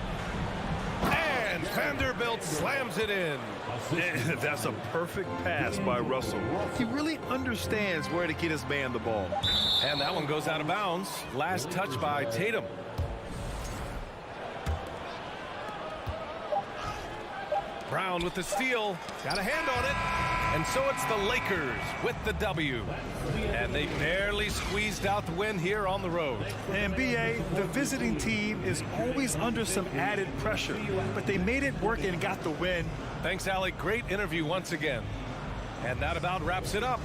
And Vanderbilt slams it in. That's a perfect pass by Russell. He really understands where to get his man the ball. And that one goes out of bounds. Last touch by Tatum. Brown with the steal. Got a hand on it. And so it's the Lakers with the W. And they barely squeezed out the win here on the road. And BA, the visiting team is always under some added pressure, but they made it work and got the win. Thanks, Alec. Great interview once again. And that about wraps it up.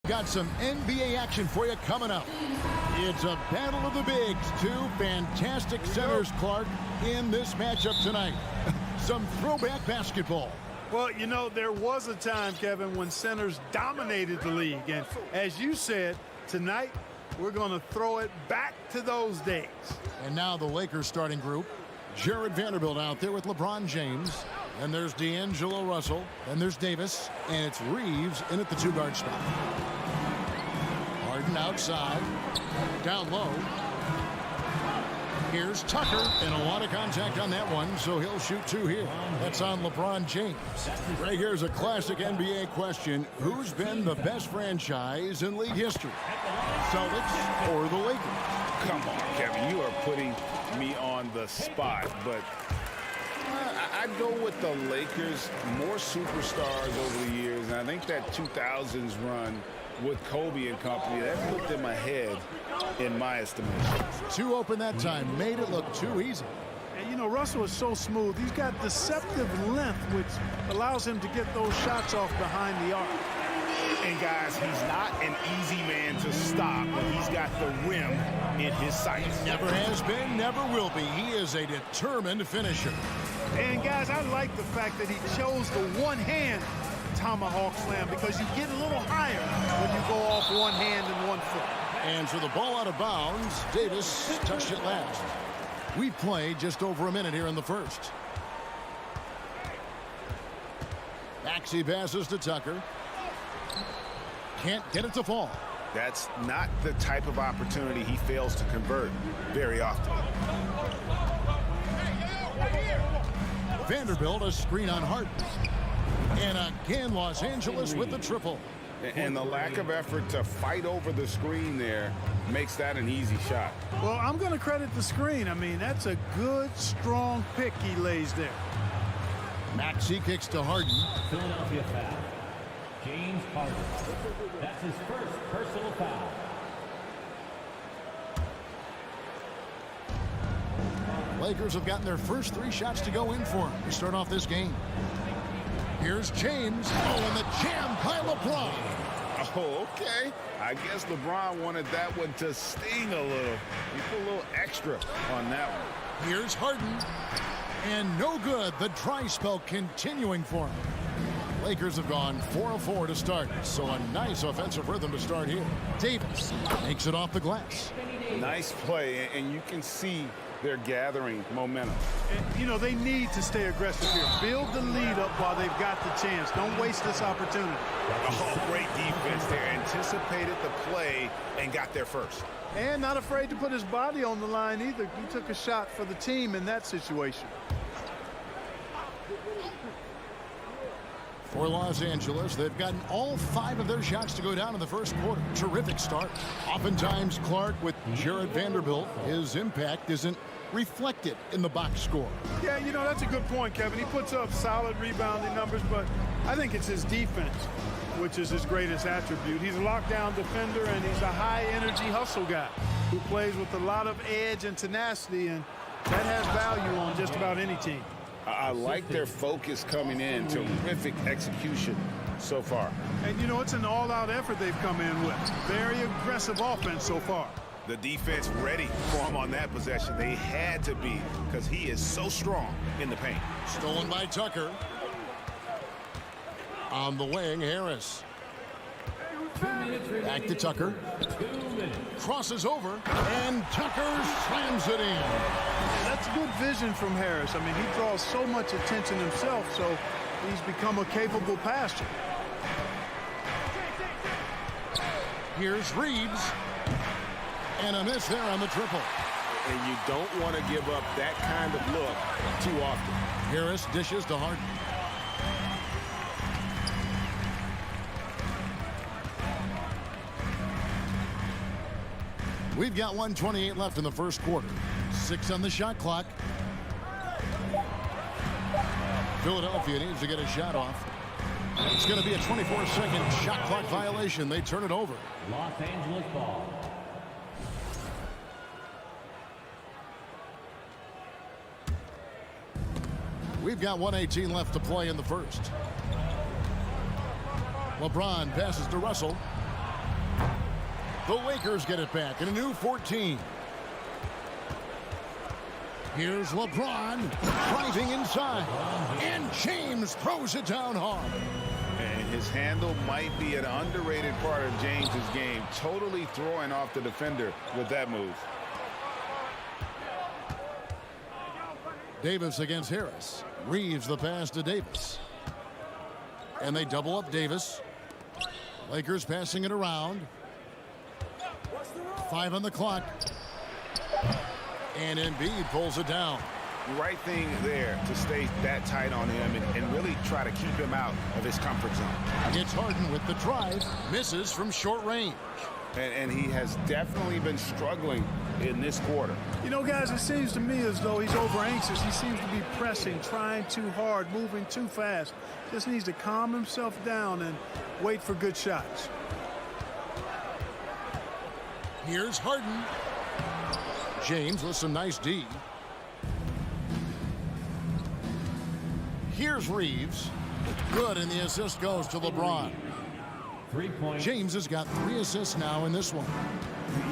Got some NBA action for you coming up. It's a battle of the bigs. Two fantastic centers, Clark, in this matchup tonight. Some throwback basketball. Well, you know, there was a time, Kevin, when centers dominated the league. And as you said, tonight we're going to throw it back to those days. And now the Lakers starting group. Jared Vanderbilt out there with LeBron James. And there's D'Angelo Russell. And there's Davis. And it's Reeves in at the two-guard spot. Harden outside. Down low. Here's Tucker. And a lot of contact on that one, so he'll shoot two here. That's on LeBron James. Right here's a classic NBA question. Who's been the best franchise in league history? Celtics or the Lakers? Come on, Kevin. You are putting me on the spot, but I'd go with the Lakers. More superstars over the years, and I think that 2000s run with Kobe and company, that put them ahead in my estimation. Too open that time, made it look too easy. And you know, Russell is so smooth. He's got deceptive length, which allows him to get those shots off behind the arc. And guys, he's not an easy man to stop when he's got the rim in his sights. Never has been, never will be. He is a determined finisher. And guys, I like the fact that he chose the one-hand tomahawk slam, because you get a little higher when you go off one hand and 1 foot. And so the ball out of bounds. Davis touched it last. We played just over a minute here in the first. Maxey passes to Tucker. Can't get it to fall. That's not the type of opportunity he fails to convert very often. Vanderbilt, a screen on Harden. And again, Los Angeles with the triple. And the lack of effort to fight over the screen there makes that an easy shot. Well, I'm going to credit the screen. I mean, that's a good, strong pick he lays there. Maxey kicks to Harden. Philadelphia foul. James Harden. That's his first personal foul. Lakers have gotten their first 3 shots to go in for him to start off this game. Here's James. Oh, and the jam by LeBron. Oh, okay. I guess LeBron wanted that one to sting a little. He put a little extra on that one. Here's Harden. And no good. The dry spell continuing for him. Lakers have gone 4 of 4 to start. So a nice offensive rhythm to start here. Davis makes it off the glass. Nice play, and you can see they're gathering momentum. And, you know, they need to stay aggressive here. Build the lead up while they've got the chance. Don't waste this opportunity. Oh, great defense there. Anticipated the play and got there first. And not afraid to put his body on the line either. He took a shot for the team in that situation. For Los Angeles, they've gotten all 5 of their shots to go down in the first quarter. Terrific start. Oftentimes, Clark, with Jared Vanderbilt, his impact isn't reflected in the box score. Yeah, you know, that's a good point, Kevin. He puts up solid rebounding numbers, but I think it's his defense, which is his greatest attribute. He's a lockdown defender, and he's a high-energy hustle guy who plays with a lot of edge and tenacity, and that has value on just about any team. I like their focus coming in. Terrific execution so far. And, you know, it's an all-out effort they've come in with. Very aggressive offense so far. The defense ready for him on that possession. They had to be, because he is so strong in the paint. Stolen by Tucker. On the wing, Harris. Back to Tucker. Crosses over, and Tucker slams it in. That's good vision from Harris. I mean, he draws so much attention himself, so he's become a capable passer. Here's Reeves. And a miss there on the triple. And you don't want to give up that kind of look too often. Harris dishes to Harden. We've got 1:28 left in the first quarter. 6 on the shot clock. Philadelphia needs to get a shot off. It's going to be a 24-second shot clock violation. They turn it over. Los Angeles ball. We've got 1:18 left to play in the first. LeBron passes to Russell. The Lakers get it back in a new 14. Here's LeBron driving inside. And James throws it down hard. And his handle might be an underrated part of James's game. Totally throwing off the defender with that move. Davis against Harris. Reeves the pass to Davis. And they double up Davis. Lakers passing it around. 5 on the clock. And Embiid pulls it down. The right thing there to stay that tight on him and really try to keep him out of his comfort zone. It's Harden with the drive. Misses from short range. And he has definitely been struggling in this quarter. You know, guys, it seems to me as though he's over anxious. He seems to be pressing, trying too hard, moving too fast. Just needs to calm himself down and wait for good shots. Here's Harden. James with some nice D. Here's Reeves. Good, and the assist goes to LeBron. James has got 3 assists now in this one.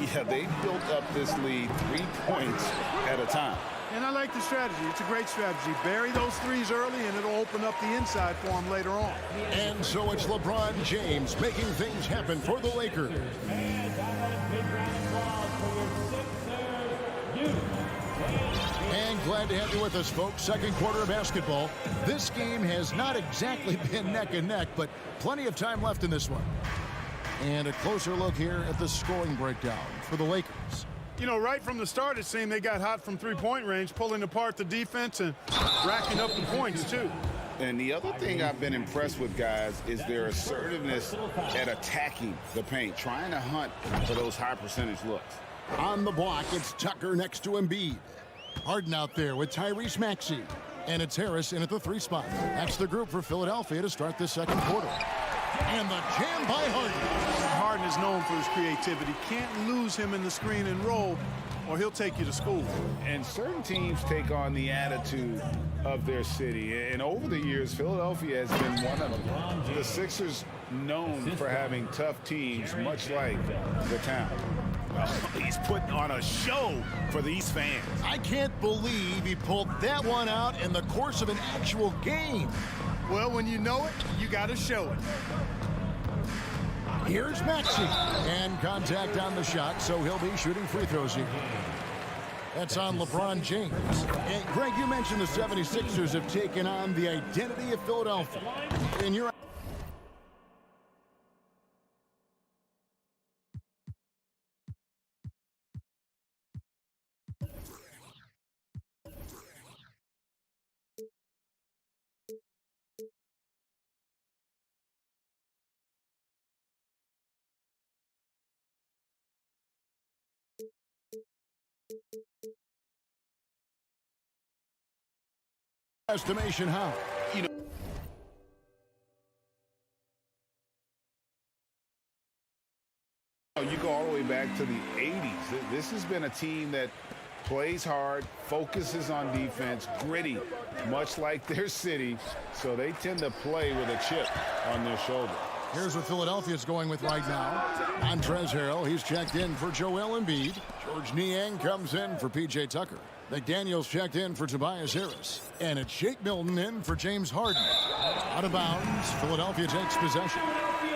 Yeah, they built up this lead 3 points at a time. And I like the strategy. It's a great strategy. Bury those threes early, and it'll open up the inside for him later on. And so it's LeBron James making things happen for the Lakers. And glad to have you with us, folks. Second quarter of basketball. This game has not exactly been neck and neck, but plenty of time left in this one. And a closer look here at the scoring breakdown for the Lakers. You know, right from the start, it seemed they got hot from three-point range, pulling apart the defense and racking up the points, too. And the other thing I've been impressed with, guys, is their assertiveness at attacking the paint, trying to hunt for those high percentage looks. On the block, it's Tucker next to Embiid. Harden out there with Tyrese Maxey. And it's Harris in at the 3 spot. That's the group for Philadelphia to start the second quarter. And the jam by Harden. Harden is known for his creativity. Can't lose him in the screen and roll, or he'll take you to school. And certain teams take on the attitude of their city. And over the years, Philadelphia has been one of them. The Sixers known for having tough teams, much like the town. Well, he's putting on a show for these fans. I can't believe he pulled that one out in the course of an actual game. Well, when you know it, you got to show it. Here's Maxey. And contact on the shot, so he'll be shooting free throws here. That's on LeBron James. And Greg, you mentioned the 76ers have taken on the identity of Philadelphia. And you're estimation how? You know, you go all the way back to the 80s. This has been a team that plays hard, focuses on defense, gritty, much like their city, so they tend to play with a chip on their shoulder. Here's what Philadelphia's going with right now. Montrezl Harrell, he's checked in for Joel Embiid. George Niang comes in for P.J. Tucker. McDaniels checked in for Tobias Harris. And it's Shake Milton in for James Harden. Out of bounds, Philadelphia takes possession.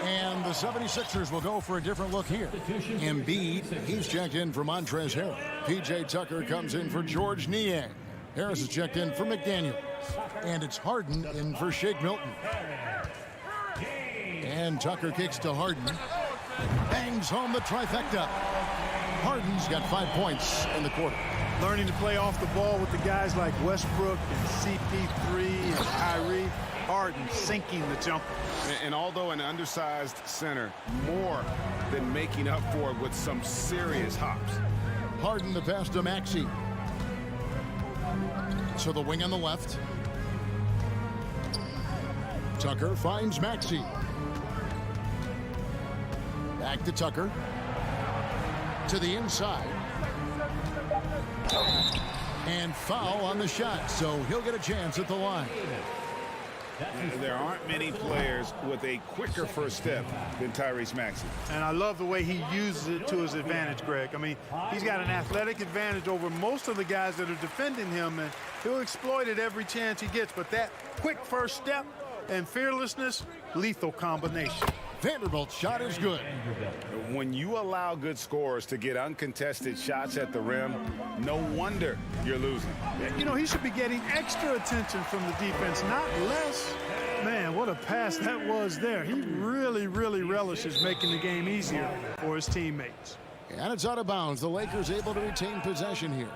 And the 76ers will go for a different look here. Embiid, he's checked in for Montrezl Harrell. P.J. Tucker comes in for George Niang. Harris is checked in for McDaniels. And it's Harden in for Shake Milton. And Tucker kicks to Harden. Bangs home the trifecta. Harden's got 5 points in the quarter. Learning to play off the ball with the guys like Westbrook and CP3 and Kyrie. Harden sinking the jumper. And although an undersized center, more than making up for it with some serious hops. Harden the pass to Maxey. So the wing on the left. Tucker finds Maxey. Back to Tucker. To the inside. And foul on the shot, so he'll get a chance at the line. There aren't many players with a quicker first step than Tyrese Maxey. And I love the way he uses it to his advantage, Greg. I mean, he's got an athletic advantage over most of the guys that are defending him, and he'll exploit it every chance he gets. But that quick first step and fearlessness, lethal combination. Vanderbilt's shot is good. When you allow good scorers to get uncontested shots at the rim, no wonder you're losing. You know, he should be getting extra attention from the defense, not less. Man, what a pass that was there. He really, really relishes making the game easier for his teammates. And it's out of bounds. The Lakers able to retain possession here.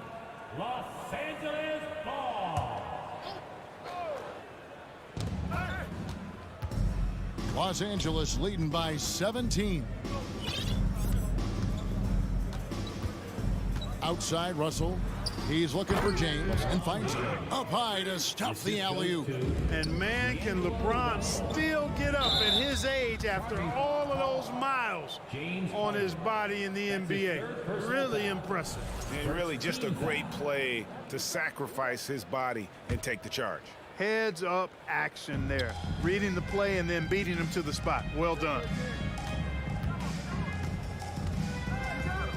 Los Angeles ball. Los Angeles leading by 17. Outside, Russell. He's looking for James and finds him. Up high to stop the alley-oop. And man, can LeBron still get up at his age after all of those miles on his body in the NBA. Really impressive. And really just a great play to sacrifice his body and take the charge. Heads up action there. Reading the play and then beating him to the spot. Well done.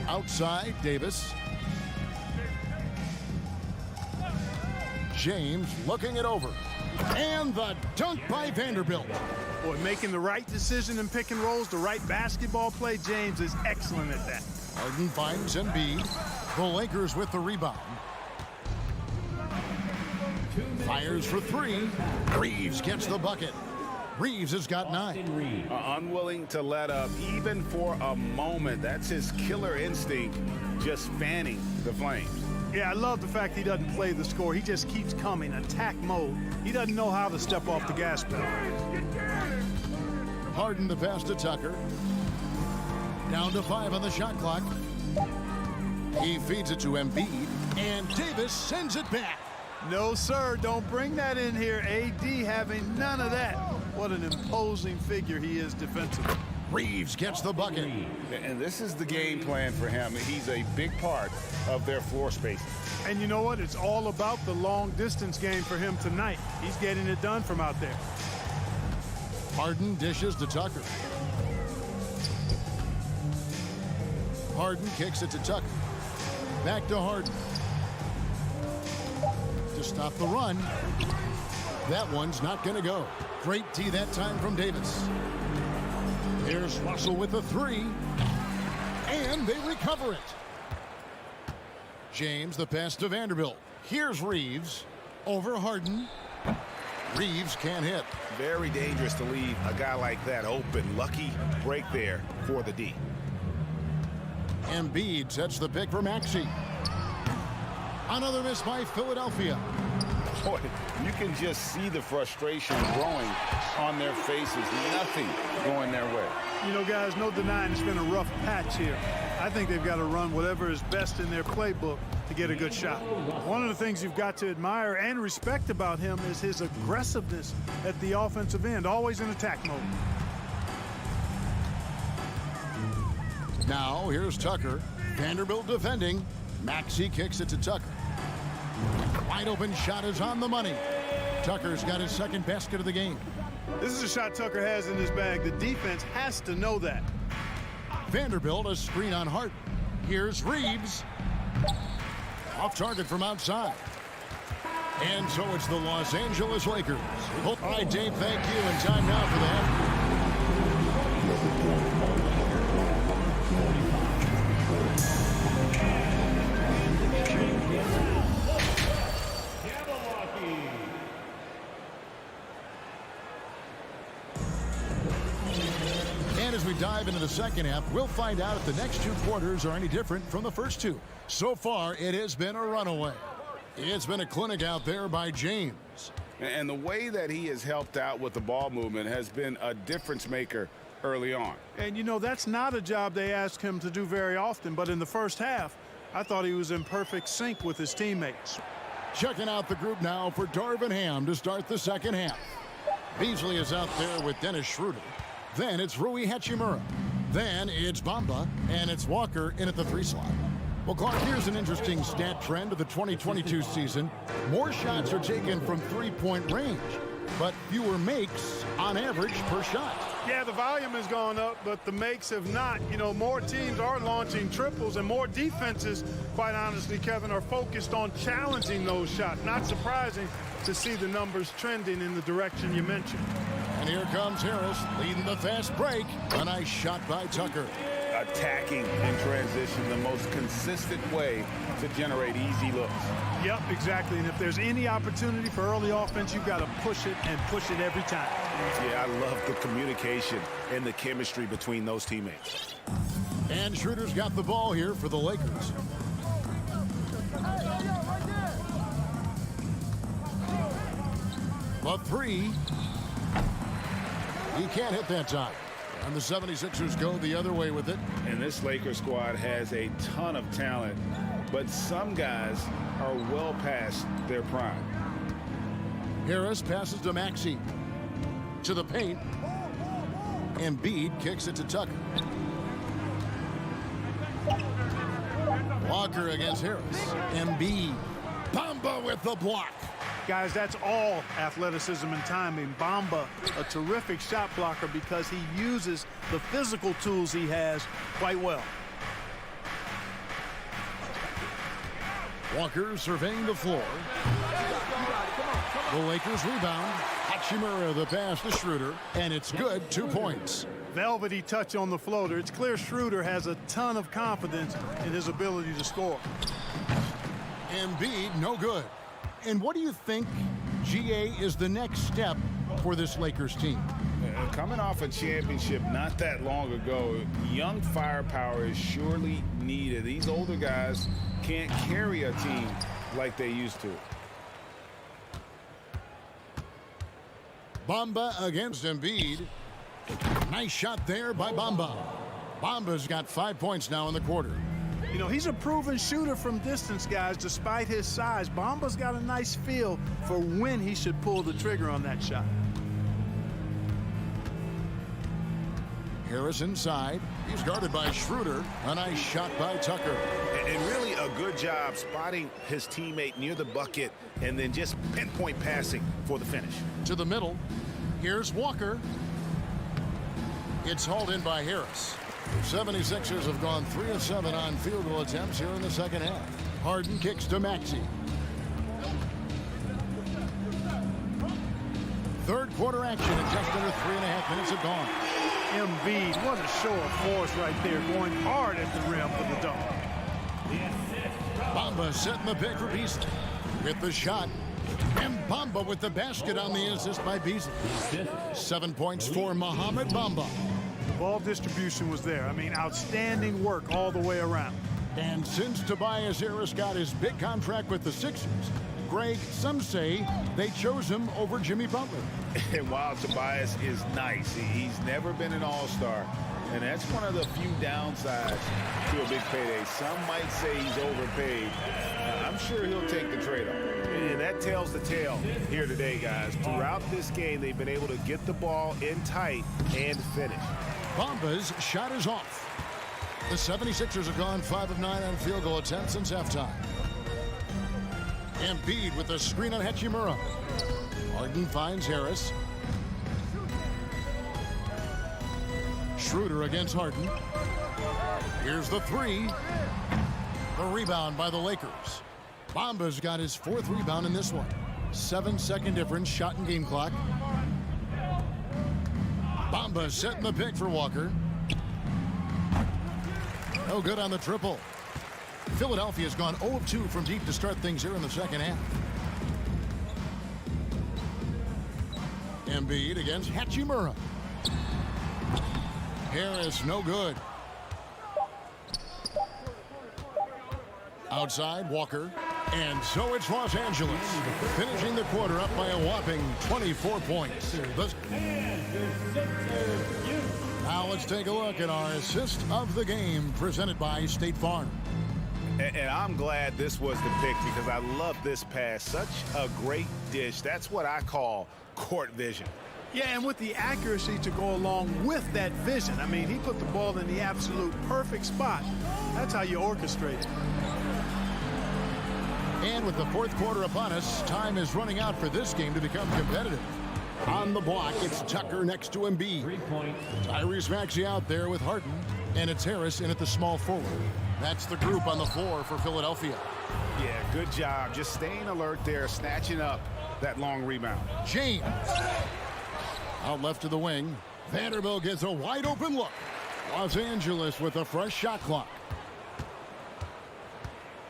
Outside, Davis. James looking it over. And the dunk by Vanderbilt. Boy, making the right decision in pick and rolls, the right basketball play. James is excellent at that. Harden finds Embiid. The Lakers with the rebound. Fires for three. Reeves gets the bucket. Reeves has got 9. Unwilling to let up even for a moment. That's his killer instinct, just fanning the flames. Yeah, I love the fact he doesn't play the score. He just keeps coming, attack mode. He doesn't know how to step off the gas pedal. Harden the pass to Tucker. Down to 5 on the shot clock. He feeds it to Embiid, and Davis sends it back. No, sir, don't bring that in here. AD having none of that. What an imposing figure he is defensively. Reeves gets the bucket. And this is the game plan for him. He's a big part of their floor space. And you know what? It's all about the long distance game for him tonight. He's getting it done from out there. Harden dishes to Tucker. Harden kicks it to Tucker. Back to Harden. To stop the run. That one's not going to go. Great D that time from Davis. Here's Russell with the 3. And they recover it. James, the pass to Vanderbilt. Here's Reeves. Over Harden. Reeves can't hit. Very dangerous to leave a guy like that open. Lucky break there for the D. Embiid sets the pick for Maxey. Another miss by Philadelphia. Boy, you can just see the frustration growing on their faces. Nothing going their way. You know, guys, no denying it's been a rough patch here. I think they've got to run whatever is best in their playbook to get a good shot. One of the things you've got to admire and respect about him is his aggressiveness at the offensive end, always in attack mode. Now, here's Tucker. Vanderbilt defending. Maxey kicks it to Tucker. Wide open shot is on the money. Tucker's got his second basket of the game. This is a shot Tucker has in his bag. The defense has to know that. Vanderbilt, a screen on Hart. Here's Reeves. Off target from outside. And so it's the Los Angeles Lakers. All right, Dave, thank you. And time now for the half. As we dive into the second half, we'll find out if the next 2 quarters are any different from the first 2. So far, it has been a runaway. It's been a clinic out there by James. And the way that he has helped out with the ball movement has been a difference maker early on. And, you know, that's not a job they ask him to do very often, but in the first half, I thought he was in perfect sync with his teammates. Checking out the group now for Darvin Ham to start the second half. Beasley is out there with Dennis Schroeder. Then it's Rui Hachimura. Then it's Bamba, and it's Walker in at the 3 slot. Well, Clark, here's an interesting stat trend of the 2022 season. More shots are taken from 3-point range. but fewer makes on average per shot. Yeah, the volume has gone up, but the makes have not. You know, more teams are launching triples, and more defenses, quite honestly, Kevin, are focused on challenging those shots. Not surprising to see the numbers trending in the direction you mentioned. And here comes Harris leading the fast break. A nice shot by Tucker. Attacking in transition, the most consistent way to generate easy looks. Yep, exactly. And if there's any opportunity for early offense, you've got to push it and push it every time. Yeah, I love the communication and the chemistry between those teammates. And Schroeder's got the ball here for the Lakers. The three. He can't hit that time. And the 76ers go the other way with it. And this Lakers squad has a ton of talent, but some guys are well past their prime. Harris passes to Maxey. To the paint. Embiid kicks it to Tucker. Walker against Harris. Embiid. Bamba with the block. Guys, that's all athleticism and timing. Bamba, a terrific shot blocker because he uses the physical tools he has quite well. Walker surveying the floor. The Lakers rebound. Hachimura the pass to Schroeder, and it's good. 2 points. Velvety touch on the floater. It's clear Schroeder has a ton of confidence in his ability to score. Embiid, no good. And what do you think, GA, is the next step for this Lakers team? Coming off a championship not that long ago, young firepower is surely needed. These older guys can't carry a team like they used to. Bamba against Embiid. Nice shot there by Bamba. Bamba's got 5 points now in the quarter. You know, he's a proven shooter from distance, guys, despite his size. Bamba's got a nice feel for when he should pull the trigger on that shot. Harris inside. He's guarded by Schroeder. A nice shot by Tucker. And really a good job spotting his teammate near the bucket and then just pinpoint passing for the finish. To the middle. Here's Walker. It's hauled in by Harris. The 76ers have gone 3 of 7 on field goal attempts here in the second half. Harden kicks to Maxey. Third quarter action and just under 3.5 minutes have gone. Embiid, what a show of force right there, going hard at the rim for the dunk. Bamba setting the pick for Beasley. With the shot. And Bamba with the basket on the assist by Beasley. 7 points for Mohamed Bamba. Ball distribution was there. I mean, outstanding work all the way around. And since Tobias Harris got his big contract with the Sixers, Greg, some say they chose him over Jimmy Butler. And while Tobias is nice, he's never been an all-star. And that's one of the few downsides to a big payday. Some might say he's overpaid. I'm sure he'll take the trade-off. And that tells the tale here today, guys. Throughout this game, they've been able to get the ball in tight and finish. Bamba's shot is off. The 76ers have gone 5 of 9 on field goal attempts since halftime. Embiid with the screen on Hachimura. Harden finds Harris. Schroeder against Harden. Here's the three. The rebound by the Lakers. Bamba's got his 4th rebound in this one. 7-second difference, shot and game clock. Bamba setting the pick for Walker. No good on the triple. Philadelphia's gone 0 of 2 from deep to start things here in the second half. Embiid against Hachimura. Harris, no good. Outside, Walker. And so it's Los Angeles, finishing the quarter up by a whopping 24 points. Now let's take a look at our assist of the game presented by State Farm. And I'm glad this was the pick because I love this pass. Such a great dish. That's what I call court vision. Yeah, and with the accuracy to go along with that vision. I mean, he put the ball in the absolute perfect spot. That's how you orchestrate it. And with the 4th quarter upon us, time is running out for this game to become competitive. On the block, it's Tucker next to Embiid. 3 points. Tyrese Maxey out there with Harden, and it's Harris in at the small forward. That's the group on the floor for Philadelphia. Yeah, good job. Just staying alert there, snatching up that long rebound. James. Out left to the wing. Vanderbilt gets a wide open look. Los Angeles with a fresh shot clock.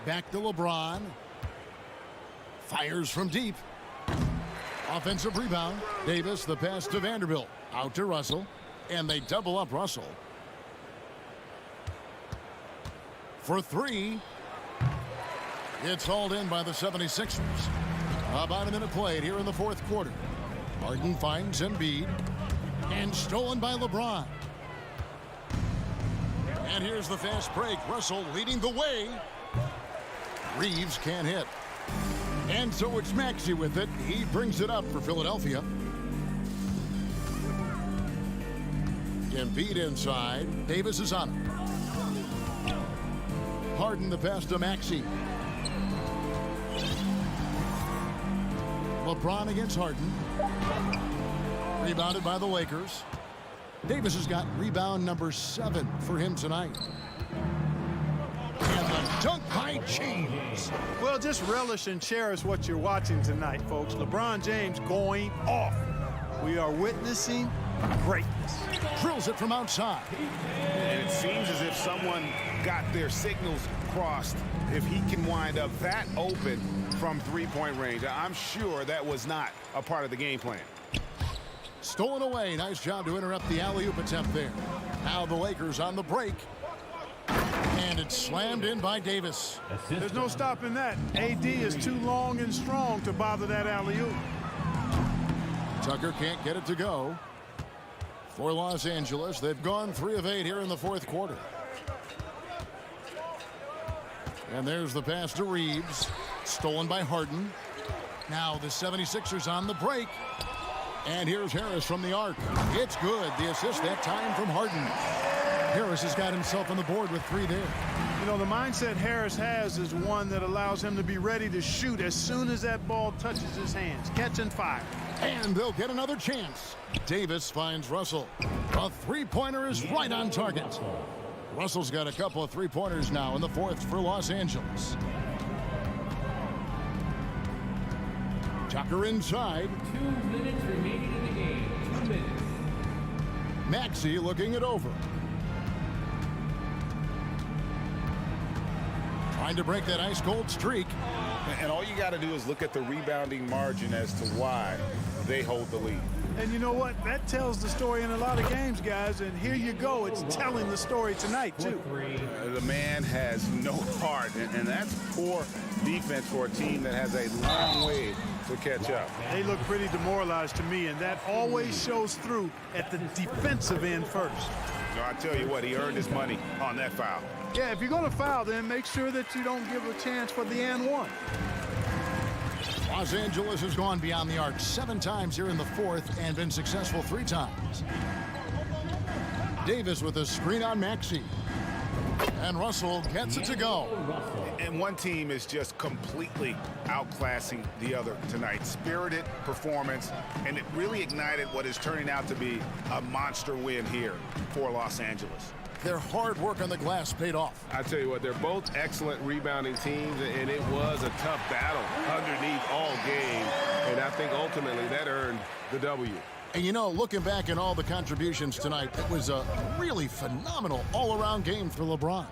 Back to LeBron. Fires from deep. Offensive rebound. Davis, the pass to Vanderbilt. Out to Russell. And they double up Russell. For three. It's hauled in by the 76ers. About a minute played here in the fourth quarter. Harden finds Embiid. And stolen by LeBron. And here's the fast break. Russell leading the way. Reeves can't hit. And so it's Maxey with it. He brings it up for Philadelphia. Embiid inside. Davis is on it. Harden the pass to Maxey. LeBron against Harden. Rebounded by the Lakers. Davis has got rebound number 7 for him tonight. And the dunk by James. Well, just relish and cherish what you're watching tonight, folks. LeBron James going off. We are witnessing greatness. Drills it from outside. And it seems as if someone got their signals crossed. If he can wind up that open from three-point range, I'm sure that was not a part of the game plan. Stolen away. Nice job to interrupt the alley-oop attempt there. Now the Lakers on the break. And it's slammed in by Davis. There's no stopping that. AD is too long and strong to bother that alley-oop. Tucker can't get it to go. For Los Angeles, they've gone 3 of 8 here in the fourth quarter. And there's the pass to Reeves. Stolen by Harden. Now the 76ers on the break. And here's Harris from the arc. It's good. The assist that time from Harden. Harris has got himself on the board with 3 there. You know, the mindset Harris has is one that allows him to be ready to shoot as soon as that ball touches his hands. Catch and fire. And they'll get another chance. Davis finds Russell. A three-pointer is right on target. Russell's got a couple of three-pointers now in the fourth for Los Angeles. Tucker inside. 2 minutes remaining in the game. 2 minutes. Maxey looking it over. Trying to break that ice-cold streak. And all you got to do is look at the rebounding margin as to why they hold the lead. And you know what? That tells the story in a lot of games, guys. And here you go. It's telling the story tonight, too. The man has no heart, and that's poor defense for a team that has a long way to catch up. They look pretty demoralized to me, and that always shows through at the defensive end first. No, I tell you what, he earned his money on that foul. Yeah, if you're going to foul, then make sure that you don't give a chance for the and one. Los Angeles has gone beyond the arc 7 times here in the fourth and been successful 3 times. Davis with a screen on Maxey. And Russell gets it to go. And one team is just completely outclassing the other tonight. Spirited performance, and it really ignited what is turning out to be a monster win here for Los Angeles. Their hard work on the glass paid off. I tell you what, they're both excellent rebounding teams, and it was a tough battle underneath all game. And I think ultimately that earned the W. And you know, looking back at all the contributions tonight, it was a really phenomenal all-around game for LeBron.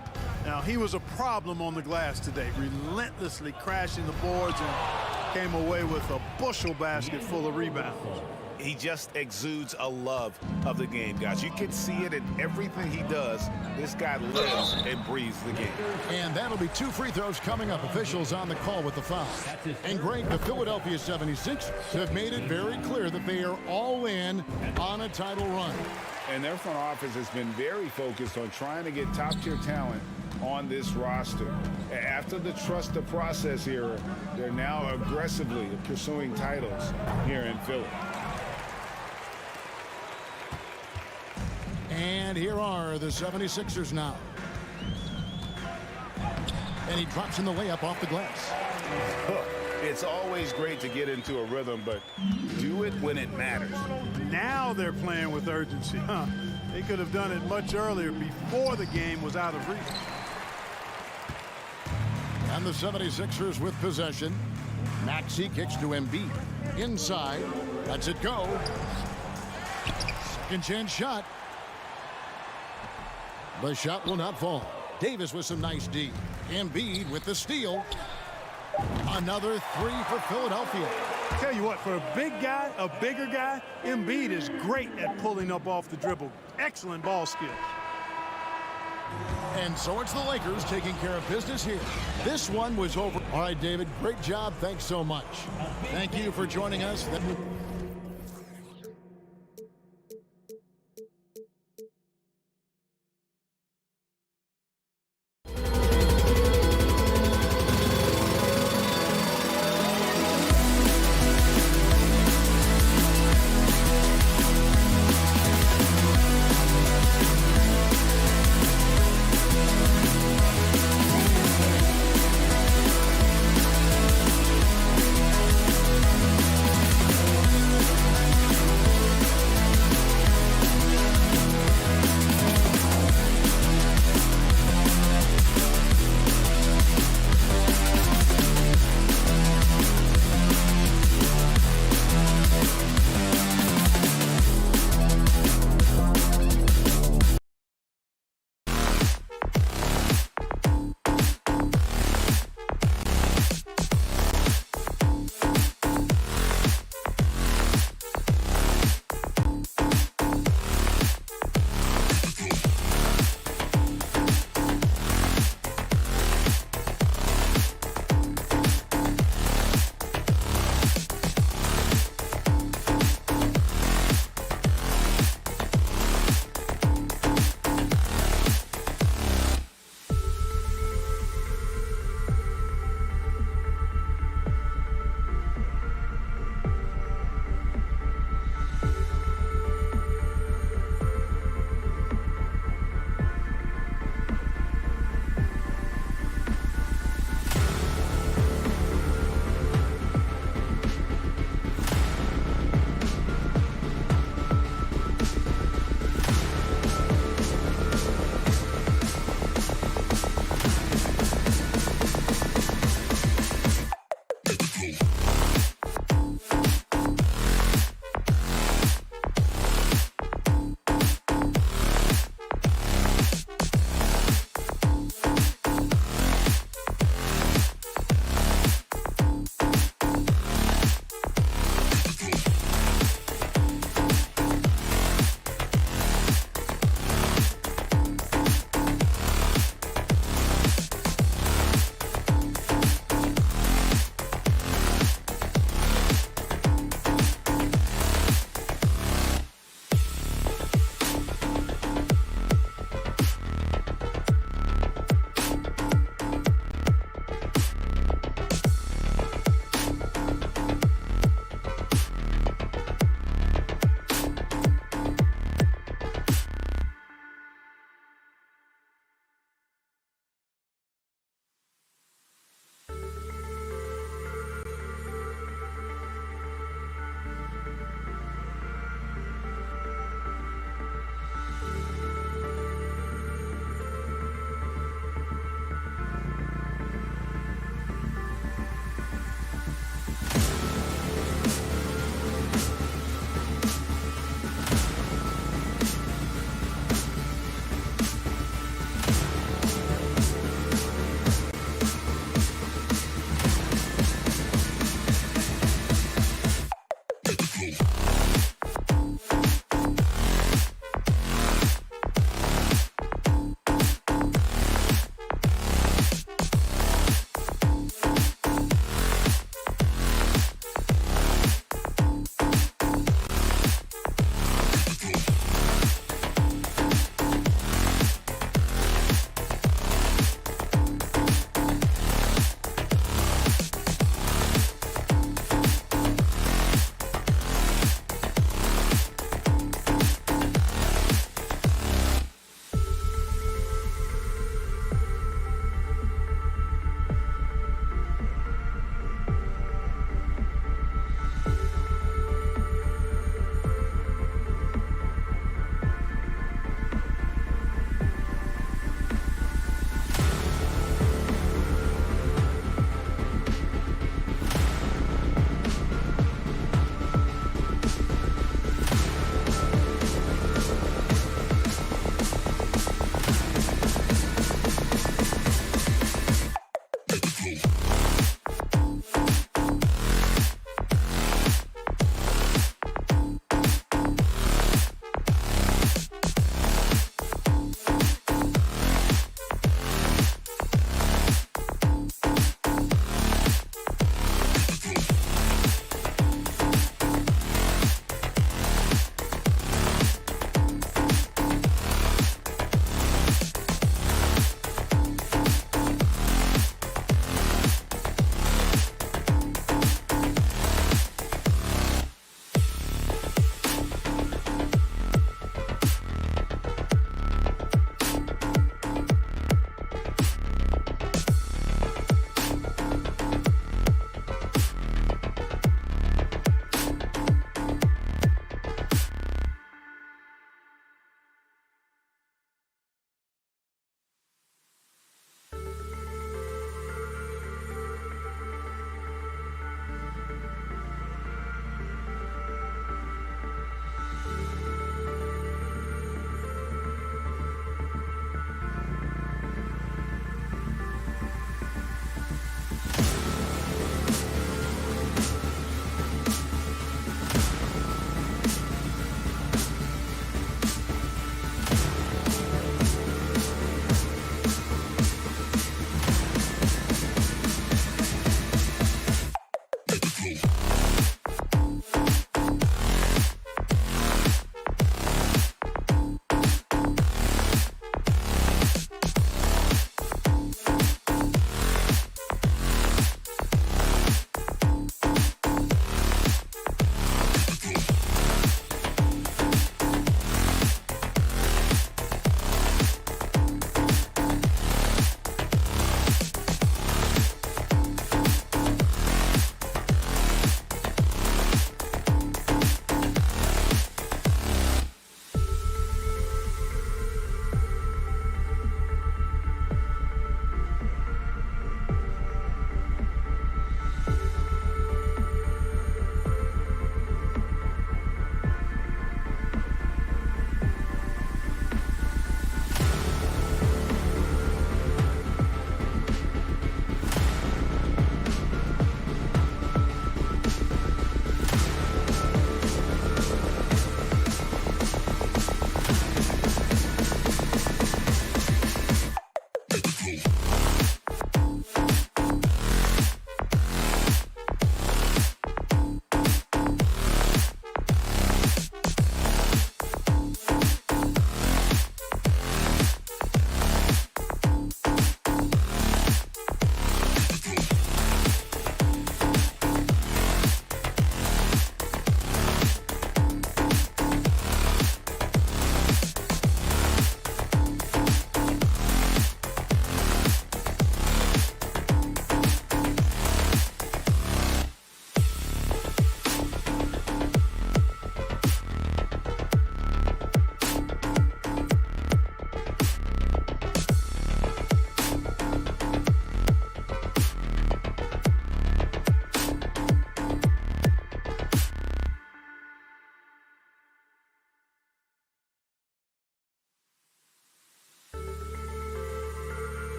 Now, he was a problem on the glass today, relentlessly crashing the boards and came away with a bushel basket full of rebounds. He just exudes a love of the game, guys. You can see it in everything he does. This guy lives and breathes the game. And that'll be 2 free throws coming up. Officials on the call with the foul. And Greg, the Philadelphia 76ers have made it very clear that they are all in on a title run. And their front office has been very focused on trying to get top-tier talent on this roster. After the trust the process era, they're now aggressively pursuing titles here in Philly. And here are the 76ers now. And he drops in the layup off the glass. It's always great to get into a rhythm, but do it when it matters. Now they're playing with urgency. They could have done it much earlier before the game was out of reach. And the 76ers with possession. Maxey kicks to Embiid. Inside. Lets it go. Second chance shot. The shot will not fall. Davis with some nice D. Embiid with the steal. Another three for Philadelphia. Tell you what, for a big guy, a bigger guy, Embiid is great at pulling up off the dribble. Excellent ball skills. And so it's the Lakers taking care of business here. This one was over. All right, David, great job. Thanks so much. Thank you for joining us.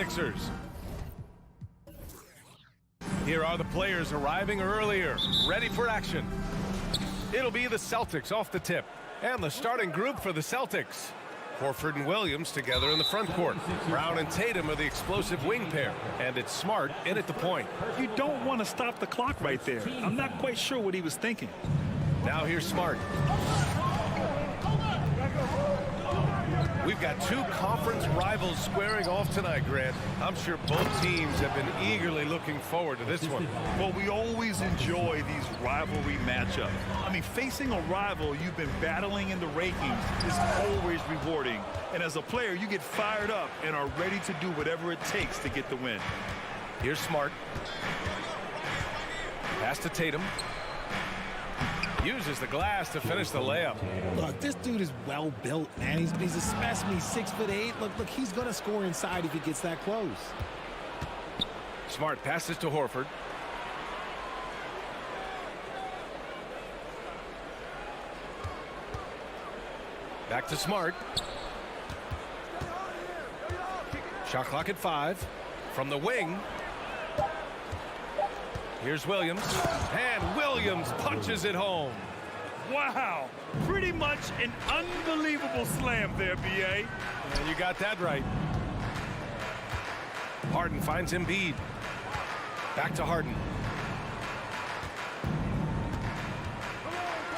76ers. Here are the players arriving earlier, ready for action. It'll be the Celtics off the tip, and the starting group for the Celtics. Horford and Williams together in the front court. Brown and Tatum are the explosive wing pair, and it's Smart in at the point. You don't want to stop the clock right there. I'm not quite sure what he was thinking. Now here's Smart. We've got two conference rivals squaring off tonight, Grant. I'm sure both teams have been eagerly looking forward to this one. Well, we always enjoy these rivalry matchups. I mean, facing a rival you've been battling in the rankings is always rewarding. And as a player, you get fired up and are ready to do whatever it takes to get the win. Here's Smart. Pass to Tatum. Uses the glass to finish the layup. Look, this dude is well built, man. He's a specimen. He's 6'8". Look, he's going to score inside if he gets that close. Smart passes to Horford. Back to Smart. Shot clock at 5. From the wing. Here's Williams, and Williams punches it home. Wow, pretty much an unbelievable slam there, B.A. And you got that right. Harden finds Embiid. Back to Harden.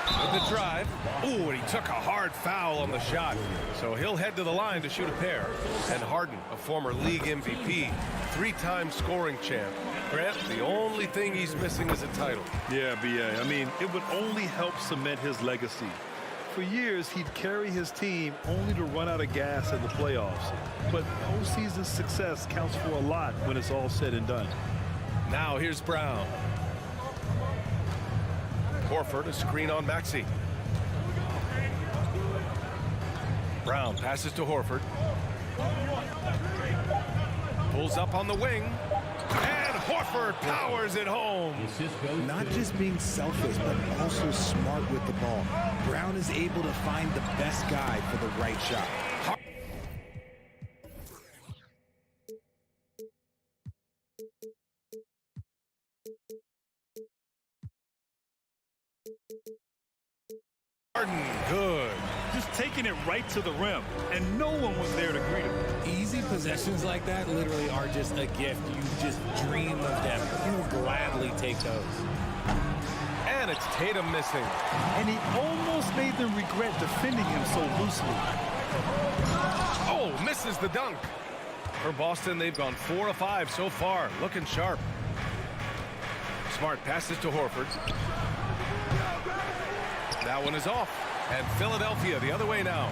With the drive. Ooh, and he took a hard foul on the shot. So he'll head to the line to shoot a pair. And Harden, a former league MVP, 3-time scoring champ. Grant, the only thing he's missing is a title. Yeah, B.A. I mean, it would only help cement his legacy. For years, he'd carry his team only to run out of gas in the playoffs. But postseason success counts for a lot when it's all said and done. Now here's Brown. Horford, a screen on Maxey. Brown passes to Horford. Pulls up on the wing. And Horford powers it home. Not just being selfish, but also smart with the ball. Brown is able to find the best guy for the right shot. Harden, good. Just taking it right to the rim, and no one was there to greet him. Easy possessions like that literally are just a gift. You just dream of them. You will gladly take those. And it's Tatum missing. And he almost made them regret defending him so loosely. Oh, misses the dunk. For Boston, they've gone 4 of 5 so far. Looking sharp. Smart passes to Horford. That one is off. And Philadelphia the other way now.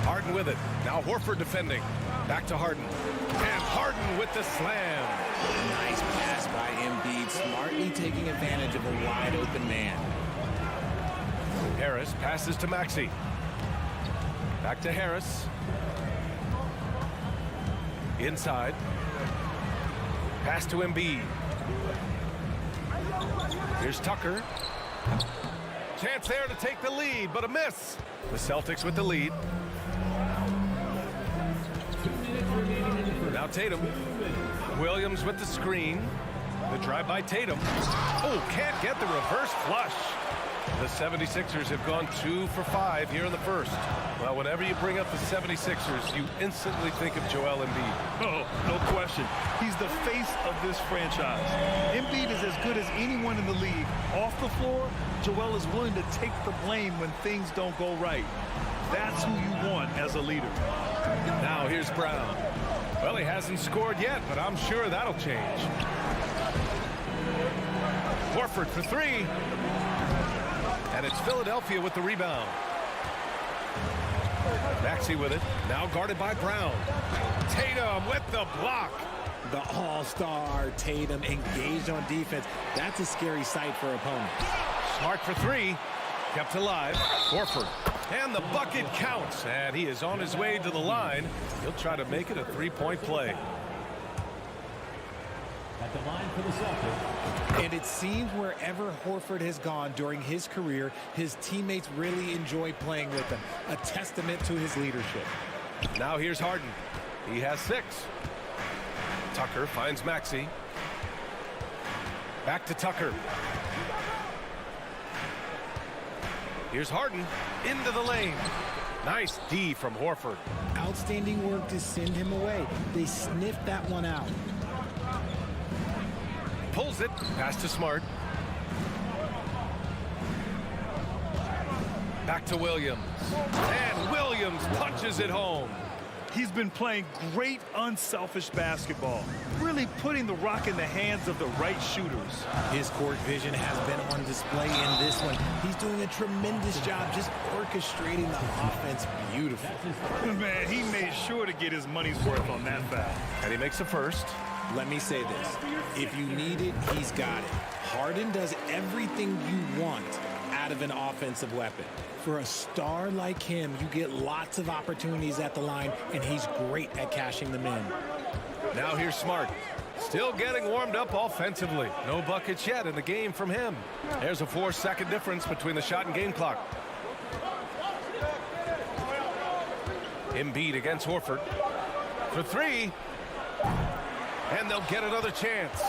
Harden with it. Now Horford defending. Back to Harden. And Harden with the slam. Nice pass by Embiid, smartly taking advantage of a wide open man. Harris passes to Maxey. Back to Harris. Inside. Pass to Embiid. Here's Tucker. Chance there to take the lead, but a miss. The Celtics with the lead. Now Tatum. Williams with the screen. The drive by Tatum. Oh, can't get the reverse flush. The 76ers have gone 2 for 5 here in the first. Well, whenever you bring up the 76ers, you instantly think of Joel Embiid. Oh, no question. He's the face of this franchise. Embiid is as good as anyone in the league. Off the floor, Joel is willing to take the blame when things don't go right. That's who you want as a leader. Now here's Brown. Well, he hasn't scored yet, but I'm sure that'll change. Horford for 3. And it's Philadelphia with the rebound. Maxey with it. Now guarded by Brown. Tatum with the block. The all-star Tatum engaged on defense. That's a scary sight for opponents. Smart for 3. Kept alive. Horford. And the bucket counts. And he is on his way to the line. He'll try to make it a 3-point play. At the line for the Celtics. And it seems wherever Horford has gone during his career, his teammates really enjoy playing with him. A testament to his leadership. Now here's Harden. He has 6. Tucker finds Maxey. Back to Tucker. Here's Harden into the lane. Nice D from Horford. Outstanding work to send him away. They sniffed that one out. Pulls it. Pass to Smart. Back to Williams. And Williams punches it home. He's been playing great unselfish basketball, really putting the rock in the hands of the right shooters. His court vision has been on display in this one. He's doing a tremendous job just orchestrating the offense beautifully. Man, he made sure to get his money's worth on that foul. And he makes the first. Let me say this. If you need it, he's got it. Harden does everything you want out of an offensive weapon. For a star like him, you get lots of opportunities at the line, and he's great at cashing them in. Now here's Smart. Still getting warmed up offensively. No buckets yet in the game from him. There's a 4-second difference between the shot and game clock. Embiid against Horford. For three. And they'll get another chance.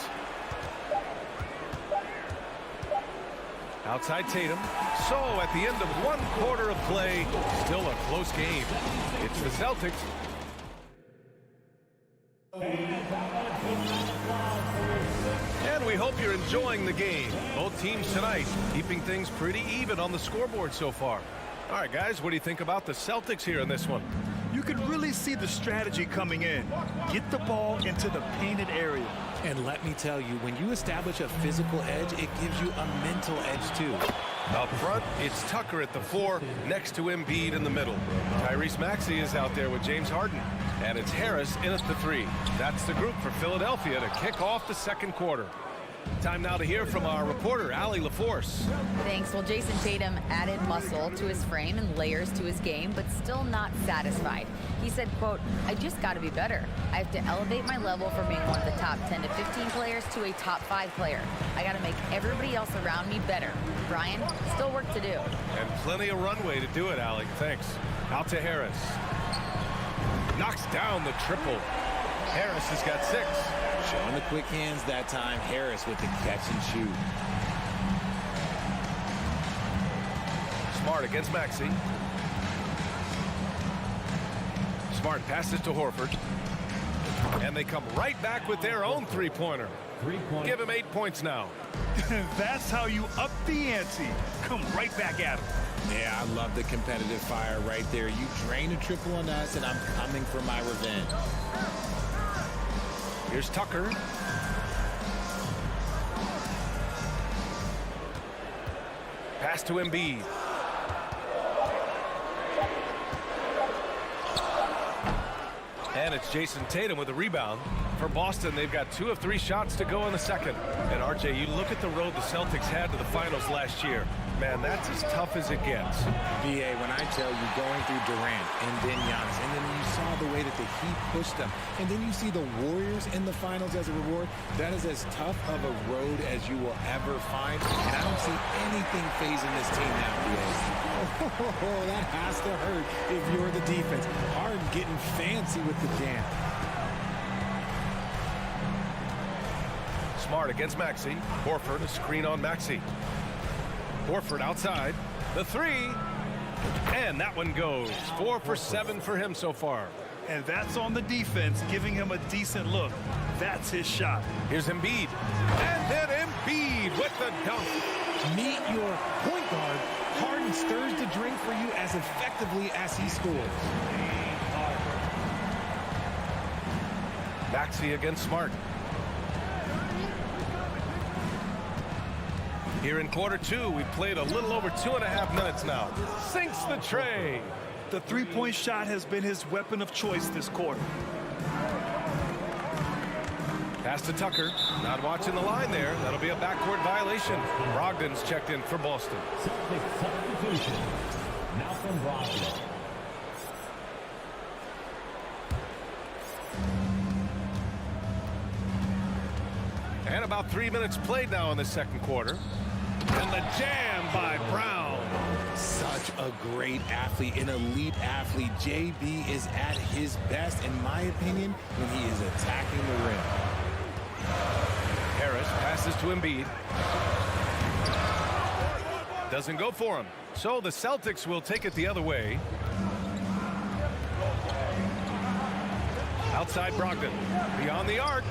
Outside Tatum. So at the end of 1 quarter of play, still a close game. It's the Celtics. And we hope you're enjoying the game. Both teams tonight keeping things pretty even on the scoreboard so far. All right, guys, what do you think about the Celtics here in this one? You can really see the strategy coming in. Get the ball into the painted area. And let me tell you, when you establish a physical edge, it gives you a mental edge too. Up front, it's Tucker at the 4, next to Embiid in the middle. Tyrese Maxey is out there with James Harden. And it's Harris in at the 3. That's the group for Philadelphia to kick off the second quarter. Time now to hear from our reporter, Allie LaForce. Thanks. Well, Jason Tatum added muscle to his frame and layers to his game, but still not satisfied. He said, quote, "I just got to be better. I have to elevate my level from being one of the top 10 to 15 players to a top 5 player. I got to make everybody else around me better. Brian, still work to do." And plenty of runway to do it, Allie. Thanks. Out to Harris. Knocks down the triple. Harris has got 6. Showing the quick hands that time. Harris with the catch and shoot. Smart against Maxey. Smart passes to Horford. And they come right back with their own three-pointer. Give him 8 points now. That's how you up the ante. Come right back at him. Yeah, I love the competitive fire right there. You drain a triple on us, and I'm coming for my revenge. Here's Tucker. Pass to Embiid. And it's Jason Tatum with a rebound. For Boston, they've got 2 of 3 shots to go in the second. And RJ, you look at the road the Celtics had to the finals last year. Man, that's as tough as it gets. BA, when I tell you going through Durant and then Giannis, and then you saw the way that the Heat pushed them, and then you see the Warriors in the finals as a reward, that is as tough of a road as you will ever find. And I don't see anything phasing this team now, BA. Oh, that has to hurt if you're the defense. Harden getting fancy with the jam. Smart against Maxey. Horford, a screen on Maxey. Horford outside. The 3. And that one goes. 4 for 7 for him so far. And that's on the defense, giving him a decent look. That's his shot. Here's Embiid. And then Embiid with the dunk. Meet your point guard. Harden stirs the drink for you as effectively as he scores. Maxey against Smart. Here in quarter 2, we've played a little over 2.5 minutes now. Sinks the tray. The three-point shot has been his weapon of choice this quarter. Pass to Tucker. Not watching the line there. That'll be a backcourt violation. Brogdon's checked in for Boston. Substitution. Now from Brogdon. And about 3 minutes played now in the second quarter. And the jam by Brown. Such a great athlete, an elite athlete. JB is at his best, in my opinion, when he is attacking the rim. Harris passes to Embiid. Doesn't go for him. So the Celtics will take it the other way. Outside Brogdon. Beyond the arc.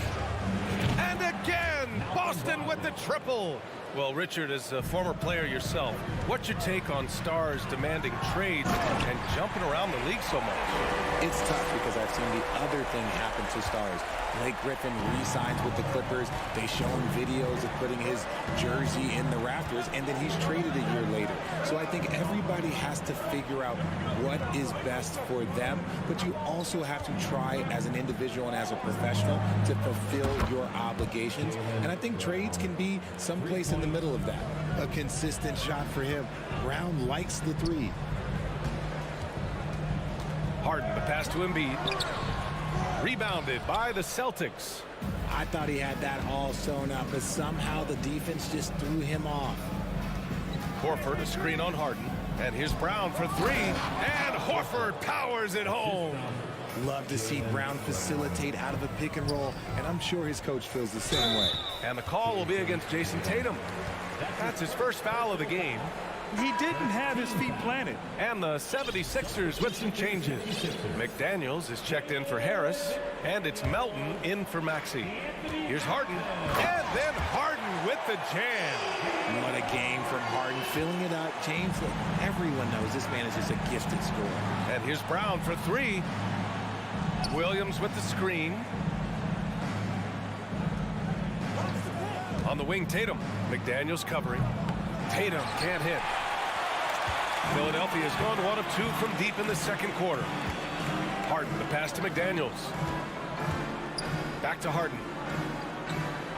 And again, Boston with the triple. Well, Richard, as a former player yourself, what's your take on stars demanding trades and jumping around the league so much? It's tough because I've seen the other thing happen to stars. Blake Griffin re-signs with the Clippers. They show him videos of putting his jersey in the rafters, and then he's traded a year later. So I think everybody has to figure out what is best for them, but you also have to try as an individual and as a professional to fulfill your obligations. And I think trades can be someplace in the middle of that. A consistent shot for him. Brown likes the three. Harden, the pass to Embiid. Rebounded by the Celtics. I thought he had that all sewn up, but somehow the defense just threw him off. Horford, a screen on Harden. And here's Brown for three. And Horford powers it home. Love to see Brown facilitate out of a pick and roll, and I'm sure his coach feels the same way. And the call will be against Jason Tatum. That's his first foul of the game. He didn't have his feet planted. And the 76ers with some changes. McDaniels is checked in for Harris, and it's Melton in for Maxey. Here's Harden, and then Harden with the jam. What a game from Harden, filling it up. James, look, everyone knows this man is just a gifted scorer. And here's Brown for three. Williams with the screen. On the wing, Tatum. McDaniels covering. Tatum can't hit. Philadelphia has gone 1 of 2 from deep in the second quarter. Harden, the pass to McDaniels. Back to Harden.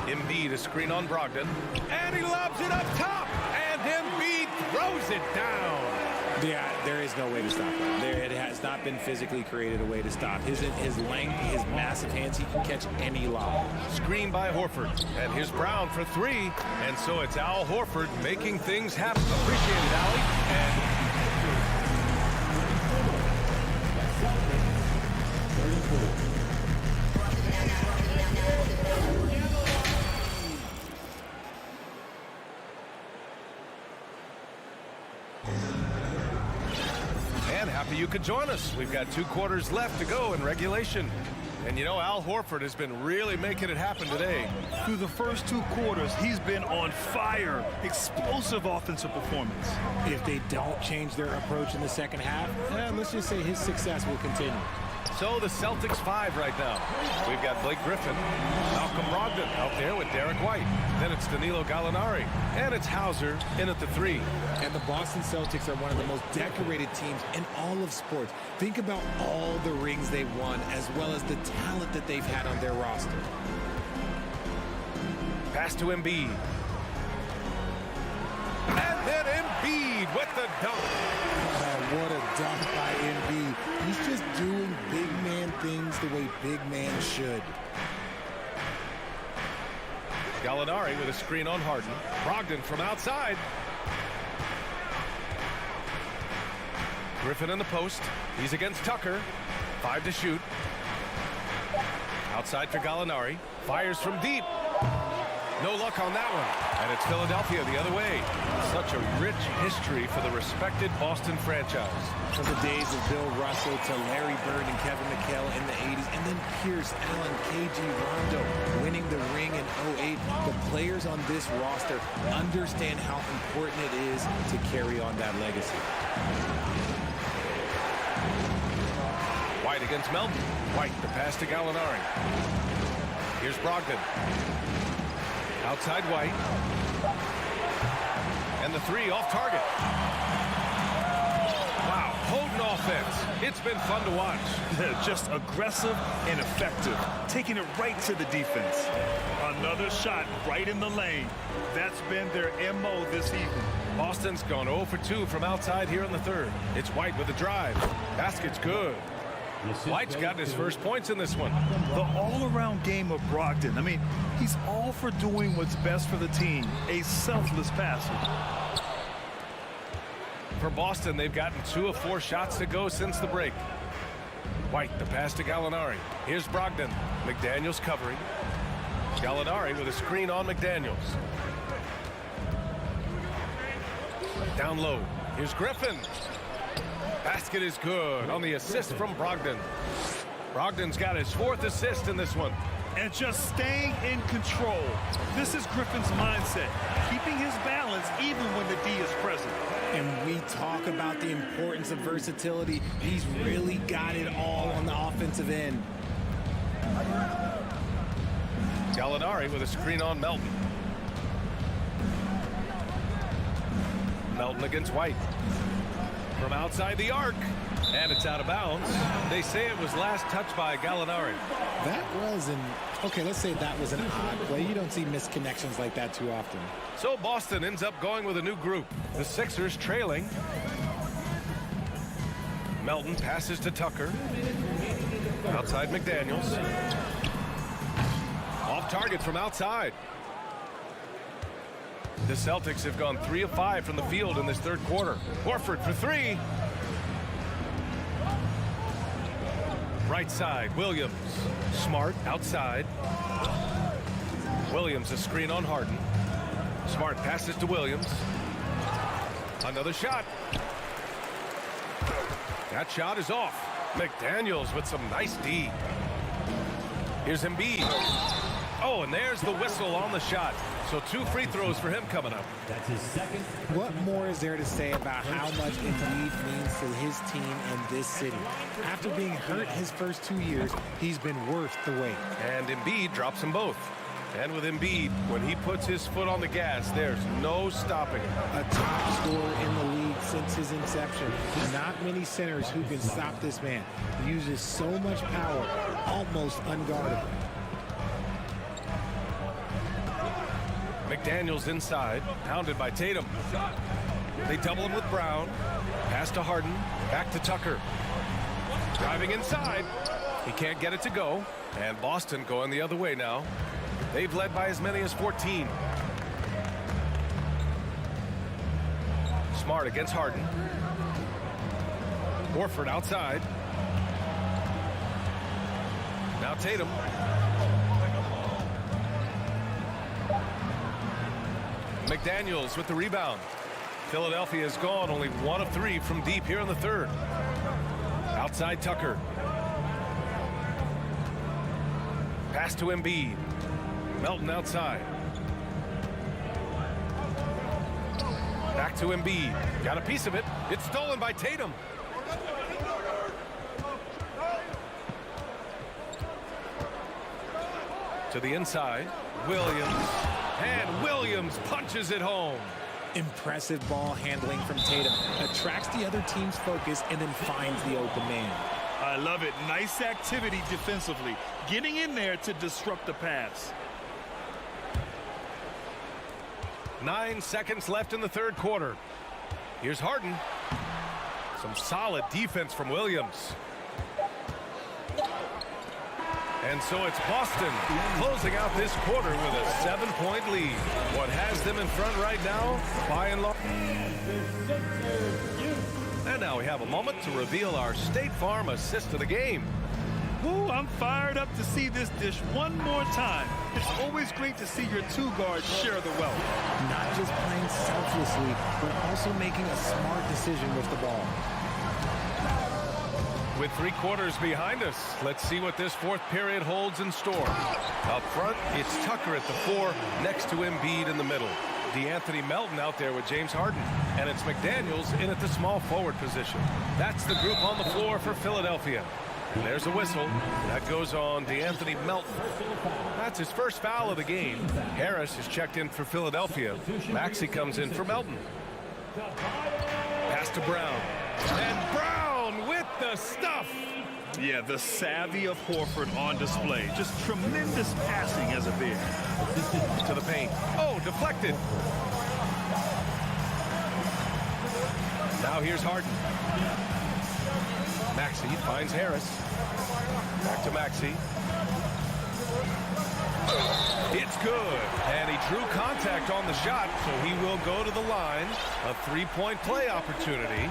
Embiid, a screen on Brogdon. And he lobs it up top. And Embiid throws it down. Yeah, there is no way to stop him. It has not been physically created a way to stop. His length, his massive hands, he can catch any lob. Screen by Horford. And here's Brown for three. And so it's Al Horford making things happen. Appreciate it, Allie. And happy you could join us. We've got 2 quarters left to go in regulation. And you know, Al Horford has been really making it happen today. Through the first 2 quarters, he's been on fire. Explosive offensive performance. If they don't change their approach in the second half, let's just say his success will continue. So the Celtics 5 right now. We've got Blake Griffin, Malcolm Brogdon out there with Derek White. Then it's Danilo Gallinari. And it's Hauser in at the 3. And the Boston Celtics are one of the most decorated teams in all of sports. Think about all the rings they've won, as well as the talent that they've had on their roster. Pass to Embiid. And then Embiid with the dunk. What a dunk by Embiid. He's just doing big man things the way big man should. Gallinari with a screen on Harden. Brogdon from outside. Griffin in the post. He's against Tucker. 5 to shoot. Outside for Gallinari. Fires from deep. No luck on that one. And it's Philadelphia the other way. Such a rich history for the respected Boston franchise. From the days of Bill Russell to Larry Bird and Kevin McHale in the 80s, and then Pierce, Allen, KG, Rondo winning the ring in 08. The players on this roster understand how important it is to carry on that legacy. White against Melton. White, the pass to Gallinari. Here's Brogdon. Outside White. And the 3 off target. Wow, potent offense. It's been fun to watch. Just aggressive and effective. Taking it right to the defense. Another shot right in the lane. That's been their MO this evening. Boston's gone 0 for 2 from outside here in the 3rd. It's White with the drive. Basket's good. White's gotten his first points in this one. The all-around game of Brogdon. I mean, he's all for doing what's best for the team. A selfless passer. For Boston, they've gotten 2 of 4 shots to go since the break. White, the pass to Gallinari. Here's Brogdon. McDaniels covering. Gallinari with a screen on McDaniels. Down low. Here's Griffin. Basket is good on the assist from Brogdon. Brogdon's got his 4th assist in this one. And just staying in control. This is Griffin's mindset, keeping his balance even when the D is present. And we talk about the importance of versatility. He's really got it all on the offensive end. Gallinari with a screen on Melton. Melton against White. From outside the arc. And it's out of bounds. They say it was last touched by Gallinari. That was okay, let's say that was an odd play. You don't see misconnections like that too often. So Boston ends up going with a new group. The Sixers trailing. Melton passes to Tucker. Outside McDaniels. Off target from outside. The Celtics have gone 3 of 5 from the field in this third quarter. Horford for 3. Right side, Williams. Smart outside. Williams a screen on Harden. Smart passes to Williams. Another shot. That shot is off. McDaniels with some nice D. Here's Embiid. Oh, and there's the whistle on the shot. So 2 free throws for him coming up. That's his second. What more is there to say about how much Embiid means to his team and this city? After being hurt his first 2 years, he's been worth the wait. And Embiid drops them both. And with Embiid, when he puts his foot on the gas, there's no stopping him. A top scorer in the league since his inception. Not many centers who can stop this man. He uses so much power, almost unguardable. McDaniels inside, pounded by Tatum. They double him with Brown. Pass to Harden, back to Tucker. Driving inside. He can't get it to go. And Boston going the other way now. They've led by as many as 14. Smart against Harden. Horford outside. Now Tatum. McDaniels with the rebound. Philadelphia has gone only 1 of 3 from deep here in the third. Outside Tucker. Pass to Embiid. Melton outside. Back to Embiid. Got a piece of it. It's stolen by Tatum. To the inside. Williams. And Williams punches it home. Impressive ball handling from Tatum. Attracts the other team's focus and then finds the open man. I love it. Nice activity defensively. Getting in there to disrupt the pass. 9 seconds left in the third quarter. Here's Harden. Some solid defense from Williams. And so it's Boston closing out this quarter with a 7-point lead. What has them in front right now, by and large. And now we have a moment to reveal our State Farm assist of the game. Ooh, I'm fired up to see this dish one more time. It's always great to see your 2 guards share the wealth. Not just playing selflessly, but also making a smart decision with the ball. With 3 quarters behind us, let's see what this fourth period holds in store. Up front, it's Tucker at the 4, next to Embiid in the middle. DeAnthony Melton out there with James Harden. And it's McDaniels in at the small forward position. That's the group on the floor for Philadelphia. And there's a whistle. That goes on DeAnthony Melton. That's his first foul of the game. Harris is checked in for Philadelphia. Maxey comes in for Melton. Pass to Brown. And Brown with the stuff. Yeah, the savvy of Horford on display. Just tremendous passing as a big. To the paint. Oh, deflected. Now here's Harden. Maxey finds Harris. Back to Maxey. It's good. And he drew contact on the shot, so he will go to the line. A three-point play opportunity.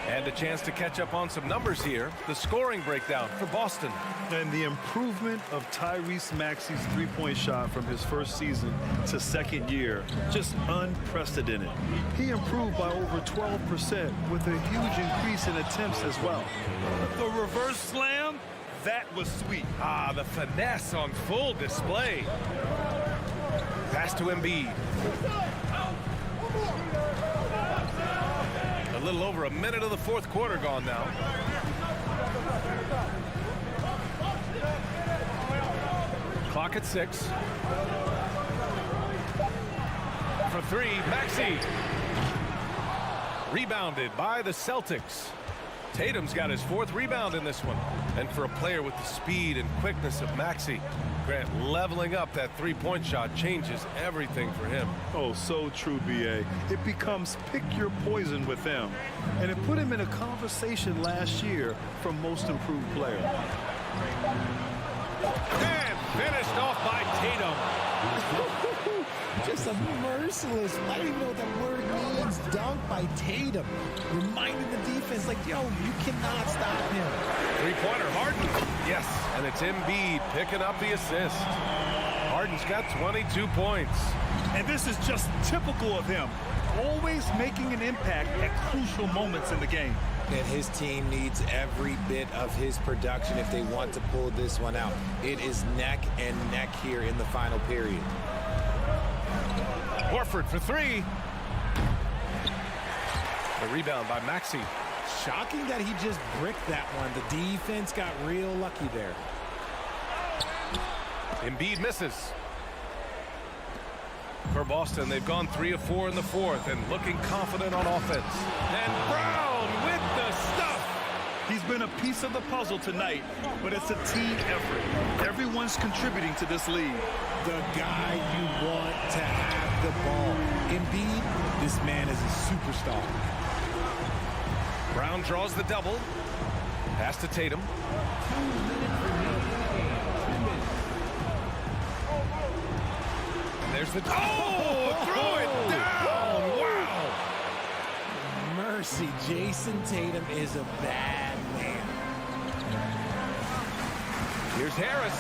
And a chance to catch up on some numbers here. The scoring breakdown for Boston. And the improvement of Tyrese Maxey's three-point shot from his first season to second year, just unprecedented. He improved by over 12% with a huge increase in attempts as well. The reverse slam, that was sweet. Ah, the finesse on full display. Pass to Embiid. A little over a minute of the fourth quarter gone now. Clock at 6. For 3, Maxey. Rebounded by the Celtics. Tatum's got his 4th rebound in this one. And for a player with the speed and quickness of Maxey, Grant, leveling up that three-point shot changes everything for him. Oh, so true, B.A. It becomes pick your poison with him. And it put him in a conversation last year for most improved player. And finished off by Tatum. Just a merciless, I don't even know what that word means, dunk by Tatum. Reminding the defense, like, yo, you cannot stop him. Three-pointer, Harden. Yes, and it's Embiid picking up the assist. Harden's got 22 points. And this is just typical of him. Always making an impact at crucial moments in the game. And his team needs every bit of his production if they want to pull this one out. It is neck and neck here in the final period. Horford for 3. The rebound by Maxey. Shocking that he just bricked that one. The defense got real lucky there. Embiid misses. For Boston, they've gone 3 of 4 in the fourth and looking confident on offense. And Brown with the stuff. He's been a piece of the puzzle tonight, but it's a team effort. Everyone's contributing to this lead. The guy you want to have the ball. Embiid, this man is a superstar. Brown draws the double. Pass to Tatum. There's the... Oh! Threw it down! Wow! Mercy, Jason Tatum is a bad man. Here's Harris.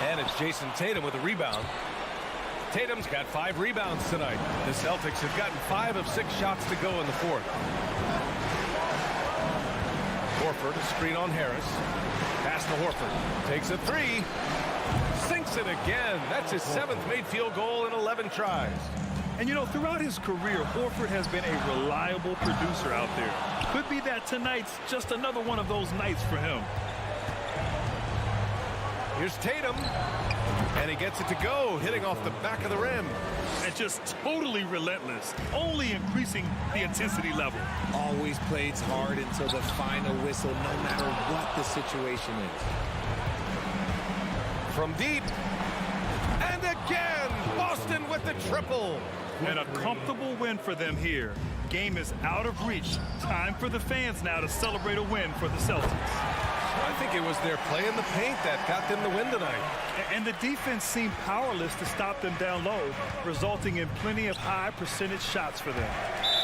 And it's Jason Tatum with a rebound. Tatum's got 5 rebounds tonight. The Celtics have gotten 5 of 6 shots to go in the fourth. Horford, a screen on Harris. Pass to Horford. Takes a 3. Sinks it again. That's his 7th made field goal in 11 tries. And you know, throughout his career, Horford has been a reliable producer out there. Could be that tonight's just another one of those nights for him. Here's Tatum. And he gets it to go, hitting off the back of the rim. And just totally relentless, only increasing the intensity level. Always plays hard until the final whistle, no matter what the situation is. From deep. And again, Boston with the triple. And a comfortable win for them here. Game is out of reach. Time for the fans now to celebrate a win for the Celtics. I think it was their play in the paint that got them the win tonight. And the defense seemed powerless to stop them down low, resulting in plenty of high percentage shots for them.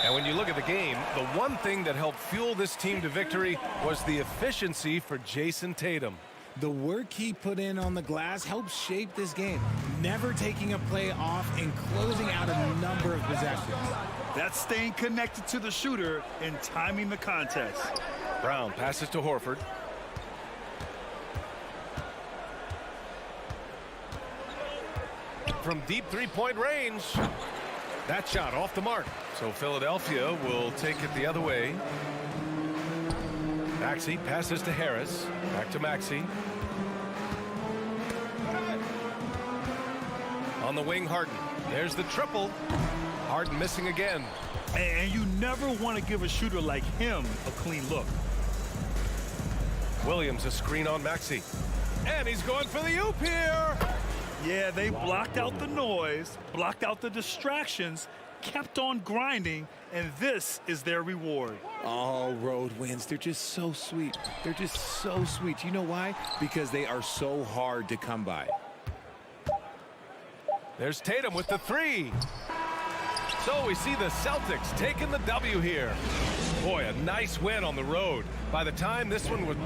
And when you look at the game, the one thing that helped fuel this team to victory was the efficiency for Jason Tatum. The work he put in on the glass helped shape this game, never taking a play off and closing out a number of possessions. That's staying connected to the shooter and timing the contest. Brown passes to Horford. From deep three-point range. That shot off the mark. So Philadelphia will take it the other way. Maxey passes to Harris. Back to Maxey. On the wing, Harden. There's the triple. Harden missing again. And you never want to give a shooter like him a clean look. Williams, a screen on Maxey. And he's going for the oop here. Yeah, they blocked out the noise, blocked out the distractions, kept on grinding, and this is their reward. All road wins. They're just so sweet. They're just so sweet. You know why? Because they are so hard to come by. There's Tatum with the three. So we see the Celtics taking the W here. Boy, a nice win on the road. By the time this one was